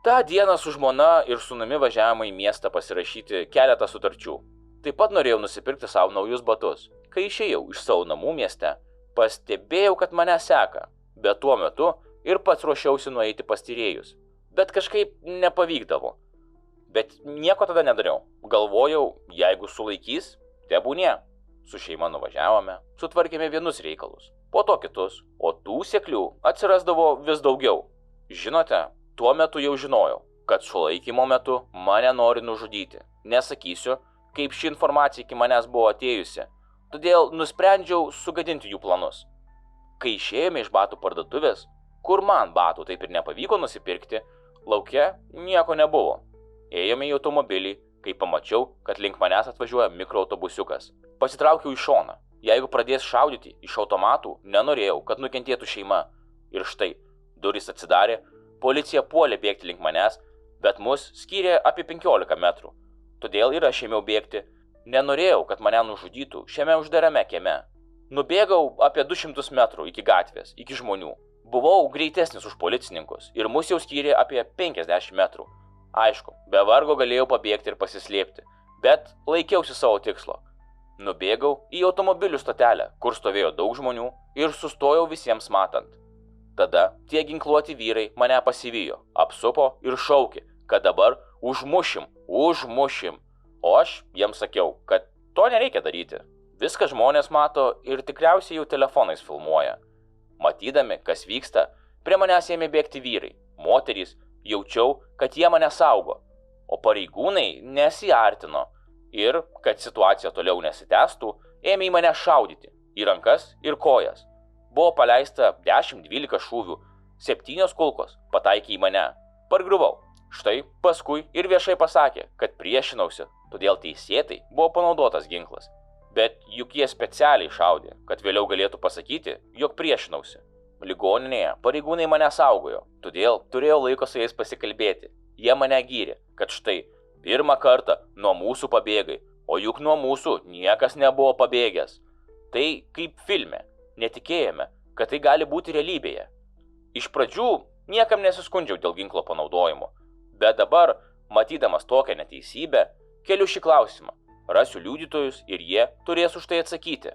Ta diena su žmona ir sūnumi važiavome į miestą pasirašyti keletą sutarčių. Taip pat norėjau nusipirkti savo naujus batus. Kai išėjau iš savo namų mieste, pastebėjau, kad mane seka, bet tuo metu ir pats ruošiausi nueiti pas tyrėjus. Bet kažkaip nepavykdavo. Bet nieko tada nedariau. Galvojau, jeigu sulaikys, tebūnie. Su šeima nuvažiavome, sutvarkėme vienus reikalus, po to kitus, o tų seklių atsirasdavo vis daugiau. Žinote, tuo metu jau žinojau, kad sulaikymo metu mane nori nužudyti. Nesakysiu, kaip ši informacija iki manęs buvo atėjusi, todėl nusprendžiau sugadinti jų planus. Kai išėjome iš batų parduotuvės, kur man batų taip ir nepavyko nusipirkti, lauke nieko nebuvo. Ėjome į automobilį, kai pamačiau, kad link manęs atvažiuoja mikroautobusiukas. Pasitraukiau į šoną. Jeigu pradės šaudyti iš automatų, nenorėjau, kad nukentėtų šeima. Ir štai, durys atsidarė, policija puolė bėgti link manęs, bet mus skyrė apie 15 metrų. Todėl ir aš ėmiau bėgti. Nenorėjau, kad mane nužudytų šiame uždarame kieme. Nubėgau apie 200 metrų iki gatvės, iki žmonių. Buvau greitesnis už policininkus ir mus jau skyrė apie 50 metrų. Aišku, be vargo galėjau pabėgti ir pasislėpti, bet laikiausi savo tikslo. Nubėgau į automobilių stotelę, kur stovėjo daug žmonių ir sustojau visiems matant. Tada tie ginkluoti vyrai mane pasivijo, apsupo ir šaukė, kad dabar užmušim. O aš jiems sakiau, kad to nereikia daryti. Viską žmonės mato ir tikriausiai jau telefonais filmuoja. Matydami, kas vyksta, prie manęs ėmė bėgti vyrai, moterys, jaučiau, kad jie mane saugo, o pareigūnai nesiartino ir, kad situacija toliau nesitęstų, ėmė į mane šaudyti, į rankas ir kojas. Buvo paleista 10-12 šūvių, 7 kulkos pataikė į mane. Pargriuvau. Štai paskui ir viešai pasakė, kad priešinausi, todėl teisėtai buvo panaudotas ginklas. Bet juk jie specialiai šaudė, kad vėliau galėtų pasakyti, jog priešinausi. Ligoninėje pareigūnai mane saugojo, todėl turėjau laiko su jais pasikalbėti. Jie mane gyrė, kad štai, pirmą kartą nuo mūsų pabėgai, o juk nuo mūsų niekas nebuvo pabėgęs. Tai kaip filme, netikėjome, kad tai gali būti realybėje. Iš pradžių niekam nesiskundžiau dėl ginklo panaudojimo, bet dabar, matydamas tokią neteisybę, keliu šį klausimą. Rasiu liudytojus ir jie turės už tai atsakyti.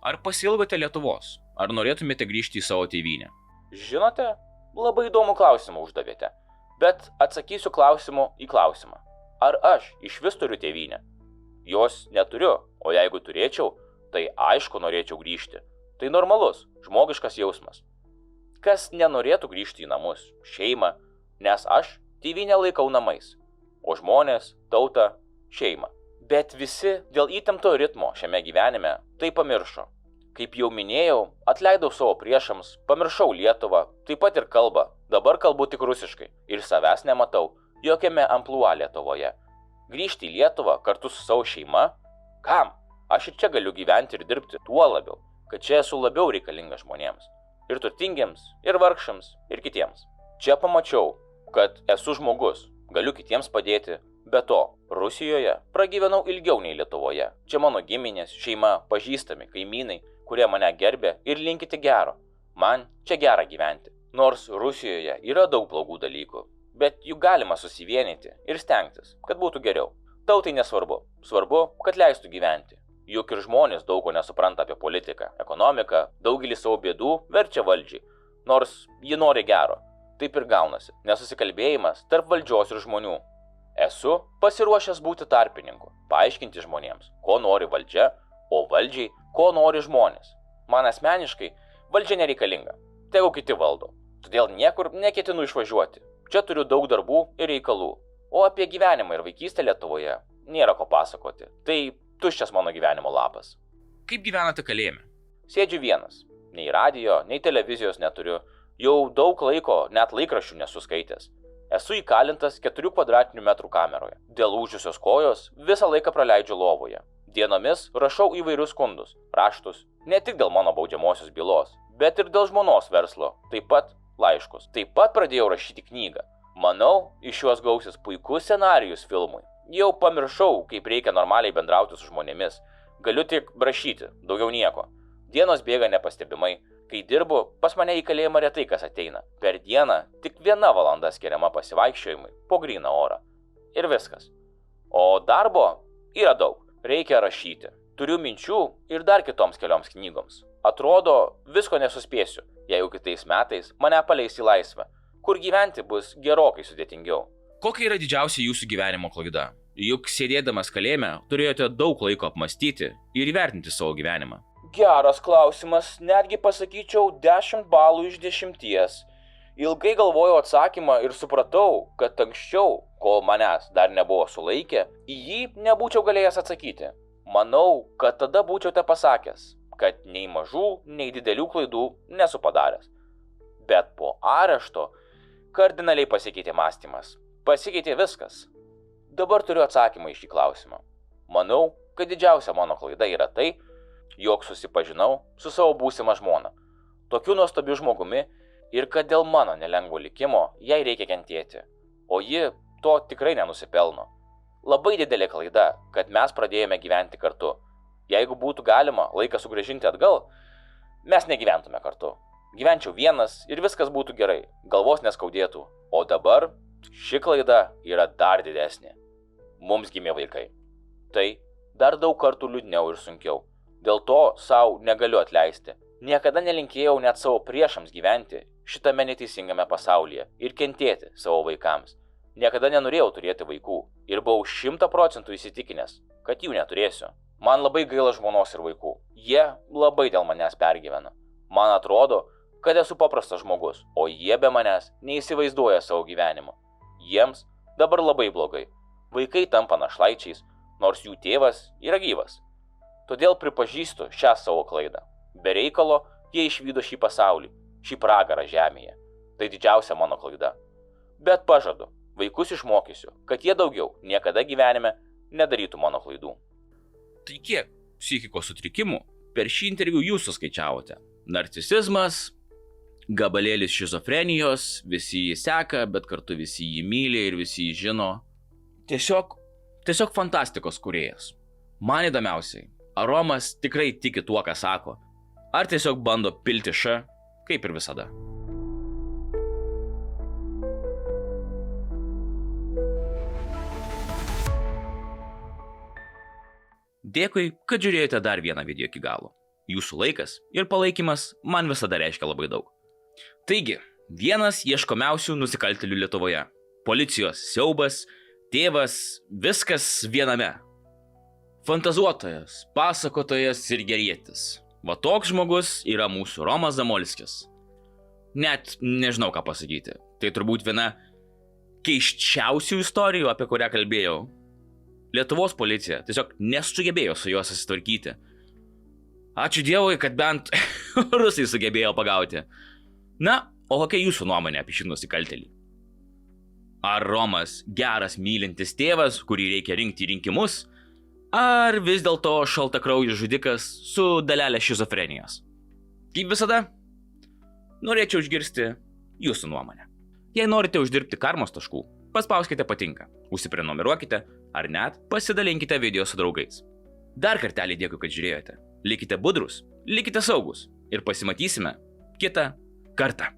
Ar pasilgote Lietuvos? Ar norėtumėte grįžti į savo tėvynę? Žinote, labai įdomų klausimą uždavėte, bet atsakysiu klausimu į klausimą. Ar aš iš vis turiu tėvynę? Jos neturiu, o jeigu turėčiau, tai aišku norėčiau grįžti. Tai normalus, žmogiškas jausmas. Kas nenorėtų grįžti į namus, šeimą, nes aš tėvynę laikau namais, o žmonės, tautą, šeimą. Bet visi dėl įtempto ritmo šiame gyvenime tai pamiršo. Kaip jau minėjau, atleidau savo priešams, pamiršau Lietuvą, taip pat ir kalbą, dabar kalbu tik rusiškai ir savęs nematau jokiame amplua Lietuvoje. Grįžti į Lietuvą kartu su savo šeima? Kam? Aš ir čia galiu gyventi ir dirbti, tuo labiau, kad čia esu labiau reikalingas žmonėms. Ir turtingiems, ir vargšams, ir kitiems. Čia pamačiau, kad esu žmogus, galiu kitiems padėti. Be to, Rusijoje pragyvenau ilgiau nei Lietuvoje. Čia mano giminės, šeima, pažįstami, kaimynai, kurie mane gerbė ir linkite gero. Man čia gera gyventi. Nors Rusijoje yra daug blogų dalykų, bet juk galima susivienyti ir stengtis, kad būtų geriau. Tautai nesvarbu. Svarbu, kad leistų gyventi. Juk ir žmonės daug ko nesupranta apie politiką, ekonomiką, daugelį savo bėdų verčia valdžiai. Nors ji nori gero. Taip ir gaunasi. Nesusikalbėjimas tarp valdžios ir žmonių. Esu pasiruošęs būti tarpininku, paaiškinti žmonėms, ko nori valdžia, o valdžiai, ko nori žmonės. Man asmeniškai valdžia nereikalinga, tegu kiti valdo, todėl niekur neketinu išvažiuoti. Čia turiu daug darbų ir reikalų, o apie gyvenimą ir vaikystę Lietuvoje nėra ko pasakoti. Tai tuščias mano gyvenimo lapas. Kaip gyvenate kalėjime? Sėdžiu vienas, nei radijo, nei televizijos neturiu, jau daug laiko net laikraščių nesu skaitęs. Esu įkalintas 4 kvadratinių metrų kameroje. Dėl lūžusios kojos visą laiką praleidžiu lovoje. Dienomis rašau įvairius skundus, raštus, ne tik dėl mano baudžiamosios bylos, bet ir dėl žmonos verslo, taip pat laiškus. Taip pat pradėjau rašyti knygą. Manau, iš šios gausis puikus scenarijus filmui. Jau pamiršau, kaip reikia normaliai bendrauti su žmonėmis. Galiu tik rašyti, daugiau nieko. Dienos bėga nepastebimai. Kai dirbu, pas mane į kalėjimą retai kas ateina. Per dieną tik 1 valanda skiriama pasivaikščiojimui po gryną orą. Ir viskas. O darbo yra daug. Reikia rašyti. Turiu minčių ir dar kitoms kelioms knygoms. Atrodo, visko nesuspėsiu, jeigu kitais metais mane paleis į laisvę, kur gyventi bus gerokai sudėtingiau. Kokia yra didžiausia jūsų gyvenimo klaida? Juk sėdėdamas kalėjime turėjote daug laiko apmastyti ir įvertinti savo gyvenimą. Geras klausimas, netgi pasakyčiau 10 balų iš 10. Ilgai galvojau atsakymą ir supratau, kad anksčiau, kol manęs dar nebuvo sulaikę, į jį nebūčiau galėjęs atsakyti. Manau, kad tada būčiau te pasakęs, kad nei mažų, nei didelių klaidų nesu padaręs. Bet po arešto kardinaliai pasikeitė mąstymas. Pasikeitė viskas. Dabar turiu atsakymą į šį klausimą. Manau, kad didžiausia mano klaida yra tai, jog susipažinau su savo būsima žmona, tokiu nuostabiu žmogumi, ir kad dėl mano nelengvo likimo jai reikia kentėti, o ji to tikrai nenusipelno. Labai didelė klaida, kad mes pradėjome gyventi kartu. Jeigu būtų galima laiką sugrąžinti atgal, mes negyventume kartu. Gyvenčiau vienas ir viskas būtų gerai, galvos neskaudėtų, o dabar ši klaida yra dar didesnė. Mums gimė vaikai. Tai dar daug kartų liūdniau ir sunkiau. Dėl to savo negaliu atleisti. Niekada nelinkėjau net savo priešams gyventi šitame neteisingame pasaulyje ir kentėti savo vaikams. Niekada nenorėjau turėti vaikų ir buvau 100% įsitikinęs, kad jų neturėsiu. Man labai gaila žmonos ir vaikų. Jie labai dėl manęs pergyvena. Man atrodo, kad esu paprastas žmogus, o jie be manęs neįsivaizduoja savo gyvenimo. Jiems dabar labai blogai. Vaikai tampa našlaičiais, nors jų tėvas yra gyvas. Todėl pripažįstu šią savo klaidą. Be reikalo jie išvydo šį pasaulį, šį pragarą žemėje. Tai didžiausia mano klaida. Bet pažadu, vaikus išmokysiu, kad jie daugiau niekada gyvenime nedarytų mano klaidų. Tai kiek psichikos sutrikimų per šį interviu jūs suskaičiavote? Narcisizmas, gabalėlis šizofrenijos, visi jį seka, bet kartu visi jį myli ir visi jį žino. Tiesiog fantastikos kūrėjas. Man įdomiausiai, ar Romas tikrai tiki tuo, ką sako, ar tiesiog bando pilti š, kaip ir visada. Dėkui, kad žiūrėjote dar vieną video iki galo. Jūsų laikas ir palaikymas man visada reiškia labai daug. Taigi, vienas ieškomiausių nusikaltėlių Lietuvoje. Policijos siaubas, tėvas, viskas viename. Fantazuotojas, pasakotojas ir gerietis. Va toks žmogus yra mūsų Romas Zamolskis. Net nežinau, ką pasakyti. Tai turbūt viena keisčiausių istorijų, apie kurią kalbėjau. Lietuvos policija tiesiog nesugebėjo su juo susitvarkyti. Ačiū Dievui, kad bent rusai sugebėjo pagauti. Na, o kokia jūsų nuomonė apie šį nusikaltėlį? Ar Romas geras mylintis tėvas, kurį reikia rinkti į rinkimus? Ar vis dėlto šaltakraujis žudikas su dalelė šizofrenijos? Kaip visada, norėčiau išgirsti jūsų nuomonę. Jei norite uždirbti karmos taškų, paspauskite patinka, užsiprenumeruokite ar net pasidalinkite video su draugais. Dar kartelį dėkui, kad žiūrėjote. Likite budrus, likite saugus ir pasimatysime kitą kartą.